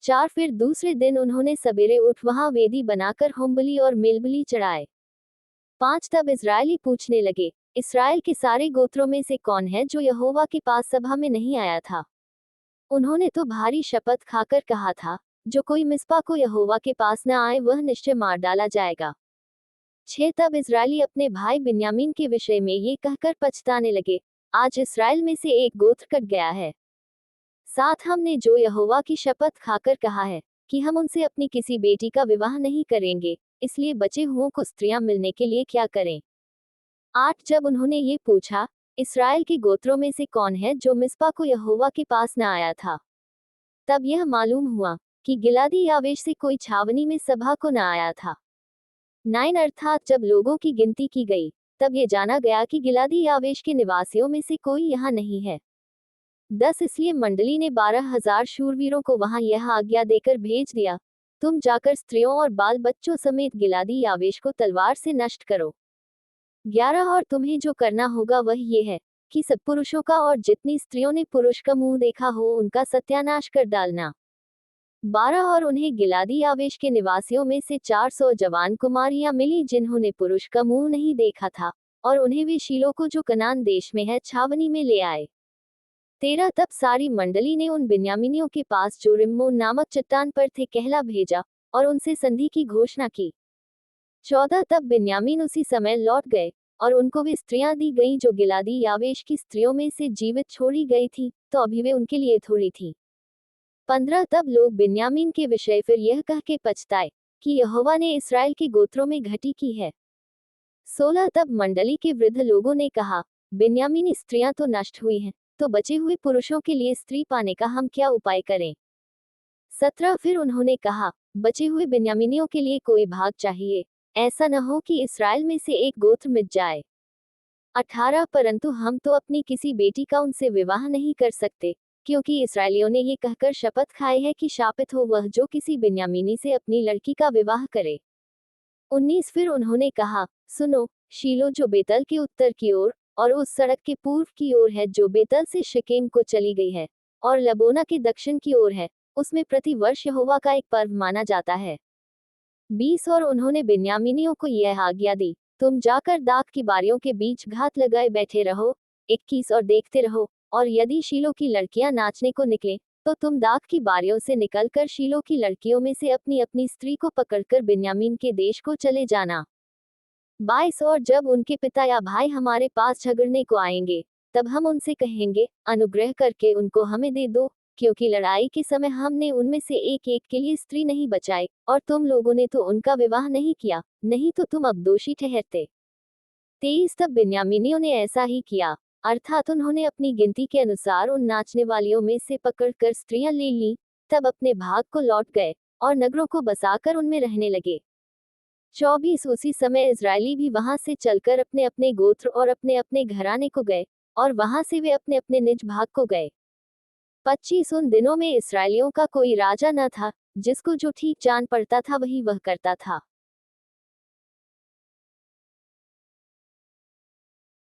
4 फिर दूसरे दिन उन्होंने सवेरे उठ वहां वेदी बनाकर होमबलि और मेलबलि चढ़ाए। 5 तब इजरायली पूछने लगे, इस्राएल के सारे गोत्रों में से कौन है जो यहोवा के पास सभा में नहीं आया था। उन्होंने तो भारी शपथ खाकर कहा था, जो कोई मिस्पा को यहोवा के पास न आए वह निश्चय मार डाला जाएगा। 6 तब इजरायली अपने भाई बिन्यामीन के विषय में ये कहकर पछताने लगे, आज इस्राएल में से एक गोत्र कट गया है। 7 हमने जो यहोवा की शपथ खाकर कहा है कि हम उनसे अपनी किसी बेटी का विवाह नहीं करेंगे, इसलिए बचे हुओं को स्त्रियां मिलने के लिए क्या करें। 8 जब उन्होंने ये पूछा, इस्राएल के गोत्रों में से कौन है जो मिस्पा को यहोवा के पास न आया था, तब यह मालूम हुआ कि गिलादी यावेश से कोई छावनी में सभा को न आया था। 9 अर्थात जब लोगों की गिनती की गई, तब ये जाना गया कि गिलादी यावेश के निवासियों में से कोई यहाँ नहीं है। 10 इसलिए मंडली ने 12,000 शूरवीरों को वहां यह आज्ञा देकर भेज दिया, तुम जाकर स्त्रियों और बाल बच्चों समेत गिलादी यावेश को तलवार से नष्ट करो। 11 और तुम्हें जो करना होगा वह ये है कि सब पुरुषों का और जितनी स्त्रियों ने पुरुष का मुंह देखा हो उनका सत्यानाश कर डालना। 12 और उन्हें गिलादी यावेश के निवासियों में से 400 जवान कुमारियां मिली जिन्होंने पुरुष का मुंह नहीं देखा था, और उन्हें वे शीलो को जो कनान देश में है छावनी में ले आए। 13 तब सारी मंडली ने उन बिन्यामीनियों के पास जो रिम्मोन नामक चट्टान पर थे कहला भेजा और उनसे संधि की घोषणा की। 14 तब बिन्यामीन उसी समय लौट गए और उनको वे स्त्रियां दी गईं जो गिलादी यावेश की स्त्रियों में से जीवित छोड़ी गई थी, तो अभी वे उनके लिए थोड़ी थी। 15 तब लोग बिन्यामीन के विषय फिर यह कह के पछताए कि यहोवा ने इसराइल के गोत्रों में घटी की है। 16 तब मंडली के वृद्ध लोगों ने कहा, बिन्यामीनी स्त्रियां तो नष्ट हुई हैं, तो बचे हुए पुरुषों के लिए स्त्री पाने का हम क्या उपाय करें। 17 फिर उन्होंने कहा, बचे हुए बिन्यामीनियों के लिए कोई भाग चाहिए, ऐसा न हो कि इसराइल में से एक गोत्र मिट जाए। 18 परंतु हम तो अपनी किसी बेटी का उनसे विवाह नहीं कर सकते, क्योंकि इसराइलियों ने ये कहकर शपथ खाई है कि शापित हो वह जो किसी बिन्यामीनी से अपनी लड़की का विवाह करे। 19 फिर उन्होंने कहा, सुनो, शीलो जो बेतल के उत्तर की ओर और उस सड़क के पूर्व की ओर है जो बेतल से शिकेम को चली गई है, और लबोना के दक्षिण की ओर है, उसमें प्रति वर्ष यहोवा का एक पर्व माना जाता है। 20 और उन्होंने बिन्यामीनियों को यह आज्ञा दी, तुम जाकर दाख की बारियों के बीच घात लगाए बैठे रहो। 21 और देखते रहो, और यदि शीलो की लड़कियां नाचने को निकले, तो तुम दाख की बारियों से निकलकर शीलो की लड़कियों में से अपनी अपनी स्त्री को पकड़कर बिन्यामीन के देश को चले जाना। 22 और जब उनके पिता या भाई हमारे पास झगड़ने को आएंगे, तब हम उनसे कहेंगे, अनुग्रह करके उनको हमें दे दो, क्योंकि लड़ाई के समय हमने उनमें से एक एक के लिए स्त्री नहीं बचाई, और तुम लोगों ने तो उनका विवाह नहीं किया, नहीं तो तुम अब दोषी ठहरते। 23 तब बिन्यामीनियों ने ऐसा ही किया, अर्थात उन्होंने अपनी गिनती के अनुसार उन नाचने वालियों में से पकड़कर स्त्रियां ले ली, तब अपने भाग को लौट गए और नगरों को बसाकर उनमें रहने लगे। 24 उसी समय इजरायली भी वहां से चलकर अपने अपने गोत्र और अपने अपने घराने को गए, और वहां से वे अपने अपने निज भाग को गए। 25 उन दिनों में इसराइलियों का कोई राजा न था, जिसको जो ठीक जान पड़ता था वही वह करता था।